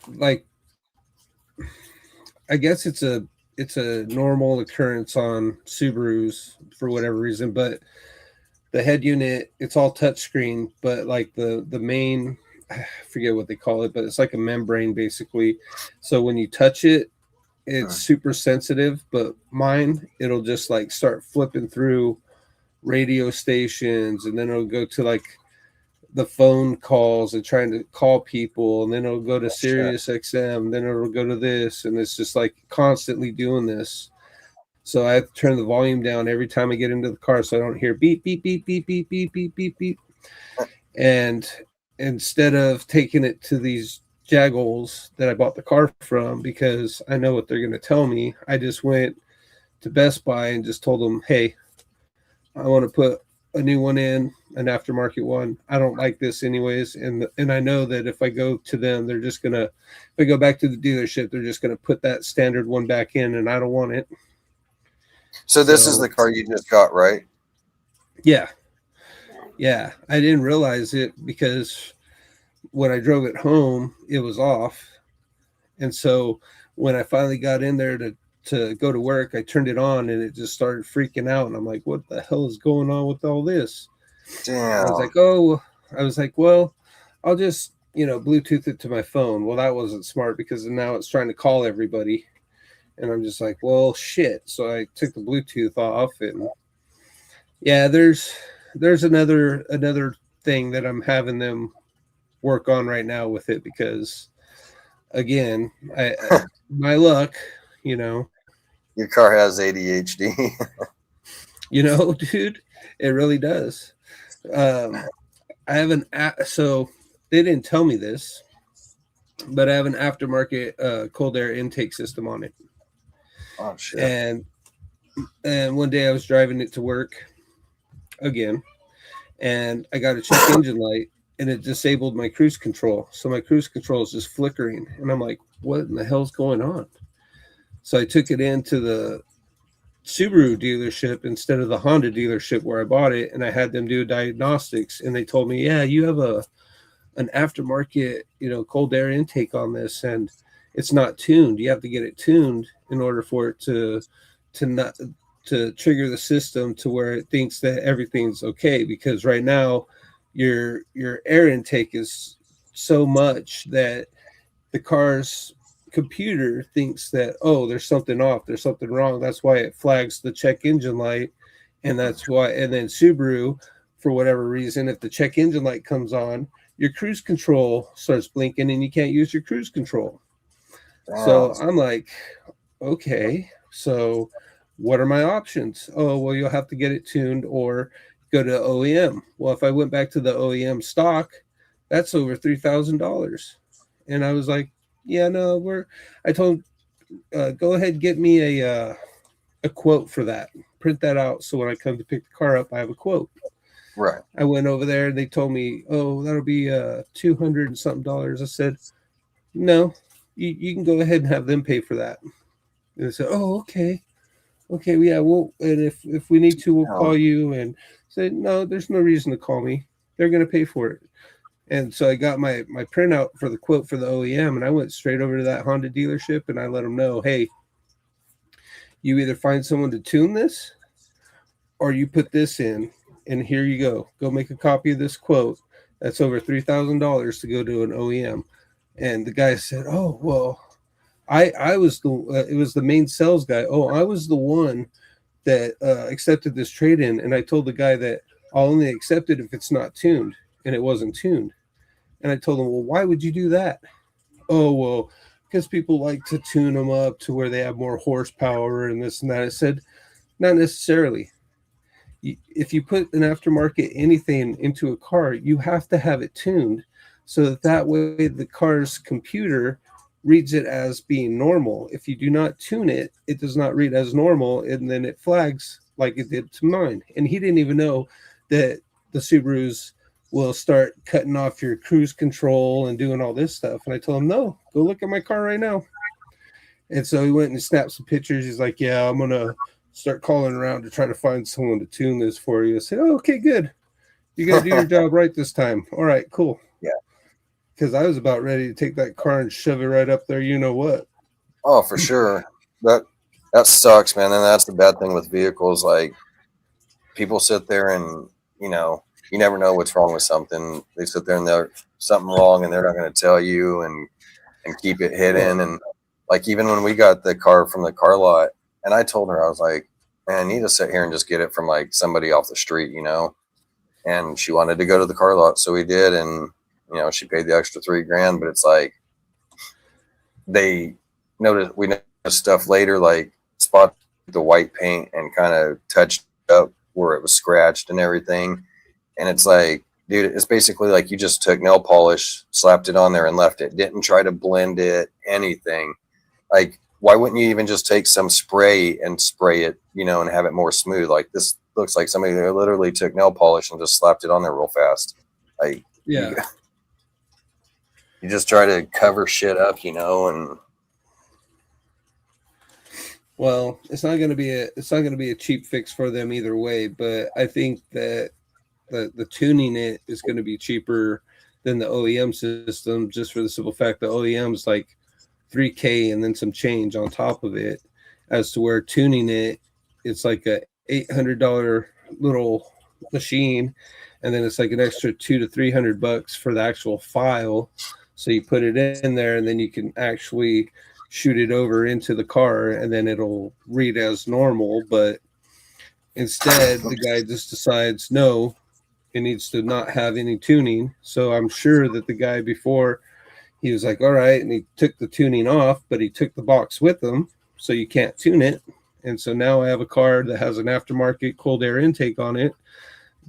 Like, I guess it's a normal occurrence on Subarus for whatever reason, but the head unit, it's all touchscreen, but like the main, I forget what they call it, but it's like a membrane basically. So when you touch it, it's super sensitive, but mine, it'll just like start flipping through radio stations, and then it'll go to like the phone calls and trying to call people, and then it'll go to Sirius XM, then it'll go to this, and it's just like constantly doing this. So I have to turn the volume down every time I get into the car so I don't hear beep, beep, beep, beep, beep, beep, beep, beep, beep. And instead of taking it to these Jaggles that I bought the car from, because I know what they're going to tell me, I just went to Best Buy and just told them, hey, I want to put a new one in, an aftermarket one. I don't like this anyways, and I know that if I go to them, they're just gonna. If I go back to the dealership, they're just gonna put that standard one back in, and I don't want it. So this is the car you just got, right? Yeah. Yeah. I didn't realize it because when I drove it home, it was off. And so when I finally got in there to go to work, I turned it on and it just started freaking out. And I'm like, what the hell is going on with all this? Damn. I was like, well, I'll just, Bluetooth it to my phone. Well, that wasn't smart because now it's trying to call everybody. And I'm just like, well, shit. So I took the Bluetooth off, and yeah, there's another thing that I'm having them work on right now with it because, again, my luck, Your car has ADHD. Dude, it really does. I have so they didn't tell me this, but I have an aftermarket cold air intake system on it. Oh shit! And one day I was driving it to work again, and I got a check engine light, and it disabled my cruise control. So my cruise control is just flickering, and I'm like, "What in the hell's going on?" So I took it into the Subaru dealership instead of the Honda dealership where I bought it, and I had them do diagnostics, and they told me, "Yeah, you have an aftermarket, cold air intake on this, and it's not tuned. You have to get it tuned in order for it to trigger the system to where it thinks that everything's okay. Because right now, your air intake is so much that the car's computer thinks that, oh, there's something off, there's something wrong. That's why it flags the check engine light, and that's why. And then Subaru, for whatever reason, if the check engine light comes on, your cruise control starts blinking and you can't use your cruise control." Wow. So I'm like, okay, so what are my options? Oh, well, you'll have to get it tuned or go to OEM. Well, if I went back to the OEM stock, that's over $3,000. And I was like, yeah, no, I told him, go ahead, get me a quote for that. Print that out. So when I come to pick the car up, I have a quote. Right. I went over there and they told me, oh, that'll be $200 and something. I said, no, you can go ahead and have them pay for that. And they said, oh, okay. Okay, yeah, well, and if we need to, we'll call you. And said, no, there's no reason to call me. They're going to pay for it. And so I got my printout for the quote for the OEM, and I went straight over to that Honda dealership, and I let them know, hey, you either find someone to tune this or you put this in, and here you go. Go make a copy of this quote. That's over $3,000 to go to an OEM. And the guy said, oh, well, I was it was the main sales guy. Oh, I was the one that accepted this trade-in. And I told the guy that I'll only accept it if it's not tuned. And it wasn't tuned. And I told him, well, why would you do that? Oh, well, because people like to tune them up to where they have more horsepower and this and that. I said, not necessarily. If you put an aftermarket anything into a car, you have to have it tuned so that way the car's computer reads it as being normal. If you do not tune it, it does not read as normal, and then it flags like it did to mine. And he didn't even know that the Subarus will start cutting off your cruise control and doing all this stuff. And I told him, no, go look at my car right now. And so he went and snapped some pictures. He's like, yeah, I'm going to start calling around to try to find someone to tune this for you. I said, oh, okay, good. You got to do your job right this time. All right, cool. Yeah. Because I was about ready to take that car and shove it right up there. You know what? Oh, for sure. That sucks, man. And that's the bad thing with vehicles. Like, people sit there and, you never know what's wrong with something. They sit there and they're something wrong and they're not going to tell you and keep it hidden. And like, even when we got the car from the car lot, and I told her, I was like, man, I need to sit here and just get it from like somebody off the street, and she wanted to go to the car lot. So we did. And, she paid the extra $3,000, but it's like, we noticed stuff later, like spot the white paint and kind of touched up where it was scratched and everything. And it's like, dude, it's basically like you just took nail polish, slapped it on there and left it. Didn't try to blend it, anything. Like, why wouldn't you even just take some spray and spray it, and have it more smooth? Like, this looks like somebody literally took nail polish and just slapped it on there real fast. Like, Yeah. You just try to cover shit up, you know, and Well, it's not going to be a cheap fix for them either way, but I think that the tuning it is going to be cheaper than the OEM system, just for the simple fact that OEM is like $3K and then some change on top of it, as to where tuning it's like a $800 little machine, and then it's like an extra $200 to $300 for the actual file. So you put it in there, and then you can actually shoot it over into the car, and then it'll read as normal. But instead, the guy just decides, no, it needs to not have any tuning. So I'm sure that the guy before, he was like, all right, and he took the tuning off, but he took the box with him, so you can't tune it. And so now I have a car that has an aftermarket cold air intake on it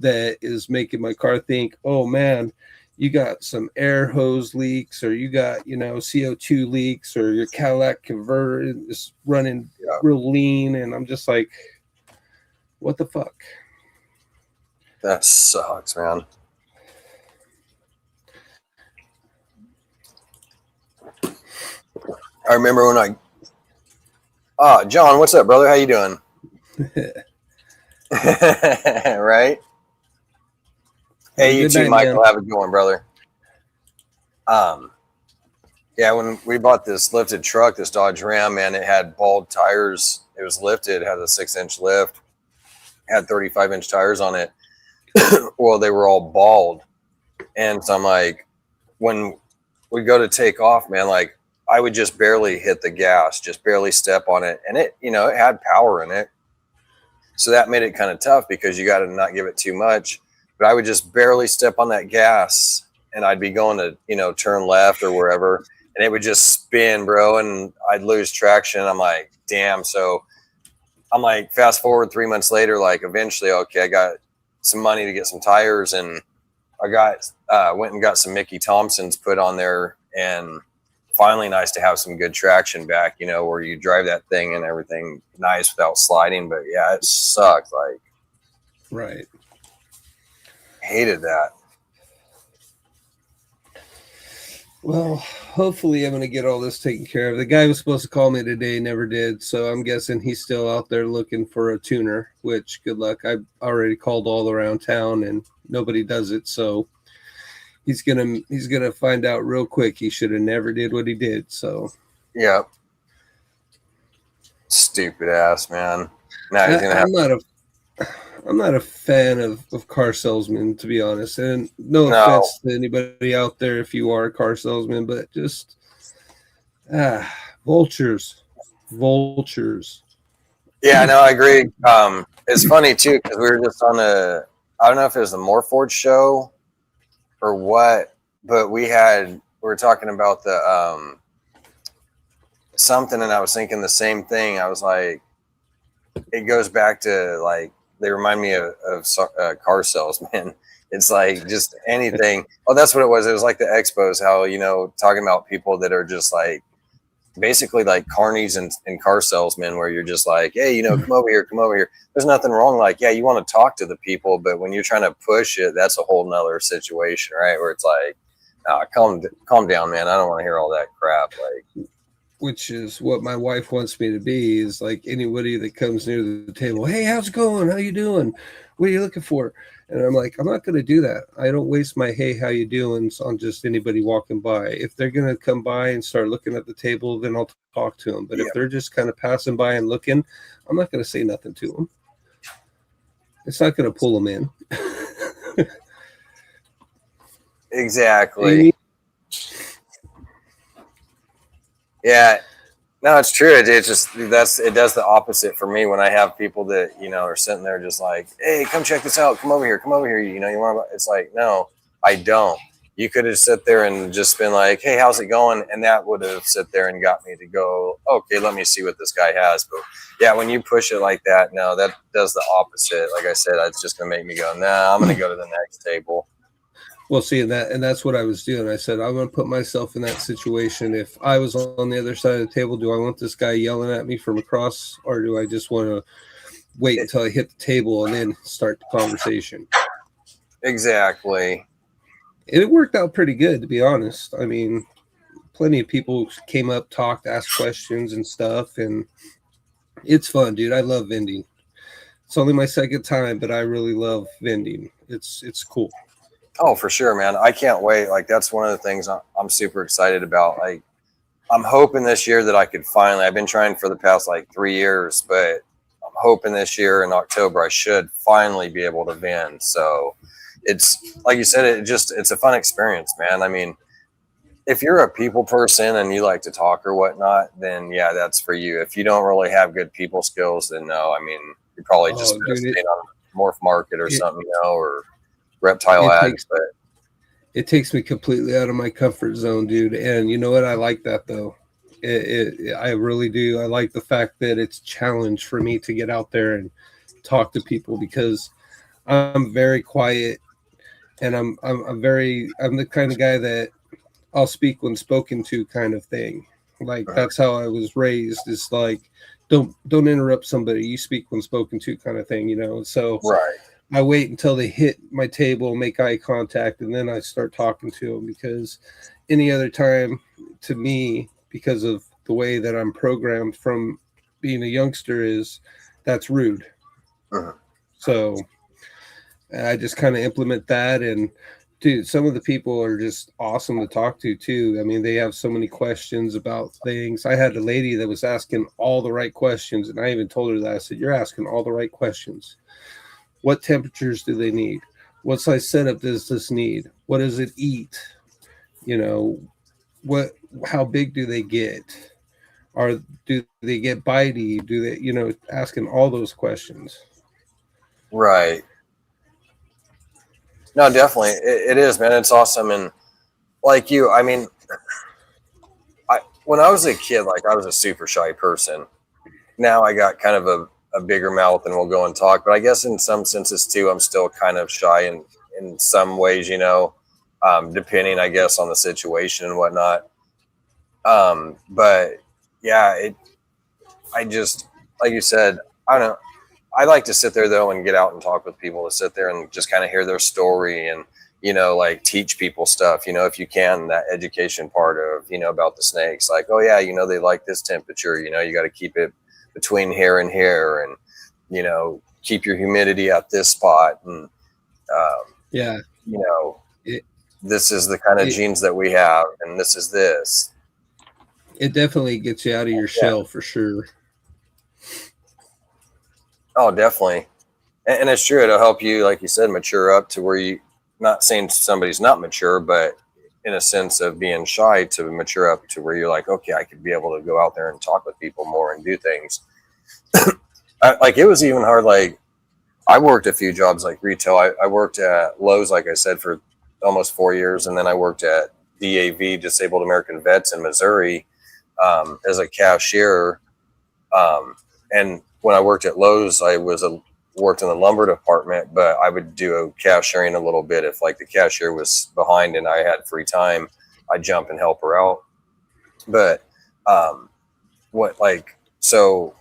that is making my car think, oh man, you got some air hose leaks, or you got, CO2 leaks, or your Cadillac converter is running real lean. And I'm just like, what the fuck? that sucks, man. I remember when John, what's up, brother? How you doing? Right? Hey, you too, Michael. Have it going, brother. Yeah, when we bought this lifted truck, this Dodge Ram, man, it had bald tires. It was lifted, had a 6-inch lift, had 35-inch tires on it. Well, they were all bald. And so I'm like, when we go to take off, man, like I would just barely hit the gas, just barely step on it. And it, it had power in it. So that made it kind of tough because you got to not give it too much. But I would just barely step on that gas, and I'd be going to, turn left or wherever, and it would just spin, bro, and I'd lose traction. I'm like, damn. So I'm like, fast forward 3 months later, like eventually, okay, I got some money to get some tires, and I went and got some Mickey Thompsons put on there, and finally nice to have some good traction back, where you drive that thing and everything nice without sliding. But yeah, it sucked. Like, right. Hated that. Well, hopefully I'm going to get all this taken care of. The guy was supposed to call me today, never did. So I'm guessing he's still out there looking for a tuner, which good luck. I've already called all around town and nobody does it. So he's going to find out real quick. He should have never did what he did. So yeah. Stupid ass, man. Now he's going to have I'm not a fan of car salesmen, to be honest. And no offense to anybody out there if you are a car salesman, but just vultures. Yeah, no, I agree. It's funny too because we were just on I don't know if it was the Morphs show or what, but we were talking about the something, and I was thinking the same thing. I was like, it goes back to like, they remind me of car salesmen. It's like just anything. Oh, that's what it was. It was like the expos, how, talking about people that are just like basically like carnies and car salesmen, where you're just like, hey, come over here. There's nothing wrong. Like, yeah, you want to talk to the people, but when you're trying to push it, that's a whole nother situation, right? Where it's like, calm down, man. I don't want to hear all that crap. Like, which is what my wife wants me to be, is like anybody that comes near the table. Hey, how's it going? How you doing? What are you looking for? And I'm like, I'm not going to do that. I don't waste my, hey, how you doing on just anybody walking by. If they're going to come by and start looking at the table, then I'll talk to them. But if they're just kind of passing by and looking, I'm not going to say nothing to them. It's not going to pull them in. Exactly. Yeah, no, it's true. It just it does the opposite for me when I have people that are sitting there just like, hey, come check this out, come over here. You want to? It's like, no, I don't. You could have sit there and just been like, hey, how's it going? And that would have sit there and got me to go, okay, let me see what this guy has. But yeah, when you push it like that, no, that does the opposite. Like I said, it's just gonna make me go, nah, I'm gonna go to the next table. Well, see, that's what I was doing. I said, I'm going to put myself in that situation. If I was on the other side of the table, do I want this guy yelling at me from across, or do I just want to wait until I hit the table and then start the conversation. Exactly. It worked out pretty good, to be honest. I mean, plenty of people came up, talked, asked questions and stuff, and it's fun, dude. I love vending. It's only my second time, but I really love vending. It's cool. Oh, for sure, man. I can't wait. Like, that's one of the things I'm super excited about. Like, I'm hoping this year that I could finally, I've been trying for the past like 3 years, but I'm hoping this year in October, I should finally be able to vend. So it's like you said, it's a fun experience, man. I mean, if you're a people person and you like to talk or whatnot, then yeah, that's for you. If you don't really have good people skills, then no. I mean, you're probably just staying on Morph Market or something, you know, or Reptile Ads. But it takes me completely out of my comfort zone, dude. And you know what? I like that though. I really do. I like the fact that it's a challenge for me to get out there and talk to people, because I'm very quiet, and I'm the kind of guy that I'll speak when spoken to, kind of thing. Like, that's how I was raised. Is like, don't interrupt somebody. You speak when spoken to, kind of thing, you know. So right. I wait until they hit my table, make eye contact, and then I start talking to them, because any other time, to me, because of the way that I'm programmed from being a youngster, that's rude. So I just kind of implement that. And dude, some of the people are just awesome to talk to too. I mean, they have so many questions about things. I had a lady that was asking all the right questions, and I even told her that. I said, "You're asking all the right questions. What temperatures do they need? What size setup does this need? What does it eat? You know, how big do they get? Or do they get bitey? Do they, you know, asking all those questions." Right. No, definitely. It is, man. It's awesome. And like you, I mean, when I was a kid, like, I was a super shy person. Now I got kind of a bigger mouth and will go and talk, but I guess in some senses too, I'm still kind of shy in some ways, you know, depending, I guess, on the situation and whatnot. But yeah, I just, like you said, I don't know. I like to sit there though and get out and talk with people, to sit there and just kind of hear their story and, you know, like, teach people stuff, you know, if you can, that education part of, you know, about the snakes, like, oh yeah, you know, they like this temperature, you know, you got to keep it between here and here, and, you know, keep your humidity at this spot. And, yeah, you know, this is the kind of genes that we have, and this is this. It definitely gets you out of your shell, for sure. Oh, definitely. And it's true. It'll help you, like you said, mature up to where you, not saying somebody's not mature, but in a sense of being shy, to mature up to where you're like, okay, I could be able to go out there and talk with people more and do things. Like, it was even hard. Like, I worked a few jobs like retail. I worked at Lowe's, like I said, for almost 4 years. And then I worked at DAV, Disabled American Vets, in Missouri, as a cashier. And when I worked at Lowe's, I worked in the lumber department, but I would do cashiering a little bit. If like the cashier was behind and I had free time, I'd jump and help her out. But so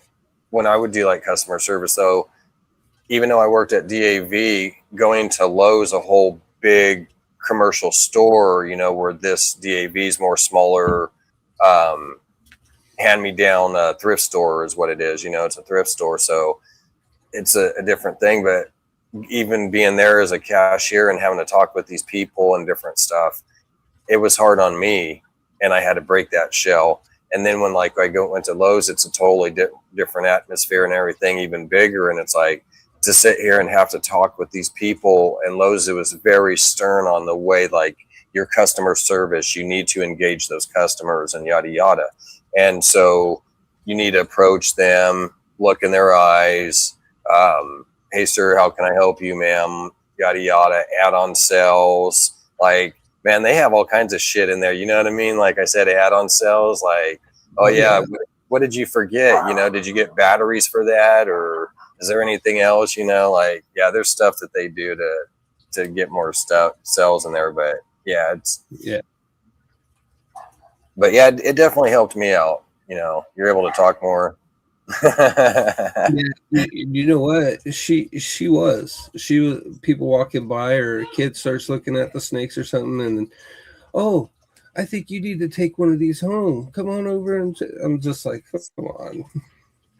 when I would do like customer service though, even though I worked at DAV, going to Lowe's, a whole big commercial store, you know, where this DAV is more smaller, hand-me-down thrift store is what it is. You know, it's a thrift store, so it's a different thing. But even being there as a cashier and having to talk with these people and different stuff, it was hard on me, and I had to break that shell. And then when like I went to Lowe's, it's a totally different atmosphere and everything, even bigger. And it's like, to sit here and have to talk with these people. And Lowe's, it was very stern on the way, like, your customer service, you need to engage those customers and yada yada. And so you need to approach them, look in their eyes. Hey sir, how can I help you, ma'am? Yada yada. Add-on sales. Like, man, they have all kinds of shit in there. You know what I mean? Like I said, add-on sales. Like, oh yeah, what did you forget? You know, did you get batteries for that, or is there anything else? You know, like, yeah, there's stuff that they do to get more stuff sales in there. But yeah, But yeah, it definitely helped me out. You know, you're able to talk more. Yeah, you know what? She was. People walking by, or a kid starts looking at the snakes or something, and then, oh, I think you need to take one of these home. Come on over, and I'm just like, come on,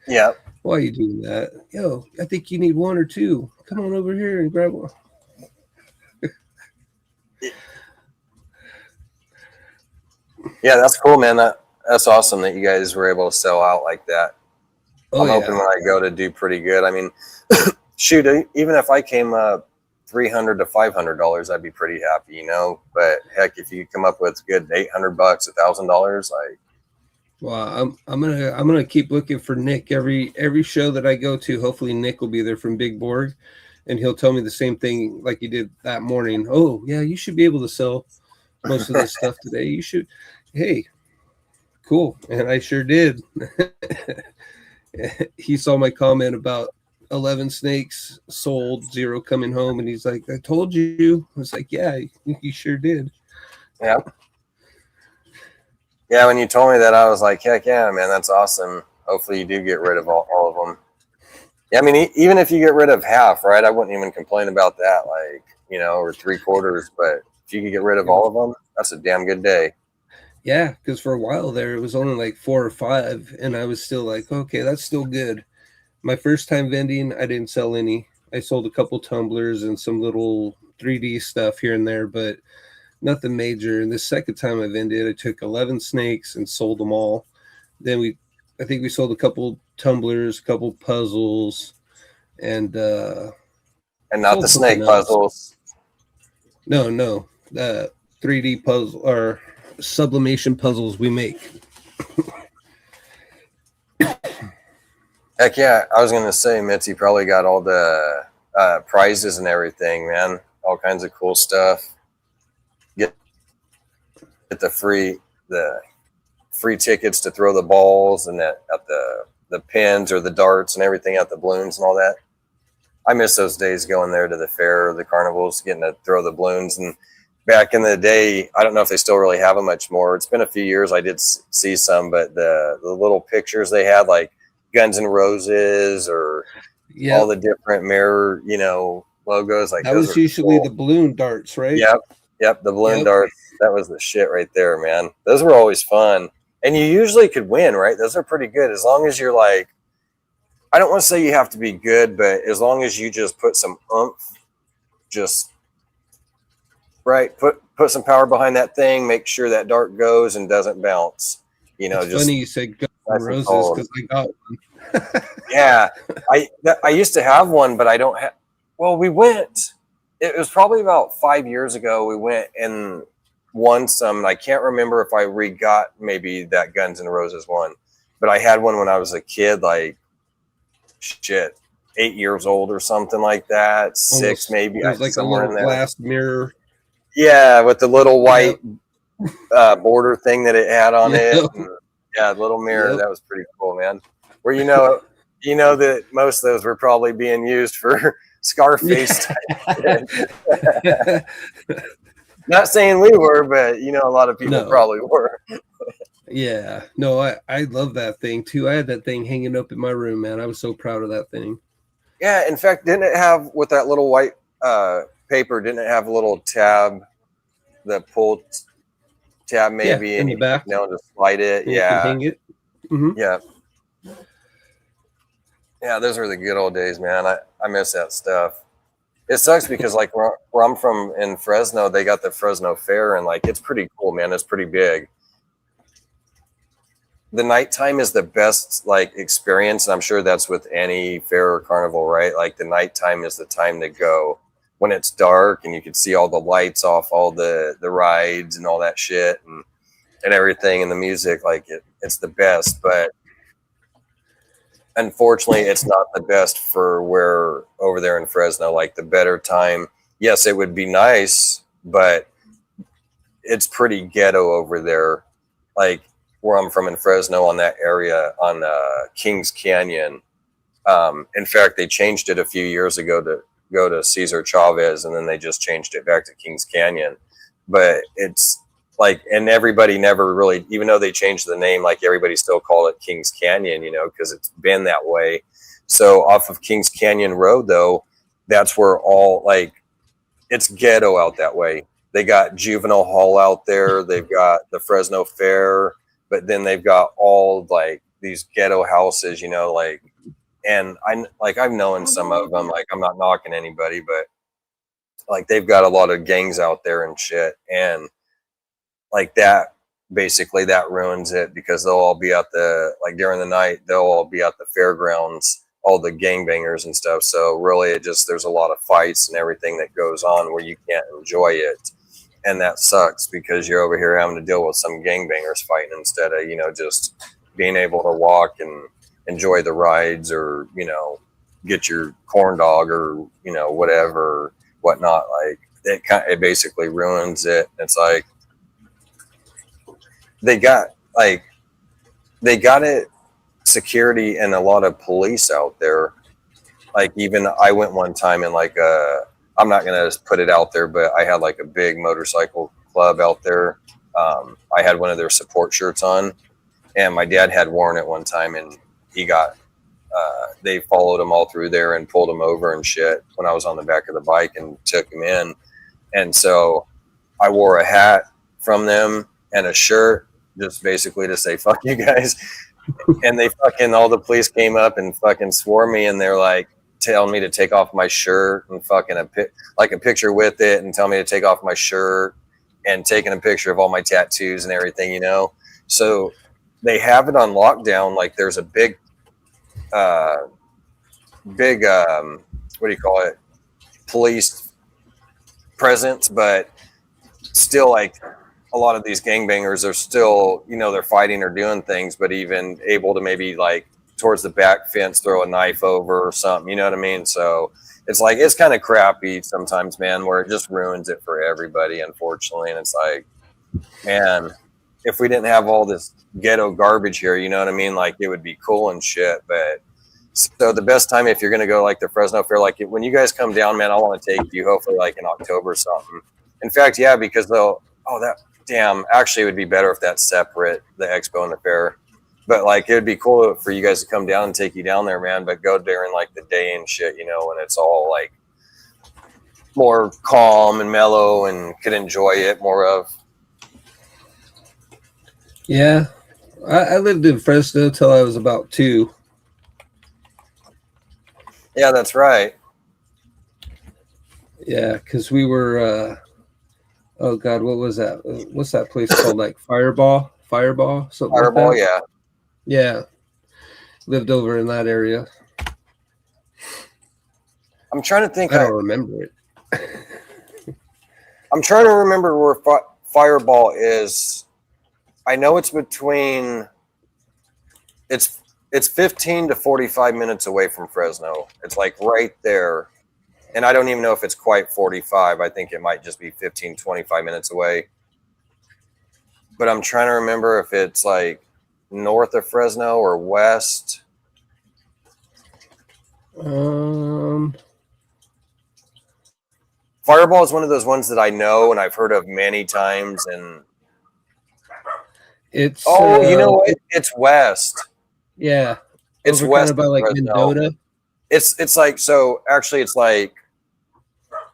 Yeah. why are you doing that? Yo, I think you need one or two. Come on over here and grab one. Yeah, that's cool, man. That's awesome that you guys were able to sell out like that. Oh I'm hoping yeah, when I go to do pretty good. I mean, shoot, even if I came up $300 to $500, I'd be pretty happy, you know. But heck, if you come up with good $800, $1,000, like, well, I'm gonna keep looking for Nick every show that I go to. Hopefully, Nick will be there from Big Borg, and he'll tell me the same thing like he did that morning. Oh yeah, you should be able to sell most of this stuff today. You should. Hey, cool, and I sure did. He saw my comment about 11 snakes sold, 0 coming home, and he's like, I told you. I was like, yeah, you sure did. yeah. Yeah, when you told me that, I was like, heck yeah, man, that's awesome. Hopefully you do get rid of all of them. Yeah, I mean, even if you get rid of half, right, I wouldn't even complain about that, like, you know, or 3/4. But if you could get rid of all of them, that's a damn good day. Yeah, because for a while there, it was only like 4 or 5, and I was still like, okay, that's still good. My first time vending, I didn't sell any. I sold a couple tumblers and some little 3D stuff here and there, but nothing major. And the second time I vended, I took 11 snakes and sold them all. Then I think we sold a couple tumblers, a couple puzzles, and not the snake puzzles. No, 3D puzzle or sublimation puzzles we make. Heck yeah, I was gonna say, Mitzi probably got all the prizes and everything, man. All kinds of cool stuff. Get the free tickets to throw the balls and at the pins or the darts and everything at the balloons and all that. I miss those days going there to the fair or the carnivals, getting to throw the balloons. And back in the day, I don't know if they still really have them much more. It's been a few years. I did see some, but the little pictures they had, like Guns N' Roses or all the different mirror, you know, logos. Like that was usually the balloon darts, right? Yep, the balloon darts. That was the shit right there, man. Those were always fun. And you usually could win, right? Those are pretty good as long as you're like, I don't want to say you have to be good, but as long as you just put some oomph, just right, put some power behind that thing, make sure that dart goes and doesn't bounce. You know, it's just funny you said Guns N' Roses because I got one. Yeah, I used to have one, but I don't have. Well, we went. It was probably about 5 years ago. We went and won some. I can't remember if I re-got maybe that Guns N' Roses one, but I had one when I was a kid, like shit, 8 years old or something like that. 6 maybe. It was like somewhere a little glass mirror. Yeah, with the little white border thing that it had on it. And, yeah, little mirror. That was pretty cool, man. Where you know that most of those were probably being used for Scarface. Not saying we were, but you know, a lot of people probably were. Yeah, no, I love that thing too. I had that thing hanging up in my room, man. I was so proud of that thing. Yeah, in fact, didn't it have with that little white paper? Didn't it have a little tab, the pull tab maybe, in and the you back, to slide it? You can hang it. Mm-hmm. Yeah, those were the good old days, man. I miss that stuff. It sucks because like where I'm from in Fresno, they got the Fresno Fair, and like it's pretty cool, man. It's pretty big. The nighttime is the best like experience, and I'm sure that's with any fair or carnival, right? Like the nighttime is the time to go when it's dark and you can see all the lights off all the rides and all that shit and everything, and the music. Like it's the best, but unfortunately it's not the best for where over there in Fresno. Like the better time, yes, it would be nice, but it's pretty ghetto over there. Like where I'm from in Fresno, on that area on Kings Canyon. In fact, they changed it a few years ago to go to Cesar Chavez, and then they just changed it back to Kings Canyon. But it's like, and everybody never really, even though they changed the name, like everybody still called it Kings Canyon, you know, because it's been that way. So off of Kings Canyon Road, though, that's where all, like, it's ghetto out that way. They got Juvenile Hall out there. They've got the Fresno Fair, but then they've got all like these ghetto houses, you know, like, and I've known some of them, like, I'm not knocking anybody, but like they've got a lot of gangs out there and shit. And like that, basically that ruins it, because they'll all be at the, like during the night, they'll all be at the fairgrounds, all the gangbangers and stuff. So really it just, there's a lot of fights and everything that goes on where you can't enjoy it. And that sucks, because you're over here having to deal with some gangbangers fighting instead of, you know, just being able to walk and enjoy the rides, or, you know, get your corn dog, or, you know, whatever, whatnot. Like it basically ruins it. It's like, they got it security and a lot of police out there. Like even I went one time in like I'm not gonna put it out there, but I had like a big motorcycle club out there. I had one of their support shirts on, and my dad had worn it one time, and he got they followed him all through there and pulled him over and shit when I was on the back of the bike and took him in. And so I wore a hat from them and a shirt, just basically to say fuck you guys. And they fucking, all the police came up and fucking swore me, and they're like telling me to take off my shirt, and fucking a picture with it, and tell me to take off my shirt, and taking a picture of all my tattoos and everything, you know. So they have it on lockdown. Like there's a big what do you call it, police presence, but still, like, a lot of these gangbangers are still, you know, they're fighting or doing things, but even able to maybe like towards the back fence throw a knife over or something, you know what I mean? So it's like, it's kind of crappy sometimes, man, where it just ruins it for everybody, unfortunately. And it's like, man, if we didn't have all this ghetto garbage here, you know what I mean, like it would be cool and shit. But so the best time, if you're going to go like the Fresno Fair, like when you guys come down, man, I want to take you hopefully like in October or something. In fact, yeah, because they'll, actually it would be better if that's separate, the expo and the fair. But like it would be cool for you guys to come down and take you down there, man, but go during like the day and shit, you know, when it's all like more calm and mellow and could enjoy it more of. Yeah, I lived in Fresno till I was about 2. Yeah, that's right. Yeah, because we were, oh God, what was that? What's that place called? Like Fireball, something Fireball, like that? yeah. Yeah, lived over in that area. I'm trying to think. I don't remember it. I'm trying to remember where Fireball is. I know it's between. It's 15 to 45 minutes away from Fresno. It's like right there. And I don't even know if it's quite 45. I think it might just be 15, 25 minutes away. But I'm trying to remember if it's like north of Fresno or west. Fireball is one of those ones that I know and I've heard of many times. And it's you know what? It's west. Yeah, it's over west kind of by like Fresno. Mendota. It's like, so actually it's like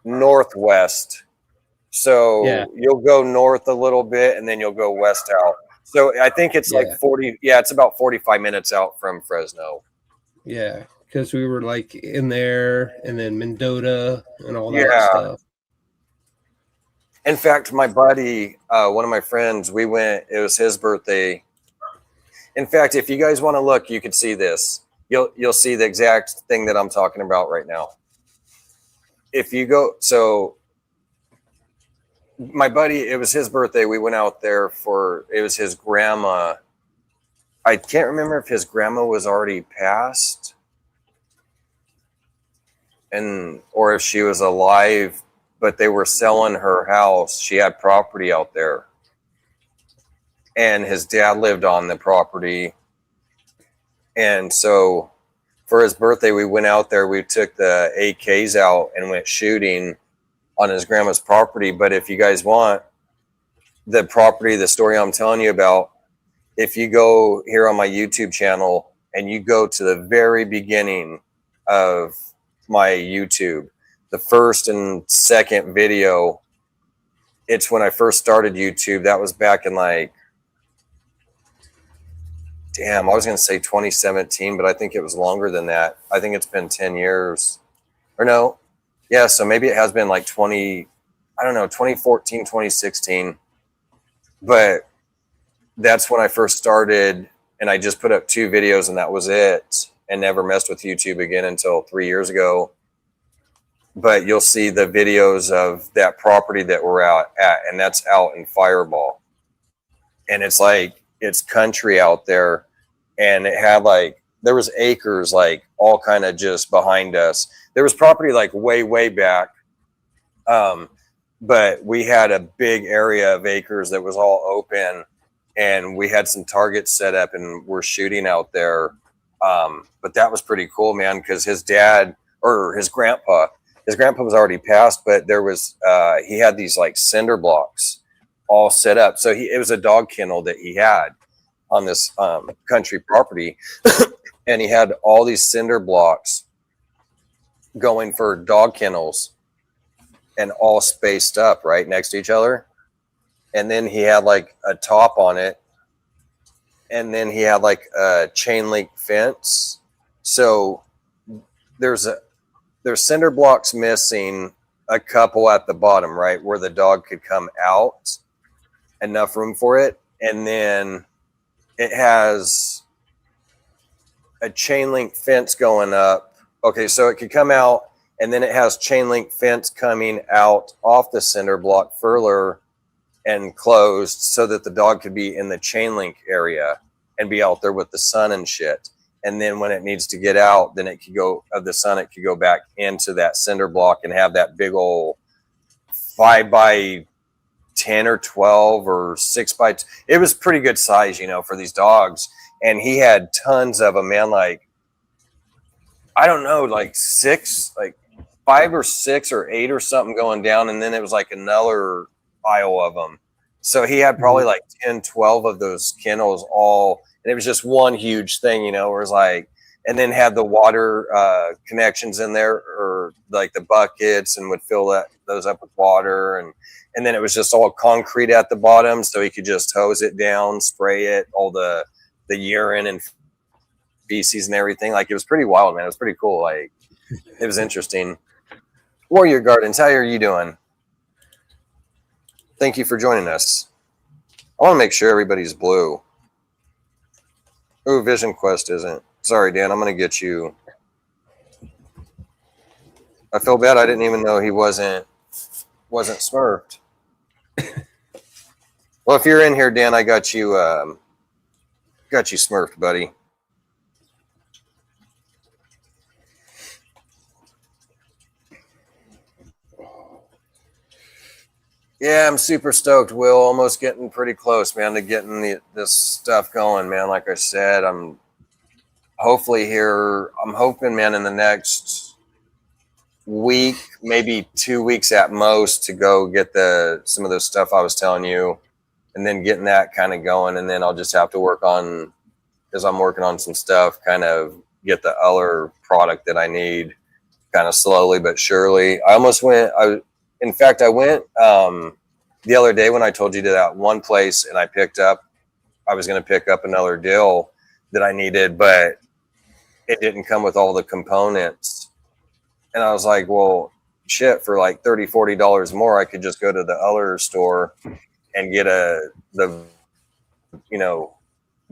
northwest. So yeah, you'll go north a little bit and then you'll go west out. So I think it's like 40. Yeah, it's about 45 minutes out from Fresno. Yeah, because we were like in there and then Mendota and all that stuff. In fact, my buddy, one of my friends, we went, it was his birthday. In fact, if you guys want to look, you could see this. You'll see the exact thing that I'm talking about right now. If you go, so my buddy, it was his birthday. We went out there it was his grandma. I can't remember if his grandma was already passed or if she was alive, but they were selling her house. She had property out there. And his dad lived on the property. And so for his birthday, we went out there. We took the AKs out and went shooting on his grandma's property. But if you guys want, the property, the story I'm telling you about, if you go here on my YouTube channel and you go to the very beginning of my YouTube, the first and second video, it's when I first started YouTube. That was back in like, damn, I was going to say 2017, but I think it was longer than that. I think it's been 10 years or no. Yeah. So maybe it has been like 2014, 2016. But that's when I first started, and I just put up 2 videos and that was it, and never messed with YouTube again until 3 years ago. But you'll see the videos of that property that we're out at, and that's out in Fireball. And it's like, it's country out there, and it had like, there was acres like all kind of just behind us. There was property like way back. But we had a big area of acres that was all open, and we had some targets set up and we're shooting out there. But that was pretty cool, man, because his dad, or his grandpa was already passed, but there was, he had these like cinder blocks all set up. So it was a dog kennel that he had on this country property. And he had all these cinder blocks going for dog kennels and all spaced up right next to each other. And then he had like a top on it. And then he had like a chain link fence. So there's cinder blocks missing, a couple at the bottom, right, where the dog could come out, enough room for it. And then it has a chain link fence going up. Okay, so it could come out, and then it has chain link fence coming out off the cinder block further and closed so that the dog could be in the chain link area and be out there with the sun and shit. And then when it needs to get out, then it could go of the sun, it could go back into that cinder block and have that big old 5 by 10 or 12 or 6 by it was pretty good size, you know, for these dogs. And he had tons of them, man. Like, I don't know, like 5 or 6 or 8 or something going down. And then it was like another pile of them. So he had probably like 10, 12 of those kennels all, and it was just one huge thing, you know, where it's like, and then had the water connections in there, or like the buckets, and would fill those up with water. And then it was just all concrete at the bottom, so he could just hose it down, spray it, all the urine and feces and everything. Like, it was pretty wild, man. It was pretty cool. Like, it was interesting. Warrior Gardens, how are you doing? Thank you for joining us. I want to make sure everybody's blue. Ooh, Vision Quest isn't. Sorry, Dan, I'm going to get you. I feel bad. I didn't even know he wasn't smurfed. Well, if you're in here, Dan, I got you smurfed, buddy. Yeah, I'm super stoked, Will. Almost getting pretty close, man, to getting this stuff going, man. Like I said, I'm hoping, man, in the next week, maybe 2 weeks at most, to go get some of the stuff I was telling you, and then getting that kind of going. And then I'll just have to work on, as I'm working on some stuff, kind of get the other product that I need kind of slowly but surely. I went the other day when I told you to that one place, and I was going to pick up another deal that I needed, but it didn't come with all the components. And I was like, well, shit, for like $30, $40 more, I could just go to the other store and get the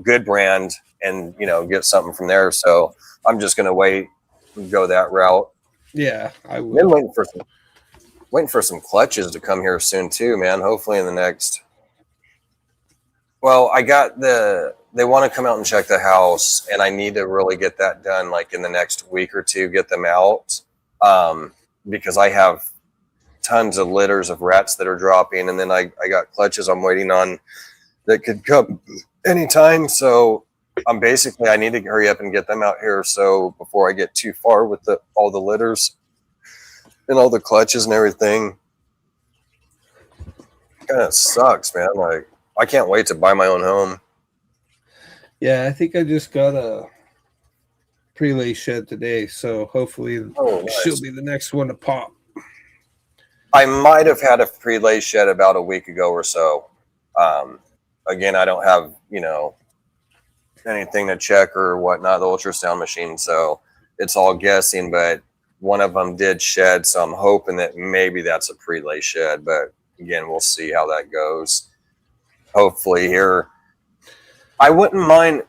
good brand and, get something from there. So I'm just going to wait and go that route. Yeah, I will. Then waiting for some clutches to come here soon too, man. Hopefully in the next. Well, they want to come out and check the house, and I need to really get that done like in the next week or two, get them out. Because I have tons of litters of rats that are dropping, and then I got clutches I'm waiting on that could come anytime. So I need to hurry up and get them out here, so before I get too far with all the litters and all the clutches and everything. kind of sucks, man. Like, I can't wait to buy my own home. Yeah, I think I just got a prelay shed today, so hopefully Nice. she'll be the next one to pop. I might have had a prelay shed about a week ago or so. Again, I don't have, anything to check or whatnot, the ultrasound machine, so it's all guessing, but one of them did shed, so I'm hoping that maybe that's a prelay shed, but again, we'll see how that goes. Hopefully here. I wouldn't mind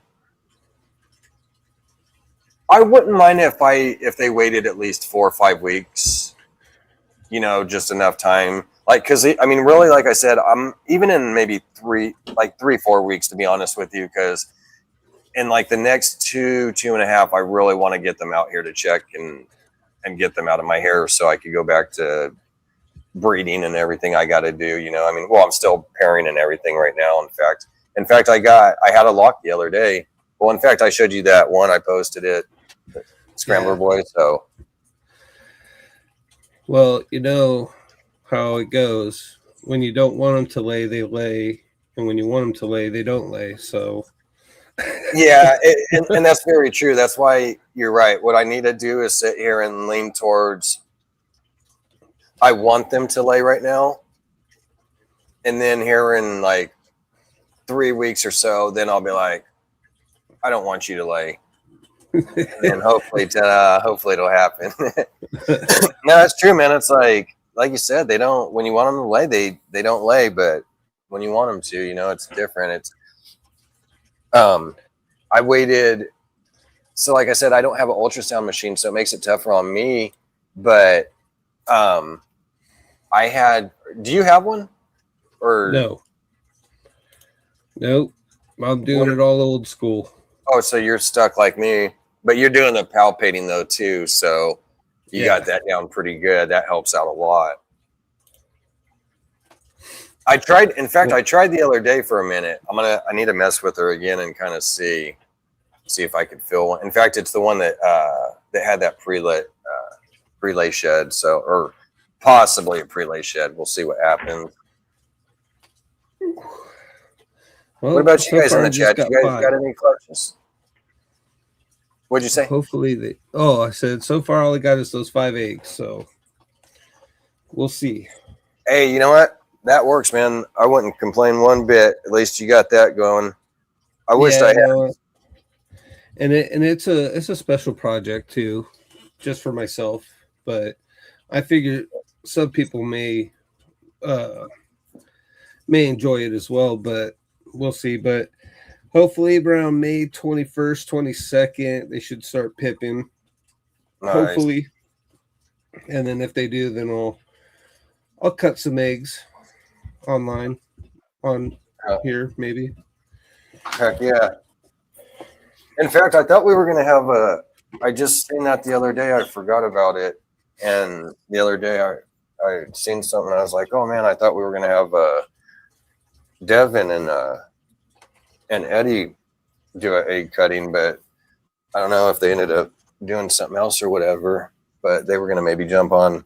if they waited at least 4 or 5 weeks, just enough time. Like, because really, like I said, I'm even in maybe 3, 4 weeks, to be honest with you, because in like the next 2.5, I really want to get them out here to check and get them out of my hair so I could go back to breeding and everything I got to do. I'm still pairing and everything right now. In fact, I had a lock the other day. Well, in fact, I showed you that one. I posted it, Scrambler Boy. So, well, you know how it goes. When you don't want them to lay, they lay, and when you want them to lay, they don't lay. So, yeah, and that's very true. That's why you're right. What I need to do is sit here and lean towards. I want them to lay right now, and then here in like 3 weeks or so, then I'll be like, I don't want you to lay, and hopefully it'll happen. No, that's true, man. It's like you said, they don't. When you want them to lay, they don't lay, but when you want them to, it's different. It's I waited. So, like I said, I don't have an ultrasound machine, so it makes it tougher on me. But I had. Do you have one? Or no. Nope. I'm doing it all old school. Oh, so you're stuck like me, but you're doing the palpating though too, so you got that down pretty good. That helps out a lot. I tried the other day for a minute. I need to mess with her again and kind of see if I could fill one. In fact, it's the one that had that prelay shed, or possibly a prelay shed. We'll see what happens. Well, what about you guys in the chat? You guys got any questions? What'd you say? Hopefully I said so far all I got is those 5 eggs, so we'll see. Hey, you know what? That works, man. I wouldn't complain one bit. At least you got that going. I wish I had. And it's a special project too, just for myself. But I figure some people may enjoy it as well, but we'll see. But hopefully around May 21st, 22nd, they should start pipping. Nice. Hopefully. And then if they do, then I'll cut some eggs online on here, maybe. Heck yeah. In fact, I thought we were going to have I just seen that the other day. I forgot about it. And the other day I seen something. I was like, oh man, I thought we were going to have Devin and Eddie do an egg cutting, but I don't know if they ended up doing something else or whatever, but they were going to maybe jump on.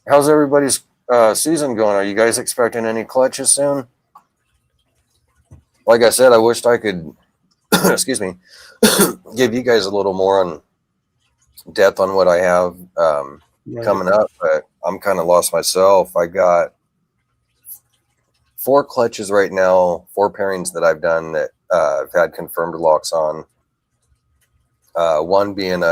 How's everybody's season going? Are you guys expecting any clutches soon? Like I said, I wished I could, excuse me, give you guys a little more on depth on what I have coming up, but I'm kind of lost myself. I got 4 clutches right now, 4 pairings that I've done that I've had confirmed locks on. One being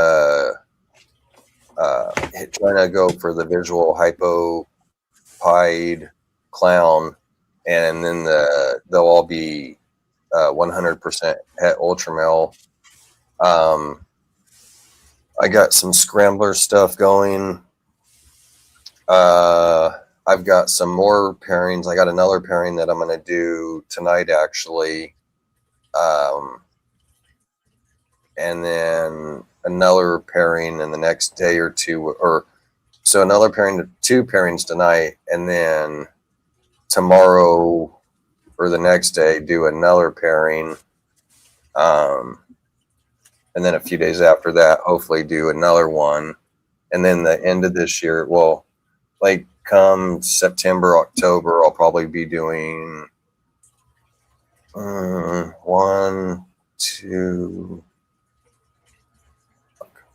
trying to go for the visual hypopied clown, and then they'll all be 100% het ultra male. I got some scrambler stuff going. I've got some more pairings. I got another pairing that I'm going to do tonight, actually. And then another pairing in the next day or two, so another pairing, 2 pairings tonight, and then tomorrow or the next day do another pairing. And and then a few days after that, hopefully do another one. And then the end of this year, well, like come September, October, I'll probably be doing 1, 2,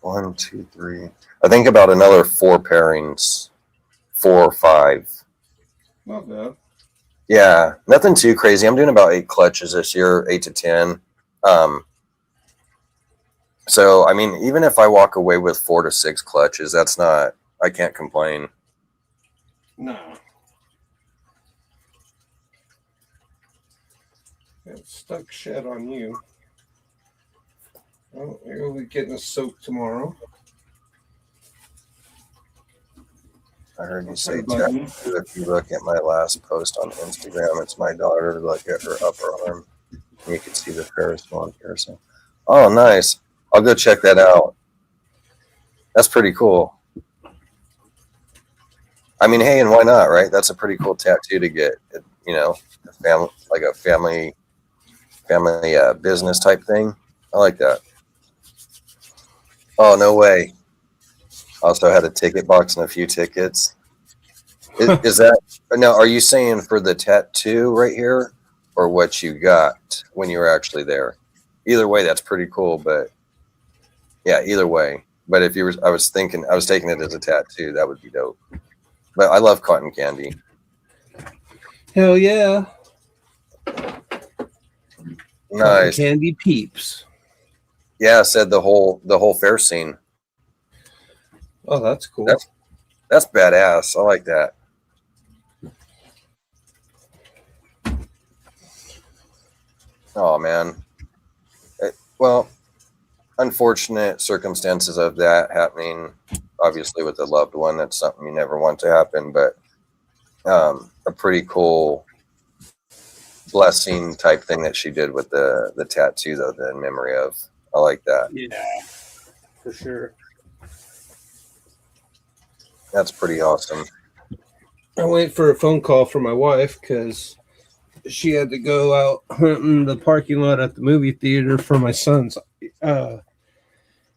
1, 2, 3. I think about another 4 pairings, 4 or 5. Not bad. Yeah, nothing too crazy. I'm doing about 8 clutches this year, 8 to 10. So I mean, even if I walk away with 4 to 6 clutches, that's not. I can't complain. No. That stuck shed on you. Oh, you'll be getting a soak tomorrow. I heard you say, Okay, Jeff, buddy. if you look at my last post on Instagram, it's my daughter. Look at her upper arm. You can see the Ferris wheel piercing. Oh, nice. I'll go check that out. That's pretty cool. I mean, hey, and why not, right? That's a pretty cool tattoo to get. You know, a family business type thing. I like that. Oh, no way. Also had a ticket box and a few tickets. Is that now? Are you saying for the tattoo right here, or what you got when you were actually there? Either way, that's pretty cool. But yeah, either way. But if you were, I was taking it as a tattoo. That would be dope. But I love cotton candy. Hell yeah. Nice. Cotton candy peeps. Yeah, I said the whole fair scene. Oh, that's cool. That's badass. I like that. Oh man. Well, unfortunate circumstances of that happening. Obviously, with a loved one, that's something you never want to happen. But a pretty cool blessing type thing that she did with the tattoo, though, the memory of. I like that. Yeah, for sure. That's pretty awesome. I wait for a phone call from my wife because she had to go out hunting the parking lot at the movie theater for my son's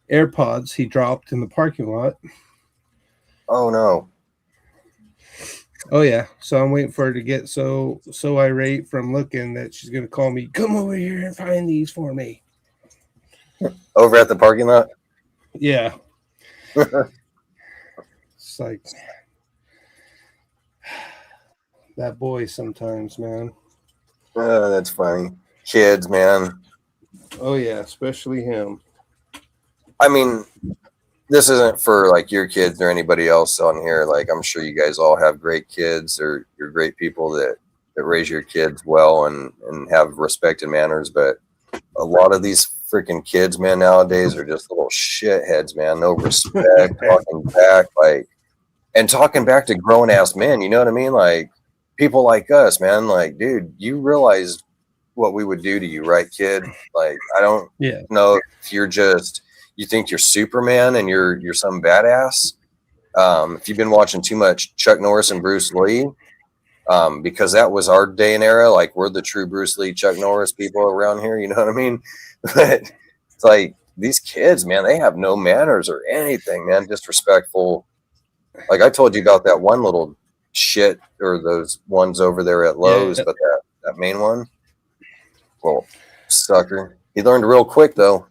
AirPods he dropped in the parking lot. Oh no. Oh yeah. So I'm waiting for her to get so irate from looking that she's gonna call me, come over here and find these for me. Over at the parking lot? Yeah. It's like that boy sometimes, man. That's funny. Kids, man. Oh yeah, especially him. I mean, this isn't for like your kids or anybody else on here. Like, I'm sure you guys all have great kids, or you're great people that raise your kids well and have respect and manners. But a lot of these freaking kids, man, nowadays are just little shitheads, man. No respect, talking back to grown ass men. You know what I mean? Like people like us, man. Like, dude, you realize what we would do to you, right, kid? Like, I don't know if you think you're Superman and you're some badass. If you've been watching too much Chuck Norris and Bruce Lee, because that was our day and era. Like, we're the true Bruce Lee, Chuck Norris people around here. You know what I mean? But it's like these kids, man, they have no manners or anything, man. Disrespectful. Like I told you about that one little shit, or those ones over there at Lowe's, but that main one, well, sucker. He learned real quick though.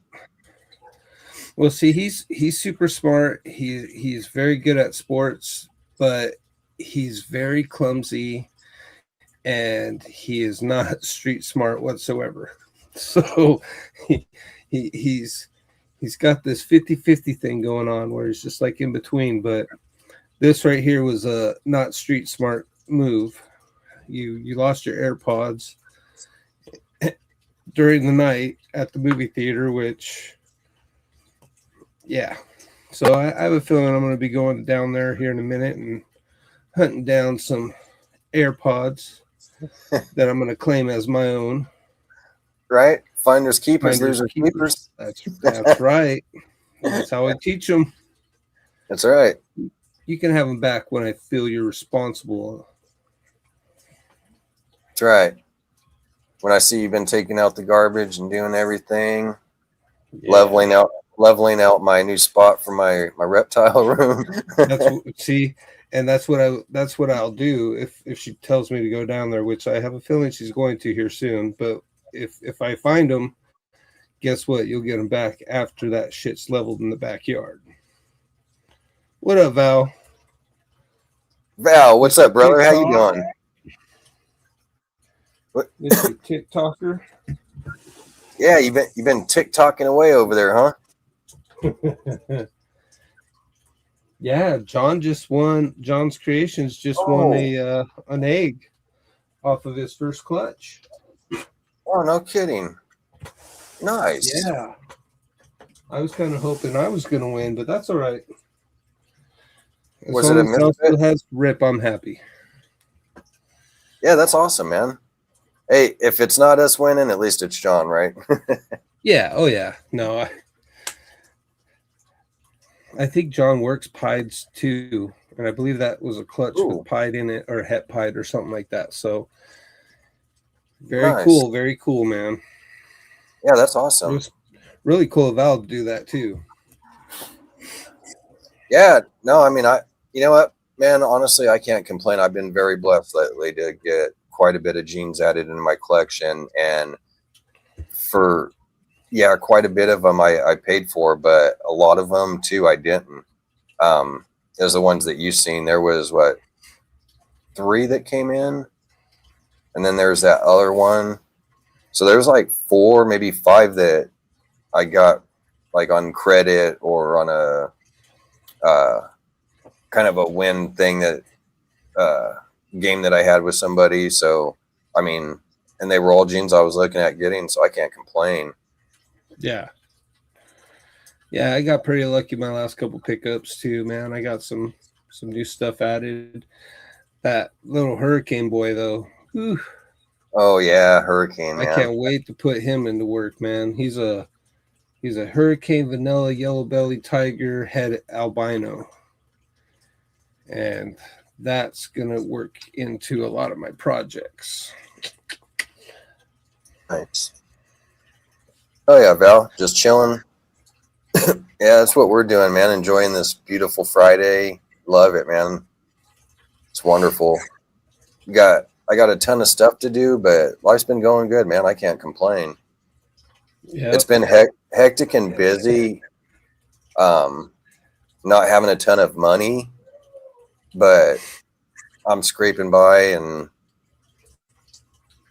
Well, see, he's super smart. He's very good at sports, but he's very clumsy, and he is not street smart whatsoever. So he's got this 50-50 thing going on where he's just like in between. But this right here was a not street smart move. You lost your AirPods during the night at the movie theater, which, yeah. So I have a feeling I'm going to be going down there here in a minute and hunting down some AirPods that I'm going to claim as my own. Right? Finders keepers, losers keepers. That's right. That's how I teach them. That's right. You can have them back when I feel you're responsible. That's right. When I see you've been taking out the garbage and doing everything. Yeah. leveling out my new spot for my reptile room. That's what I'll do if she tells me to go down there, which I have a feeling she's going to here soon. But if I find them, guess what? You'll get them back after that shit's leveled in the backyard. What up, Val? Val, what's up, brother? How you doing? What? Mr. TikToker. Yeah, you've been TikToking away over there, huh? Yeah, John's Creations just won an egg off of his first clutch. Oh, no kidding. Nice. Yeah. I was kind of hoping I was going to win, but that's all right. Was it a misfit? Has rip, I'm happy. Yeah, that's awesome, man. Hey, if it's not us winning, at least it's John, right? Yeah. Oh, yeah. No, I think John works pieds too, and I believe that was a clutch with pied in it or het pied or something like that. So very cool, man. Yeah, that's awesome. It was really cool of Val to do that too. Yeah, no, I mean, you know what, man, honestly, I can't complain. I've been very blessed lately to get quite a bit of genes added into my collection, and for quite a bit of them I paid for, but a lot of them too I didn't. There's the ones that you've seen. There was 3 that came in, and then there's that other one. So there's like 4, maybe 5 that I got like on credit or on a kind of a win thing that game that I had with somebody. So I mean, and they were all genes I was looking at getting, so I can't complain. Yeah, I got pretty lucky my last couple pickups too, man. I got some new stuff added. That little Hurricane boy though. Whew. Oh yeah, Hurricane, man. I can't wait to put him into work, man. He's a Hurricane vanilla yellow belly tiger head albino. And that's gonna work into a lot of my projects. Nice. Oh yeah, Val, just chilling. Yeah, that's what we're doing, man. Enjoying this beautiful Friday. Love it, man. It's wonderful. I got a ton of stuff to do, but life's been going good, man. I can't complain. Yeah, it's been hectic and busy. Not having a ton of money, but I'm scraping by and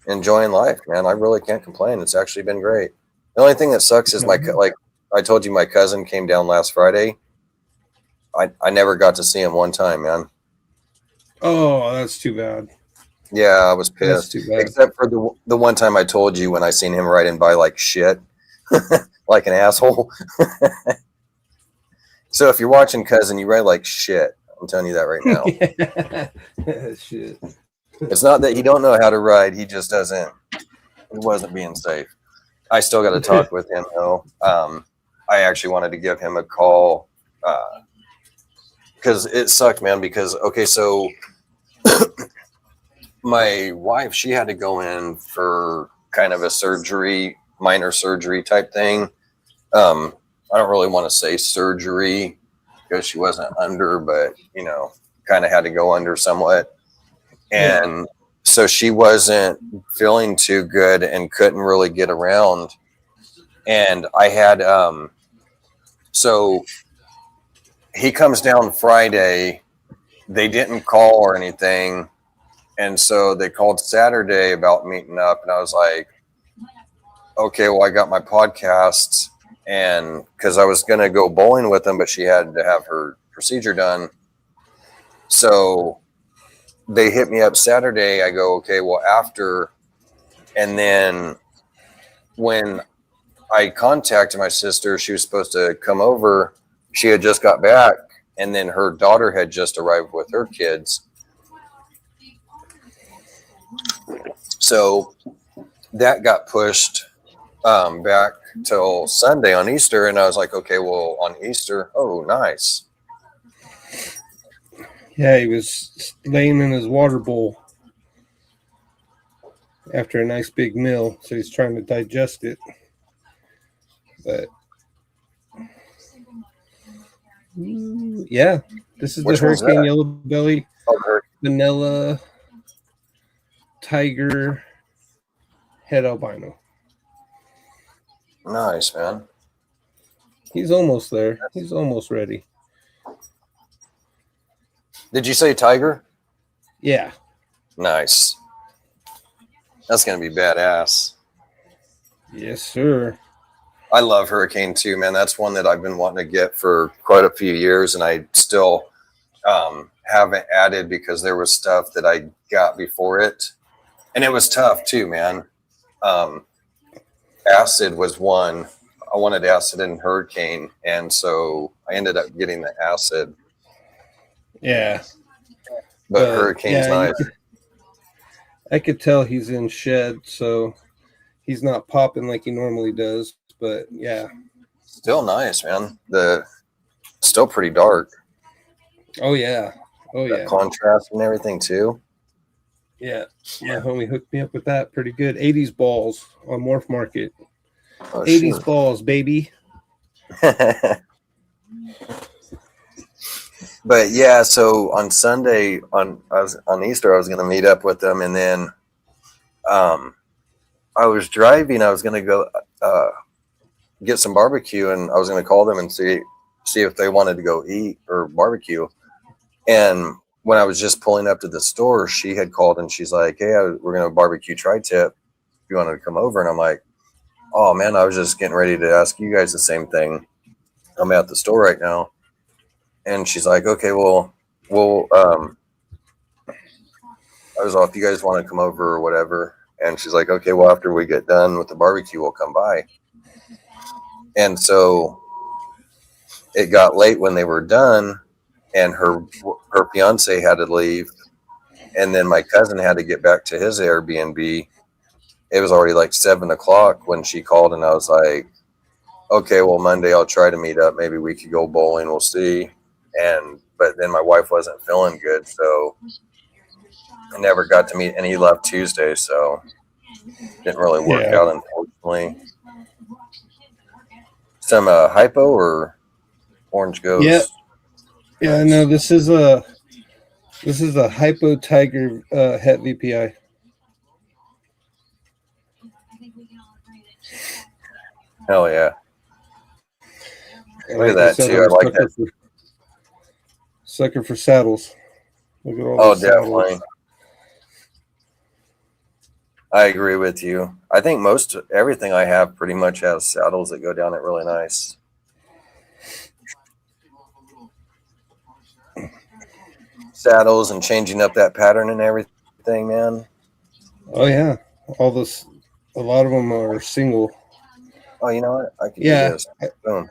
enjoying life, man. I really can't complain. It's actually been great. The only thing that sucks is like I told you, my cousin came down last Friday. I never got to see him one time, man. Oh, that's too bad. Yeah, I was pissed. That's too bad. Except for the one time I told you when I seen him riding by like shit, like an asshole. So if you're watching, cousin, you ride like shit. I'm telling you that right now. Shit. It's not that he don't know how to ride. He just doesn't. He wasn't being safe. I still got to talk with him though. I actually wanted to give him a call because it sucked, man. Because so my wife, she had to go in for kind of a surgery, minor surgery type thing. I don't really want to say surgery because she wasn't under, but kind of had to go under somewhat. And so she wasn't feeling too good and couldn't really get around. And I had, so he comes down Friday. They didn't call or anything. And so they called Saturday about meeting up. And I was like, okay, well, I got my podcasts. And because I was going to go bowling with them, but she had to have her procedure done. So they hit me up Saturday. I go, okay, well, after. And then when I contacted my sister, she was supposed to come over. She had just got back. And then her daughter had just arrived with her kids. So that got pushed back till Sunday on Easter. And I was like, okay, well, on Easter, oh, nice. Yeah, he was laying in his water bowl after a nice big meal, so he's trying to digest it. But Yeah, this is Which the one's Hurricane that? Yellow Belly, Oh, Vanilla, Tiger, Het albino. nice, man. He's almost there. He's almost ready. Did you say tiger? Yeah. Nice. That's gonna be badass. Yes, sir. I love Hurricane too, man. That's one that I've been wanting to get for quite a few years, and I still haven't added because there was stuff that I got before it, and it was tough too, man. Acid was one. I wanted acid and Hurricane, and so I ended up getting the acid. Yeah. But Hurricane's nice. I could tell he's in shed, so he's not popping like he normally does. But yeah. Still nice, man. Still pretty dark. Oh yeah. Oh That yeah. contrast and everything too. Yeah. My homie hooked me up with that pretty good. 80s balls on Morph Market. Oh, 80s balls, baby. But yeah, so on Sunday on Easter I was gonna meet up with them, and then I was driving. I was gonna go get some barbecue, and I was gonna call them and see if they wanted to go eat or barbecue. And when I was just pulling up to the store, she had called and she's like, "Hey, we're gonna barbecue tri-tip. If you wanted to come over." And I'm like, "Oh man, I was just getting ready to ask you guys the same thing. I'm at the store right now." And she's like, "Okay, well, I was off. You guys want to come over or whatever?" And she's like, "Okay, well, after we get done with the barbecue, we'll come by." And so it got late when they were done, and her fiance had to leave, and then my cousin had to get back to his Airbnb. It was already like 7 o'clock when she called, and I was like, "Okay, well, Monday I'll try to meet up. Maybe we could go bowling. We'll see." But then my wife wasn't feeling good, so I never got to meet, and he left Tuesday, so didn't really work out, unfortunately. Some hypo or orange ghost? Yeah. No, this is a hypo tiger het VPI. Hell yeah! Look at that too. I like that. Sucker for saddles. Look at all. Oh, definitely. Saddles. I agree with you. I think everything I have pretty much has saddles that go down it really nice. Saddles and changing up that pattern and everything, man. Oh yeah, a lot of them are single. Oh, you know what? I can do this. Boom.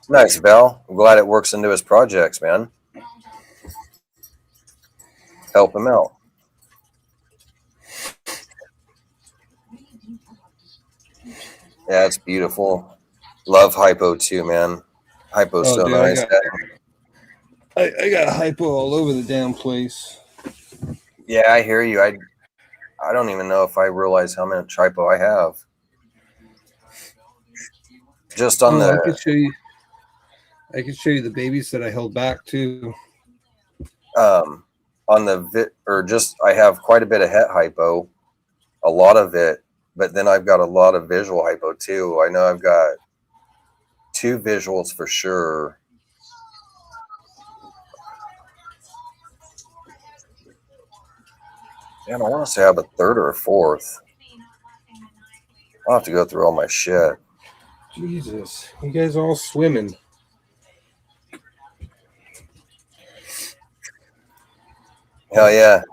Nice, Val. I'm glad it works into his projects, man. Help him out. Yeah, it's beautiful. Love hypo too, man. Hypo's so nice. I got hypo all over the damn place. Yeah, I hear you. I don't even know if I realize how much hypo I have. Just on I could show you. I could show you the babies that I held back too. On I have quite a bit of het hypo, a lot of it, but then I've got a lot of visual hypo too. I know I've got 2 visuals for sure. Damn, I want to say I have a 3rd or a 4th. I'll have to go through all my shit. Jesus, you guys are all swimming. Hell yeah.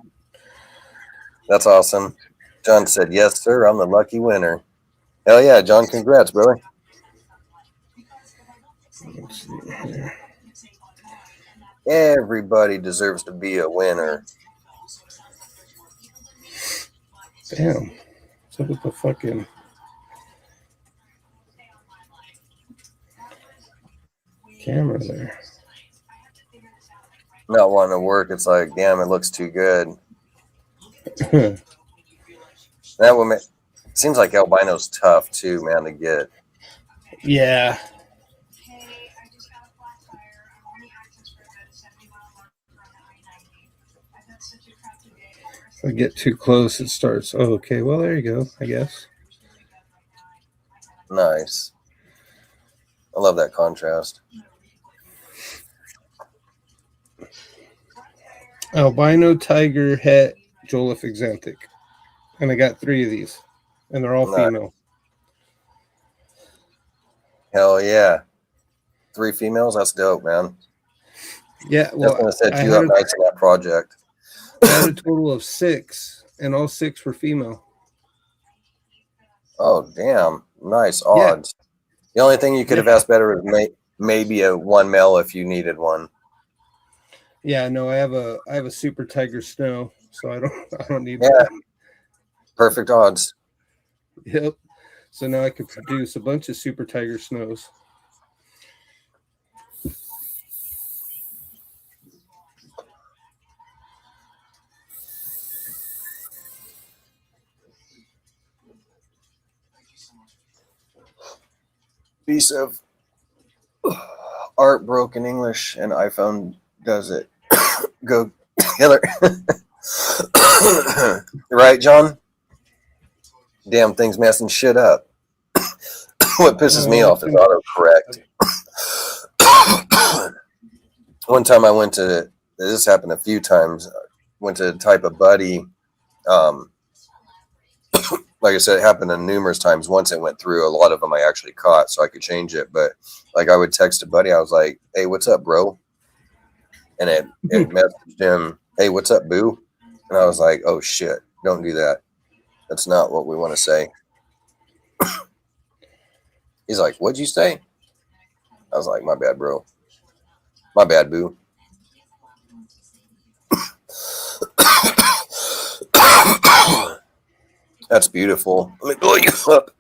That's awesome. John said, "Yes, sir. I'm the lucky winner." Hell yeah, John. Congrats, brother. Everybody deserves to be a winner. Damn. What's up with the fucking camera there? Not wanting to work. It's like, damn, it looks too good. That woman seems like albino's tough too, man, to get. Yeah. If I get too close, it starts. Oh, okay. Well, there you go, I guess. Nice. I love that contrast. Albino tiger het Joliffe Exanthic. And I got 3 of these. And they're all Nice. female. Hell yeah. 3 females? That's dope, man. Yeah, well, That's going to set you up nice in that project. I had a total of 6, and all 6 were female. Oh, damn. Nice odds. Yeah. The only thing you could have asked better is maybe a 1 male if you needed one. Yeah, no, I have a super tiger snow, so I don't need that. Perfect odds. Yep. So now I can produce a bunch of super tiger snows. Piece of art broken English and iPhone does it. Go together. Right, John? Damn thing's messing shit up. What pisses me off is autocorrect. One time I went to, this happened a few times, went to type a buddy. Like I said, it happened numerous times. Once it went through, a lot of them I actually caught, so I could change it. But like I would text a buddy, I was like, "Hey, what's up, bro?" And it messaged him, "Hey, what's up, boo?" And I was like, "Oh shit, don't do that. That's not what we want to say." He's like, "What'd you say?" I was like, "My bad, bro. My bad, boo." That's beautiful. Let me blow you up.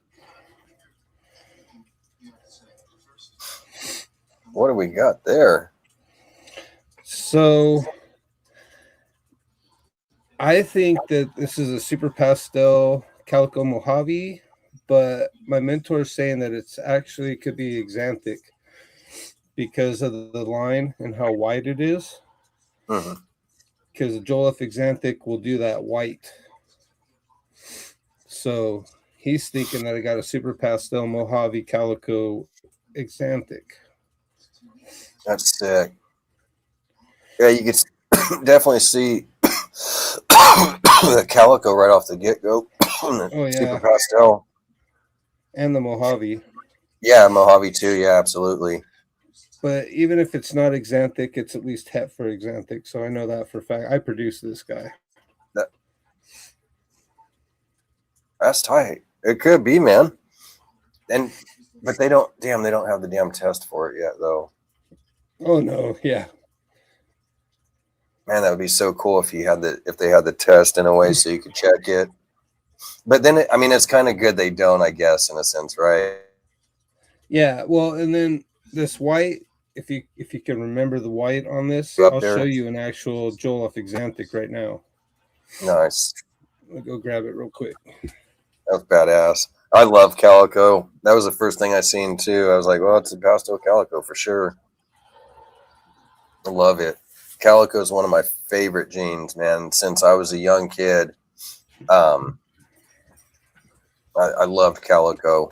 What do we got there? So I think that this is a super pastel calico Mojave, but my mentor is saying that it's actually could be Exanthic because of the line and how wide it is. Mm-hmm. Because the Joliffe Exanthic will do that white. So he's thinking that I got a super pastel Mojave calico Exanthic. That's sick. Yeah, you could definitely see the calico right off the get-go. Oh, yeah. Super pastel. And the Mojave. Yeah, Mojave too. Yeah, absolutely. But even if it's not Exanthic, it's at least het for Exanthic. So I know that for a fact. I produced this guy. That's tight. It could be, man. But they don't have the damn test for it yet, though. Oh no, yeah. Man, that would be so cool if they had the test in a way so you could check it. But then, it's kind of good they don't, I guess, in a sense, right? Yeah. Well, and then this white, if you can remember the white on this, Up I'll there. show you an actual Joliffe Exanthic right now. Nice. I'll go grab it real quick. That's badass. I love calico. That was the first thing I seen too. I was like, well, it's a pastel calico for sure. I love it. Calico is one of my favorite jeans, man. Since I was a young kid, I loved calico.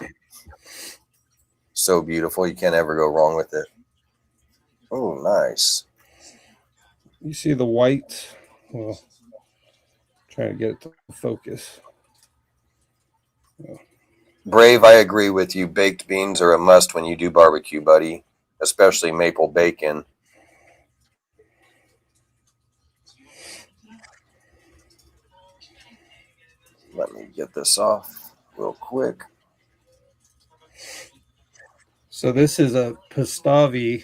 So beautiful. You can't ever go wrong with it. Oh, nice. You see the white? Well, trying to get it to focus. Brave, I agree with you. Baked beans are a must when you do barbecue, buddy, especially maple bacon. Let me get this off real quick. So this is a Pastavi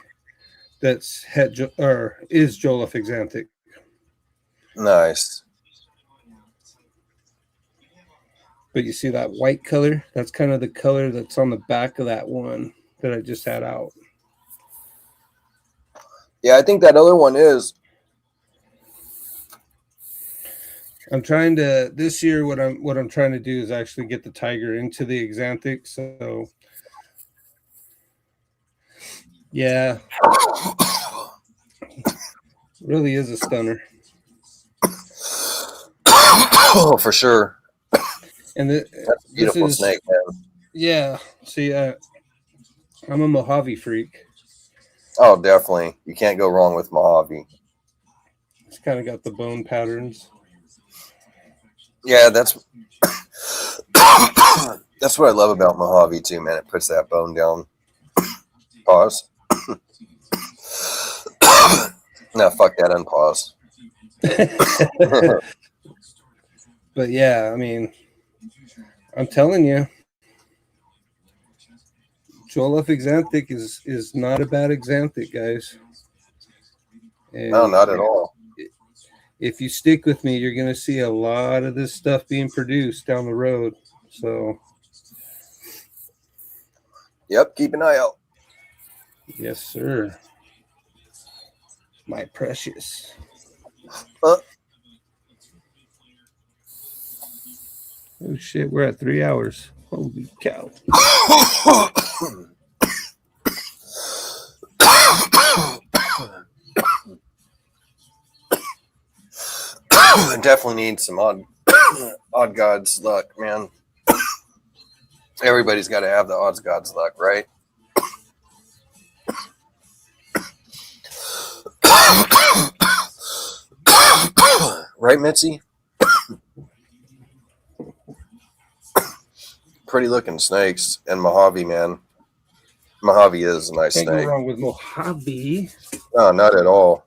that's is Joliffe Exanthic. Nice. But you see that white color? That's kind of the color that's on the back of that one that I just had out. Yeah, I think that other one is. I'm trying to this year. What I'm trying to do is actually get the tiger into the Exanthic. So, yeah, really is a stunner. Oh, for sure. And That's a beautiful snake, man. Yeah. See, I'm a Mojave freak. Oh, definitely. You can't go wrong with Mojave. It's kind of got the bone patterns. Yeah, that's that's what I love about Mojave too, man. It puts that bone down. Pause. No, fuck that. Unpause. But yeah, I mean, I'm telling you, Joel F. Xanthic is not a bad Xanthic, guys. And No, not at all. if you stick with me, you're going to see a lot of this stuff being produced down the road. So, Yep, keep an eye out. yes, sir. My precious. Uh, Oh, shit. We're at 3 hours. Holy cow. Definitely need some odd gods luck, man. Everybody's got to have the odds gods luck, right? Right, Mitzi? Pretty looking snakes and Mojave, man. Mojave is a nice Can't snake. go wrong with Mojave. No, not at all.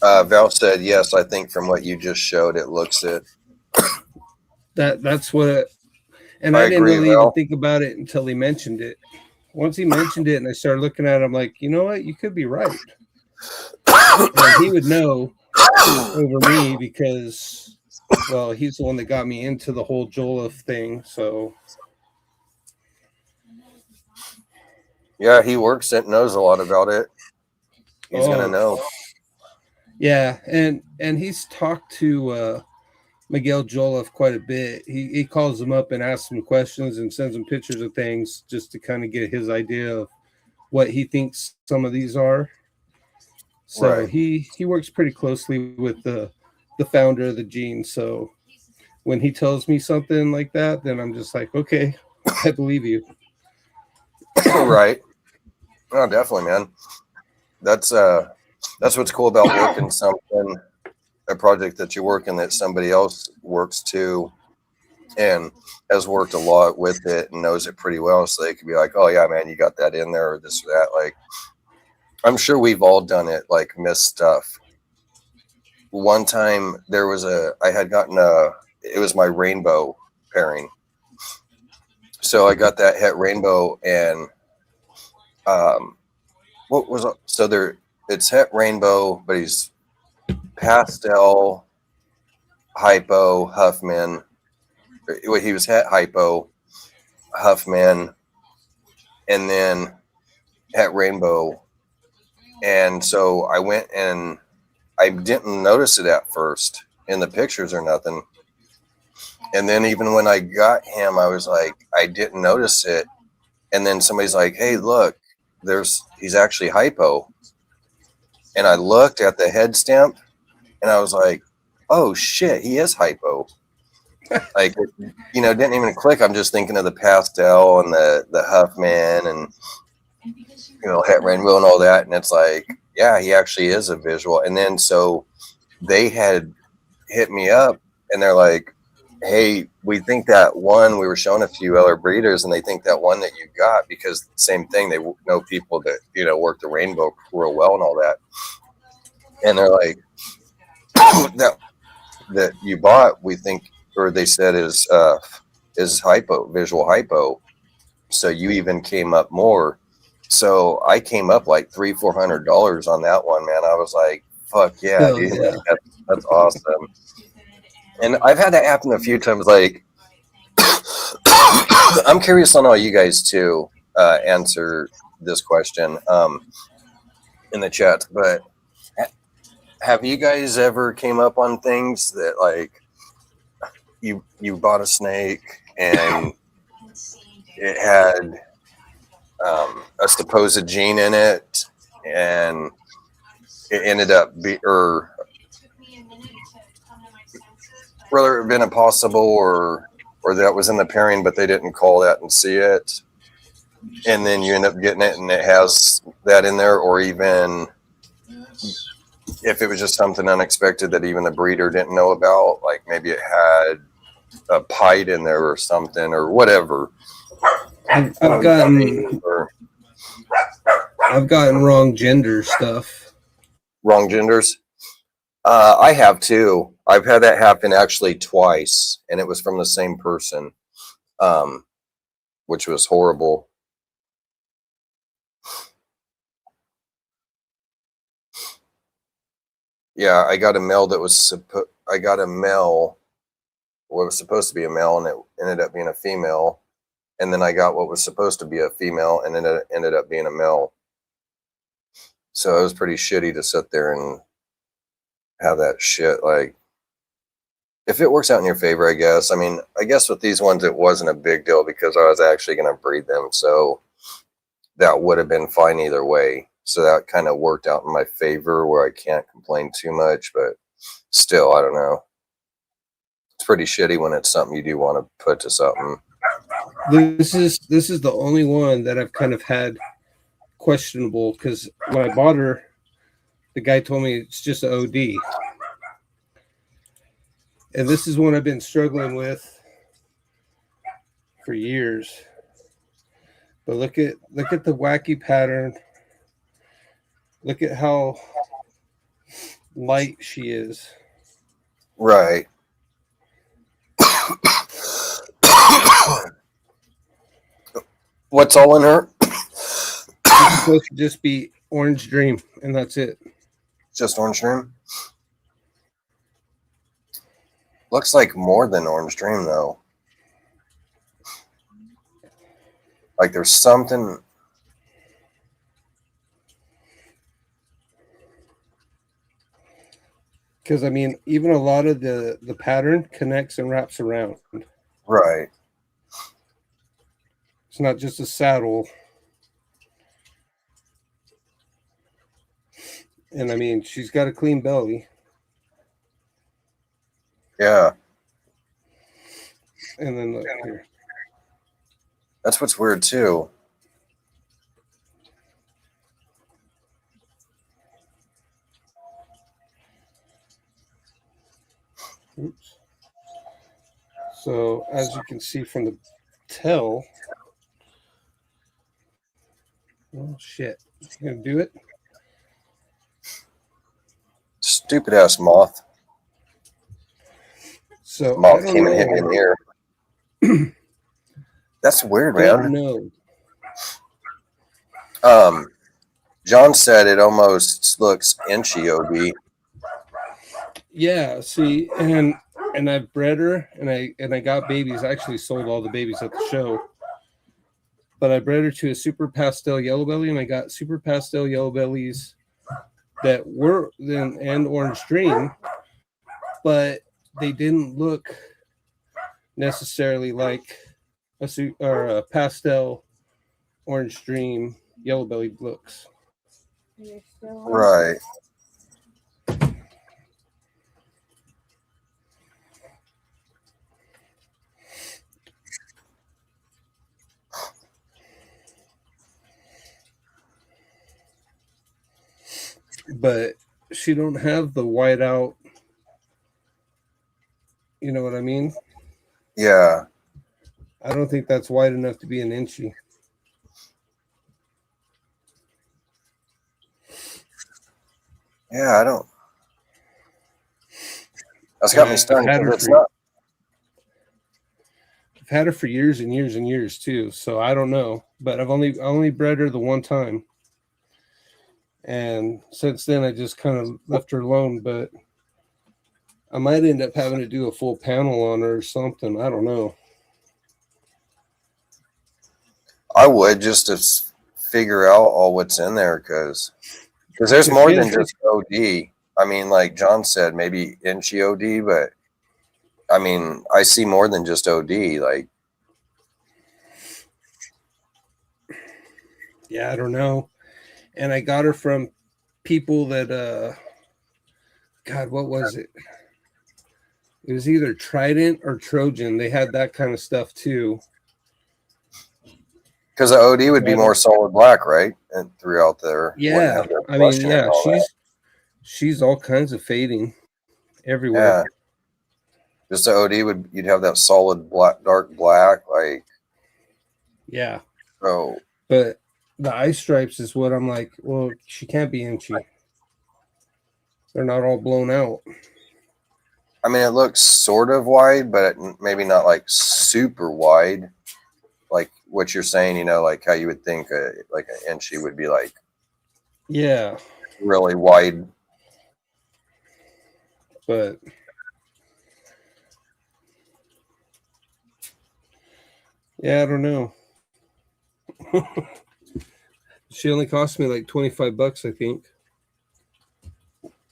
Val said, yes, I think from what you just showed, it looks it. That's what and I I didn't agree, really Val. even think about it until he mentioned it. Once he mentioned it and I started looking at it, I'm like, you know what? You could be right. And he would know over me because, well, he's the one that got me into the whole Joel thing. So, Yeah, he works it, knows a lot about it. He's Oh. gonna know. yeah, and he's talked to Miguel Jolliffe quite a bit. He calls him up and asks him questions and sends him pictures of things just to kind of get his idea of what he thinks some of these are. So Right. he works pretty closely with the founder of the gene. So when he tells me something like that, then I'm just like, okay, I believe you. Right. Oh, definitely, man. That's what's cool about working something, a project that you work in that somebody else works too and has worked a lot with it and knows it pretty well. So they could be like, oh yeah, man, you got that in there or this or that. Like, I'm sure we've all done it, like missed stuff. One time I had gotten it was my rainbow pairing. So I got that het rainbow and it's het rainbow, but he's pastel hypo Huffman. He was het hypo Huffman and then het rainbow. And so I went and I didn't notice it at first in the pictures or nothing. And then even when I got him, I was like, I didn't notice it. And then somebody's like, hey, look, he's actually hypo. And I looked at the head stamp and I was like, oh shit, he is hypo. Like, didn't even click. I'm just thinking of the pastel and the Huffman and, het rainbow and all that. And it's like, yeah, he actually is a visual. And then so they had hit me up and they're like, hey, we think that one, we were showing a few other breeders and they think that one that you got, because same thing, they know people that, work the rainbow real well and all that. And they're like, that you bought, we think, or they said is hypo, visual hypo. So you even came up more. So I came up like $300-$400 on that one, man. I was like, fuck yeah, Hell dude. yeah. That's awesome. And I've had that happen a few times. Like, I'm curious on all you guys to answer this question in the chat. But have you guys ever came up on things that like you bought a snake and it had a supposed gene in it, and it ended up Whether it had been impossible or that was in the pairing, but they didn't call that and see it, and then you end up getting it and it has that in there, or even if it was just something unexpected that even the breeder didn't know about, like maybe it had a pite in there or something or whatever. I've gotten wrong gender stuff. Wrong genders. I have too. I've had that happen actually twice, and it was from the same person, which was horrible. Yeah, I got a male that was what was supposed to be a male, and it ended up being a female. And then I got what was supposed to be a female, and it ended up being a male. So it was pretty shitty to sit there and have that shit. Like, if it works out in your favor, I guess. I mean, I guess with these ones, it wasn't a big deal because I was actually going to breed them. So that would have been fine either way. So that kind of worked out in my favor where I can't complain too much. But still, I don't know. It's pretty shitty when it's something you do want to put to something. This is the only one that I've kind of had questionable, because when I bought her, the guy told me it's just an OD. And this is one I've been struggling with for years. But look at the wacky pattern. Look at how light she is. Right. What's all in her? It's supposed to just be Orange Dream, and that's it. Just Orange Dream? Looks like more than Orange Dream, though. Like there's something. Because, I mean, even a lot of the pattern connects and wraps around. Right. It's not just a saddle. And, I mean, she's got a clean belly. Yeah. And then look here. That's what's weird, too. Oops. So, as you can see from the tail. Oh, shit. You gonna do it? Stupid ass moth. So, Moth came and hit me in the ear. That's weird, man. No. John said it almost looks inchy OB. Yeah, see, and I've bred her, and I got babies. I actually sold all the babies at the show. But I bred her to a super pastel yellow belly, and I got super pastel yellow bellies that were then and Orange Dream, but they didn't look necessarily like a pastel Orange Dream yellow belly looks. Right. But she don't have the white out. You know what I mean? Yeah. I don't think that's wide enough to be an inchy. Yeah, I don't. That's got me stunned because it's not. I've had her for years and years and years too, so I don't know. But I've only bred her the one time, and since then I just kind of left her alone. But I might end up having to do a full panel on her or something. I don't know. I would just to figure out all what's in there because there's more than just OD. I mean, like John said, maybe inchy OD, but I mean, I see more than just OD. Like, yeah, I don't know. And I got her from people that God, what was it? It was either Trident or Trojan. They had that kind of stuff too. Because the OD would be more solid black, right? And throughout there. Yeah. I mean, yeah, she's all kinds of fading everywhere. Yeah. Just the OD you'd have that solid black, dark black, like. Yeah. Oh. But the eye stripes is what I'm like, well, she can't be inchy. They're not all blown out. I mean, it looks sort of wide, but maybe not like super wide. Like what you're saying, you know, like how you would think like an inchy would be like. Yeah. Really wide. But yeah, I don't know. She only cost me like $25, I think.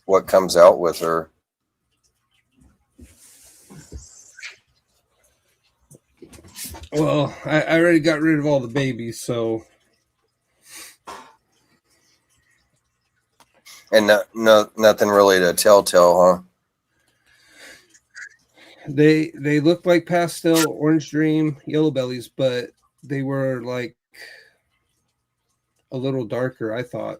What comes out with her? Well, I already got rid of all the babies, so. And nothing really to telltale, huh? They looked like pastel, orange dream, yellow bellies, but they were like a little darker, I thought.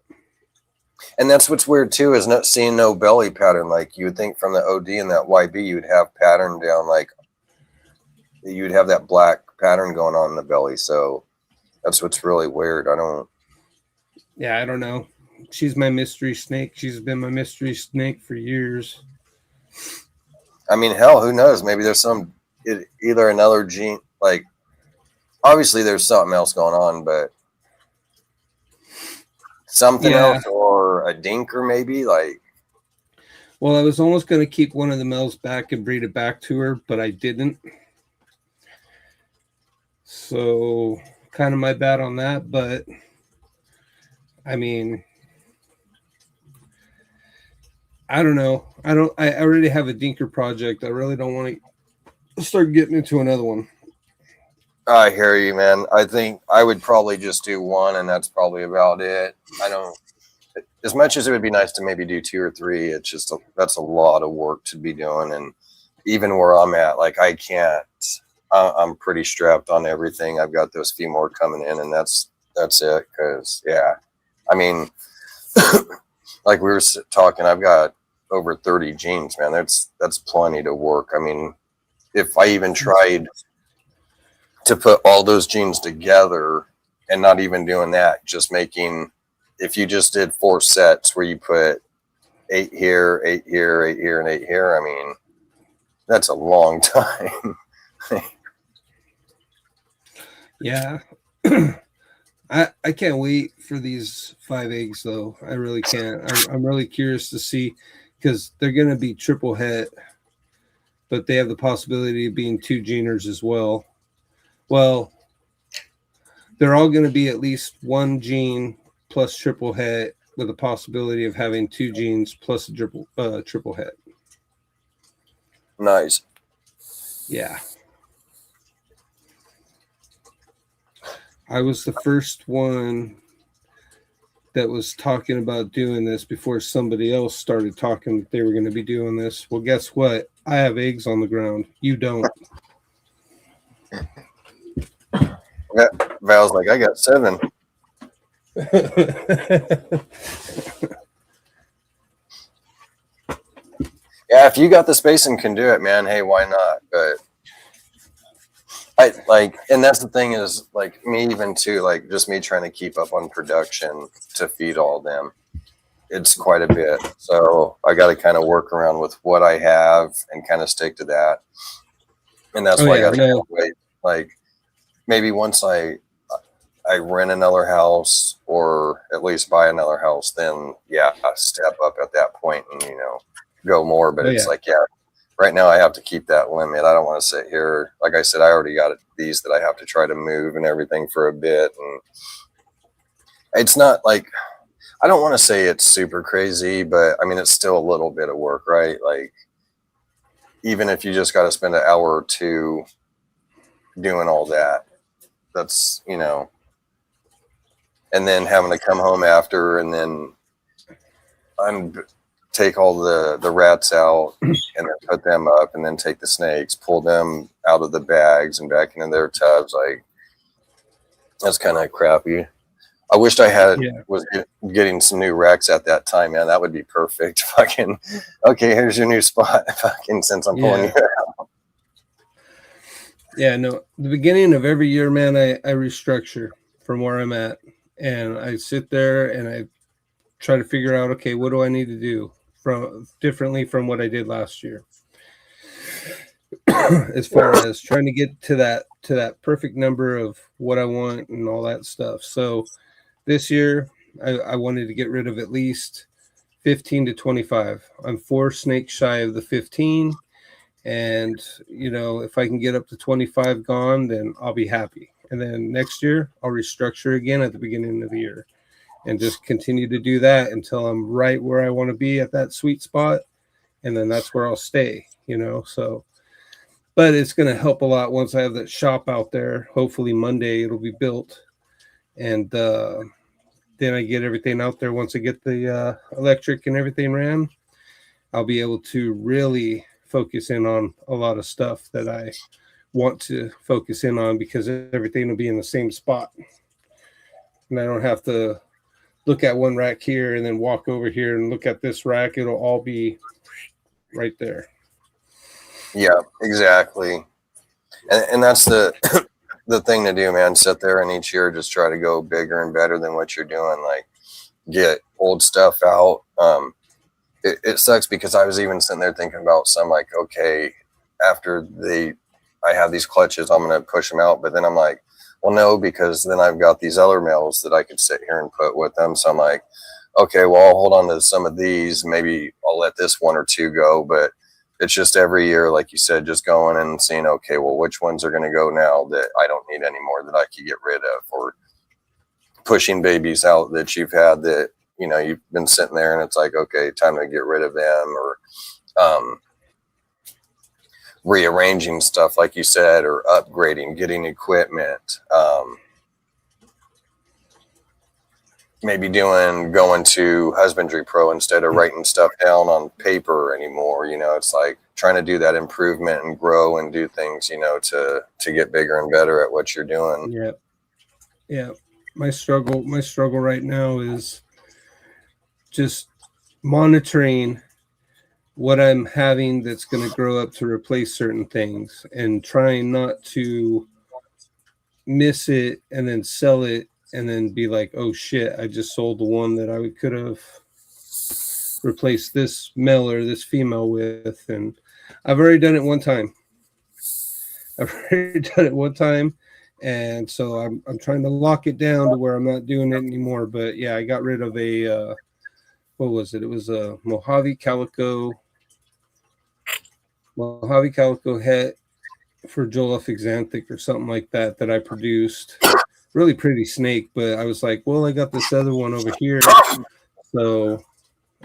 And that's what's weird too, is not seeing no belly pattern. Like you would think from the OD and that YB, you'd have pattern down, like you'd have that black pattern going on in the belly. So that's what's really weird. I don't know. She's my mystery snake. She's been my mystery snake for years. I mean, hell, who knows? Maybe there's either another gene, like obviously there's something else going on, but something else, or a dinker maybe, like. Well, I was almost going to keep one of the males back and breed it back to her, but I didn't. So kind of my bad on that, but I mean, I don't know. I already have a dinker project. I really don't want to start getting into another one. I hear you, man. I think I would probably just do one, and that's probably about it. I don't, as much as it would be nice to maybe do 2 or 3, it's just that's a lot of work to be doing. And even where I'm at, like I can't, I'm pretty strapped on everything. I've got those few more coming in, and that's it. Cause yeah, I mean, like we were talking, I've got over 30 genes, man. That's plenty to work. I mean, if I even tried to put all those genes together and not even doing that, just making, if you just did 4 sets where you put 8 here, 8 here, 8 here, and 8 here, I mean, that's a long time. Yeah. I can't wait for these 5 eggs though. I really can't. I'm really curious to see, because they're going to be triple het, but they have the possibility of being 2 geners as well. Well, they're all going to be at least 1 gene plus triple het, with a possibility of having 2 genes plus a triple het. Nice. Yeah. I was the first one that was talking about doing this before somebody else started talking that they were going to be doing this. Well, guess what? I have eggs on the ground. You don't. Val's like, I got 7. Yeah, if you got the space and can do it, man, hey, why not? But I like, and that's the thing is, like, me even too, like, just me trying to keep up on production to feed all of them, it's quite a bit. So I got to kind of work around with what I have and kind of stick to that. And that's why I got to wait. Like, maybe once I rent another house, or at least buy another house, then yeah, I step up at that point and, you know, go more. But it's like, yeah, right now I have to keep that limit. I don't want to sit here. Like I said, I already got these that I have to try to move and everything for a bit. And it's not like, I don't want to say it's super crazy, but I mean, it's still a little bit of work, right? Like, even if you just got to spend an hour or 2 doing all that, that's, you know, and then having to come home after, and then I'm take all the rats out and then put them up, and then take the snakes, pull them out of the bags and back into their tubs. Like, that's kind of crappy. I wished I had was getting some new racks at that time, man. That would be perfect. Fucking okay, here's your new spot. Fucking since I'm pulling you out. Yeah, no. The beginning of every year, man, I restructure from where I'm at, and I sit there and I try to figure out, okay, what do I need to do differently from what I did last year, as far as trying to get to that perfect number of what I want and all that stuff. So this year, I wanted to get rid of at least 15 to 25. I'm 4 snakes shy of the 15. And, you know, if I can get up to 25 gone, then I'll be happy. And then next year, I'll restructure again at the beginning of the year and just continue to do that until I'm right where I want to be at that sweet spot. And then that's where I'll stay, you know. So, but it's going to help a lot once I have that shop out there. Hopefully Monday it'll be built. And then I get everything out there. Once I get the electric and everything ran, I'll be able to really focus in on a lot of stuff that I want to focus in on, because everything will be in the same spot. And I don't have to look at one rack here and then walk over here and look at this rack. It'll all be right there. Yeah, exactly. And that's the the thing to do, man. Sit there and each year just try to go bigger and better than what you're doing. Like, get old stuff out. It sucks because I was even sitting there thinking about some, like, okay, after I have these clutches, I'm going to push them out. But then I'm like, well, no, because then I've got these other males that I could sit here and put with them. So I'm like, okay, well, I'll hold on to some of these. Maybe I'll let this 1 or 2 go. But it's just every year, like you said, just going and seeing, okay, well, which ones are going to go now that I don't need anymore, that I could get rid of, or pushing babies out that you've had that, you know, you've been sitting there and it's like, okay, time to get rid of them, or rearranging stuff, like you said, or upgrading, getting equipment, maybe going to Husbandry Pro instead of writing stuff down on paper anymore. You know, it's like trying to do that improvement and grow and do things, you know, to get bigger and better at what you're doing. Yeah. Yeah. My struggle right now is just monitoring what I'm having that's going to grow up to replace certain things, and trying not to miss it and then sell it and then be like, oh shit, I just sold the one that I could have replaced this male or this female with. And I've already done it one time. And so I'm trying to lock it down to where I'm not doing it anymore. But yeah, I got rid of a what was it? It was a Mojave Calico het for Joel F. Xanthic or something like that I produced. Really pretty snake, but I was like, well, I got this other one over here, so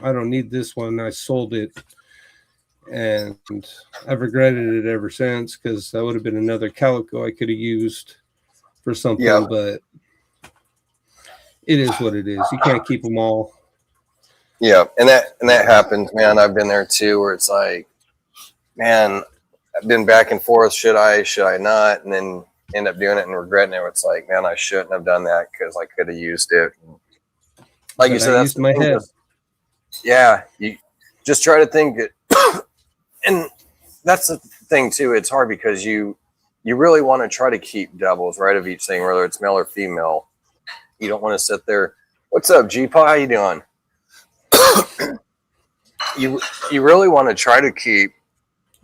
I don't need this one. I sold it, and I've regretted it ever since, because that would have been another calico I could have used for something. Yeah. But it is what it is. You can't keep them all. Yeah, and that happens, man. I've been there too, where it's like, man, I've been back and forth. Should I not? And then end up doing it and regretting it. It's like, man, I shouldn't have done that because I could have used it. Like you said, that's my head. Yeah, you just try to think it. And that's the thing too. It's hard because you really want to try to keep doubles, right, of each thing, whether it's male or female. You don't want to sit there. What's up, G-Pa? How you doing? You really want to try to keep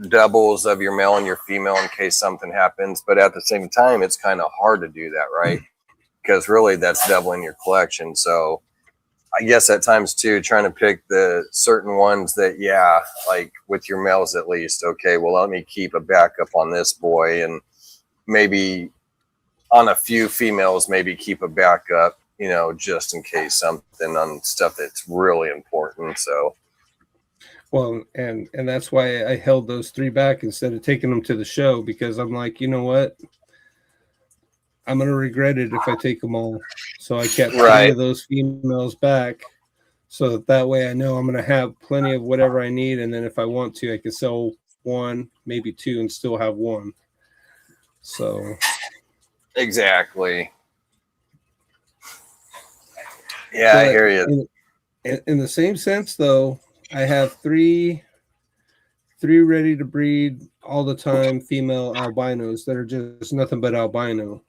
doubles of your male and your female in case something happens, but at the same time, it's kind of hard to do that, right? Because really, that's doubling your collection. So I guess at times too, trying to pick the certain ones that, yeah, like with your males at least, okay, well, let me keep a backup on this boy, and maybe on a few females, maybe keep a backup, you know, just in case something on stuff that's really important. So, well, and that's why I held those 3 back instead of taking them to the show, because I'm like, you know what? I'm going to regret it if I take them all. So I kept 3 of those females back So that way I know I'm going to have plenty of whatever I need. And then if I want to, I can sell one, maybe two, and still have one. So exactly. Yeah, I hear you. In the same sense, though, I have three ready to breed all the time female albinos that are just nothing but albino.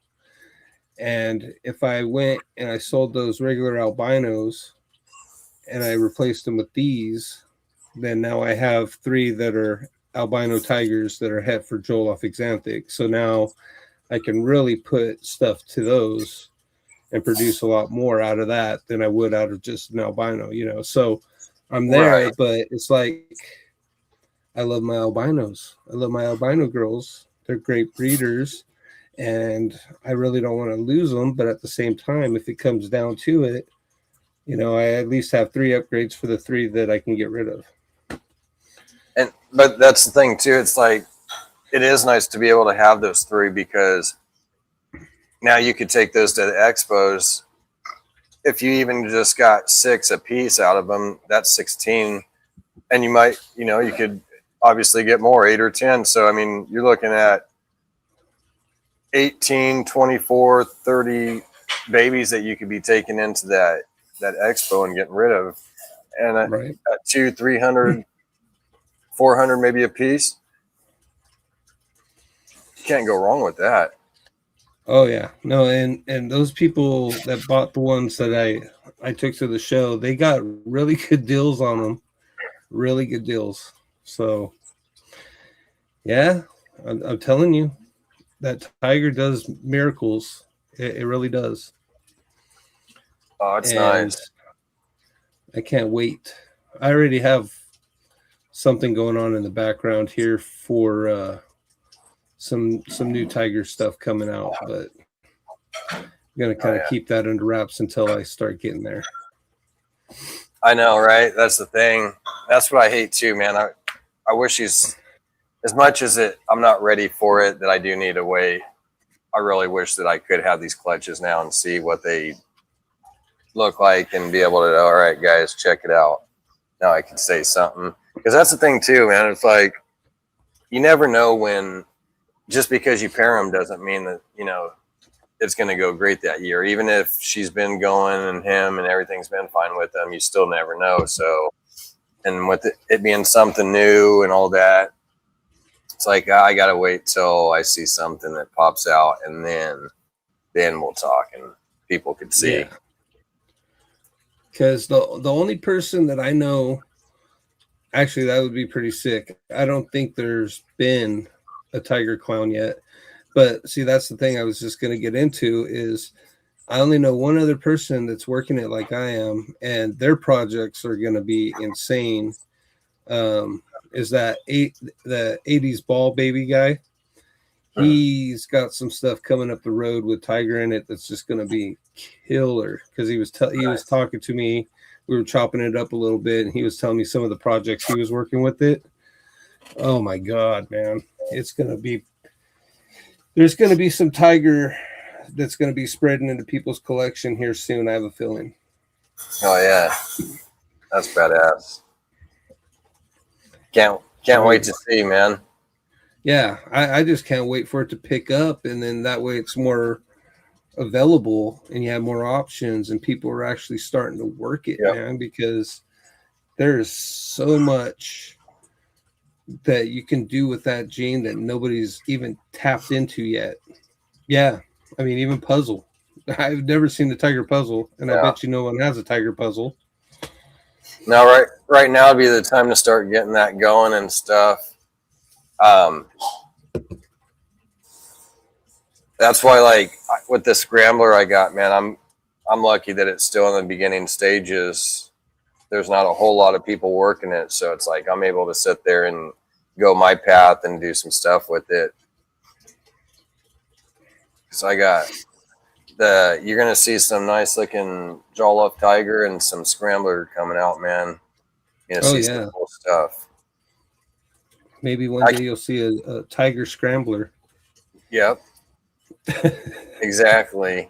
And if I went and I sold those regular albinos and I replaced them with these, then now I have three that are albino tigers that are het for Joloffe Xanthic. So now I can really put stuff to those and produce a lot more out of that than I would out of just an albino, you know. So I'm there, right. But it's like I love my albinos. I love my albino girls. They're great breeders, and I really don't want to lose them. But at the same time, if it comes down to it, you know, I at least have 3 upgrades for the 3 that I can get rid of. But that's the thing too. It's like, it is nice to be able to have those 3 because now you could take those to the expos. If you even just got 6 a piece out of them, that's 16. And you might, you know, you could obviously get more, 8 or 10. So, I mean, you're looking at 18, 24, 30 babies that you could be taking into that expo and getting rid of. And right. At 200, 300, 400 maybe a piece. You can't go wrong with that. Oh yeah, no, and those people that bought the ones that I took to the show, they got really good deals on them, really good deals. So yeah, I'm telling you, that tiger does miracles. It really does. Oh, it's nice. I can't wait. I already have something going on in the background here for some new tiger stuff coming out, but I'm gonna kind of keep that under wraps until I start getting there. I know, right? That's the thing. That's what I hate too, man. I wish he's, as much as I'm not ready for it, that I do need to wait. I really wish that I could have these clutches now and see what they look like and be able to, all right, guys, check it out. Now I can say something, because that's the thing too, man. It's like, you never know when, just because you pair them doesn't mean that, you know, it's going to go great that year. Even if she's been going and him and everything's been fine with them, you still never know. So, and with it being something new and all that, it's like, I got to wait till I see something that pops out, and then we'll talk and people could see. Because the only person that I know, actually, that would be pretty sick. I don't think there's been a tiger clown yet, but see, that's the thing I was just going to get into is I only know one other person that's working it like I am, and their projects are going to be insane. Is that the 80s ball baby guy? He's got some stuff coming up the road with tiger in it that's just going to be killer, because he was talking to me. We were chopping it up a little bit, and he was telling me some of the projects he was working with it. Oh my God, man. There's going to be some tiger that's going to be spreading into people's collection here soon, I have a feeling. Oh yeah. That's badass. Can't wait to see, man. Yeah, I just can't wait for it to pick up, and then that way it's more available and you have more options and people are actually starting to work it, man, because there's so much that you can do with that gene that nobody's even tapped into yet. Yeah, I mean, even puzzle. I've never seen the tiger puzzle, and I bet you no one has a tiger puzzle. Now, right now would be the time to start getting that going and stuff. That's why, like, with the scrambler I got, man, I'm lucky that it's still in the beginning stages. There's not a whole lot of people working it, so it's like I'm able to sit there and go my path and do some stuff with it. So I got you're gonna see some nice looking Joloffe tiger and some scrambler coming out, man. You're gonna see some cool stuff. Maybe one day you'll see a tiger scrambler. Yep. Exactly.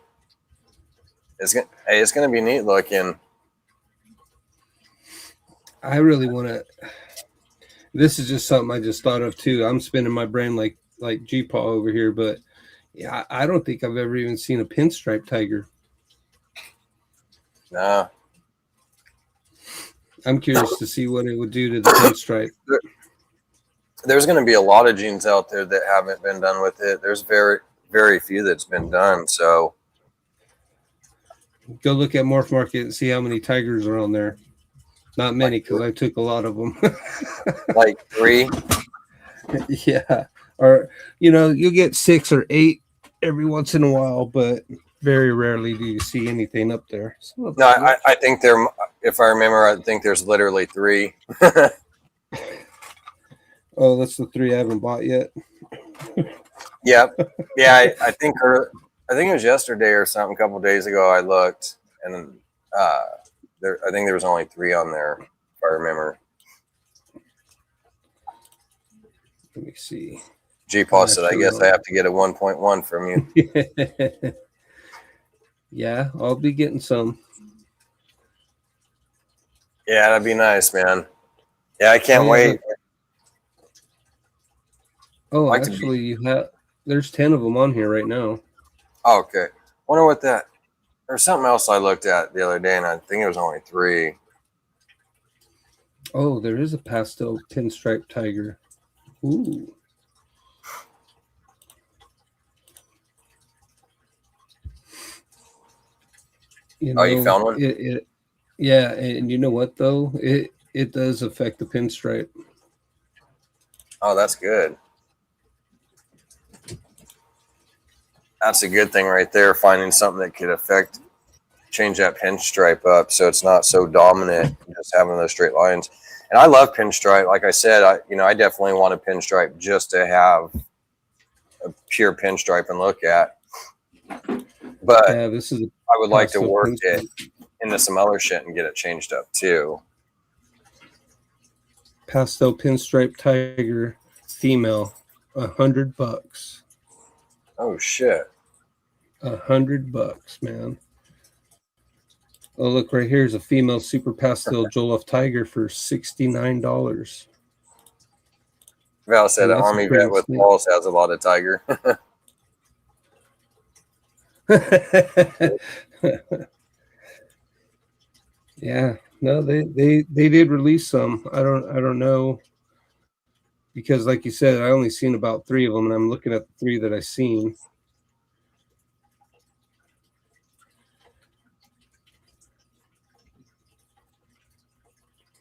It's gonna be neat looking. I really want to. This is just something I just thought of too. I'm spinning my brain like G-Paw over here, but yeah, I don't think I've ever even seen a pinstripe tiger. No. I'm curious to see what it would do to the pinstripe. There's going to be a lot of genes out there that haven't been done with it. There's very, very few that's been done. So go look at Morph Market and see how many tigers are on there. Not many, because I took a lot of them. like 3. Yeah. Or, you'll get 6 or 8 every once in a while, but very rarely do you see anything up there. So, no, I think there, if I remember, I think there's literally 3. Oh, that's the 3 I haven't bought yet. Yep. Yeah, I think it was yesterday or something, a couple of days ago, I looked, and I think there was only 3 on there, if I remember. Let me see. G-Paw said, I guess I have to get a 1.1 from you. Yeah, I'll be getting some. Yeah, that'd be nice, man. Yeah, I can't wait. Oh, actually, there's 10 of them on here right now. Oh, okay. Wonder what that. There's something else I looked at the other day, and I think it was only 3. Oh, there is a pastel pinstripe tiger. Ooh. You found one? Yeah, and you know what though? It does affect the pinstripe. Oh, that's good. That's a good thing right there, finding something that could change that pinstripe up so it's not so dominant, just having those straight lines. And I love pinstripe. Like I said, I definitely want a pinstripe just to have a pure pinstripe and look at. But yeah, I would like to work it into some other shit and get it changed up too. Pastel pinstripe tiger female, $100. Oh shit. $100, man. Oh, look, right here is a female super pastel Jollof tiger for $69. Val said an army vet with balls has a lot of tiger. Yeah, no, they did release some. I don't know, because like you said, I only seen about 3 of them, and I'm looking at the 3 that I seen.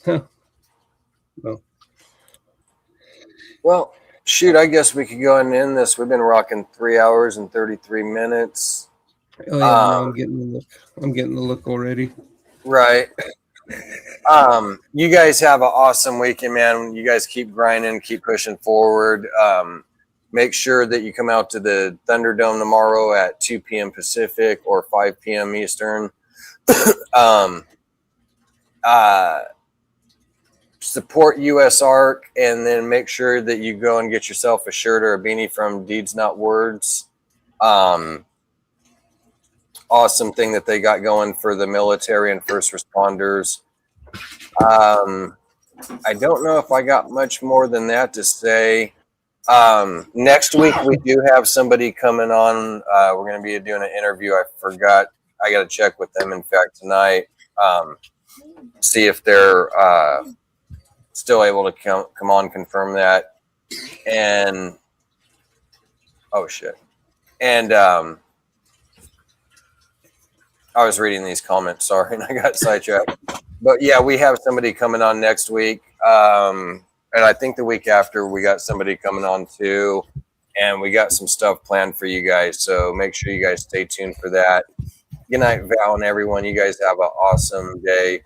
Huh. Well, shoot, I guess we could go ahead and end this. We've been rocking 3 hours and 33 minutes. Oh yeah, I'm getting the look. I'm getting the look already. Right. You guys have an awesome weekend, man. You guys keep grinding, keep pushing forward. Make sure that you come out to the Thunderdome tomorrow at 2 p.m. Pacific or 5 p.m. Eastern. Support US Arc, and then make sure that you go and get yourself a shirt or a beanie from Deeds Not Words. Awesome thing that they got going for the military and first responders. I don't know if I got much more than that to say. Next week we do have somebody coming on. We're going to be doing an interview. I forgot. I got to check with them, in fact, tonight. See if they're still able to come on, confirm that. And oh shit. And I was reading these comments, sorry, and I got sidetracked. But yeah, we have somebody coming on next week. And I think the week after we got somebody coming on too. And we got some stuff planned for you guys. So make sure you guys stay tuned for that. Good night, Val, and everyone. You guys have an awesome day.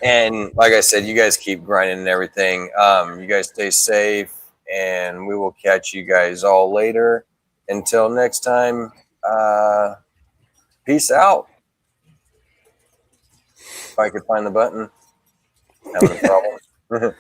And like I said, you guys keep grinding and everything. You guys stay safe, and we will catch you guys all later. Until next time, peace out. If I could find the button, having a problem.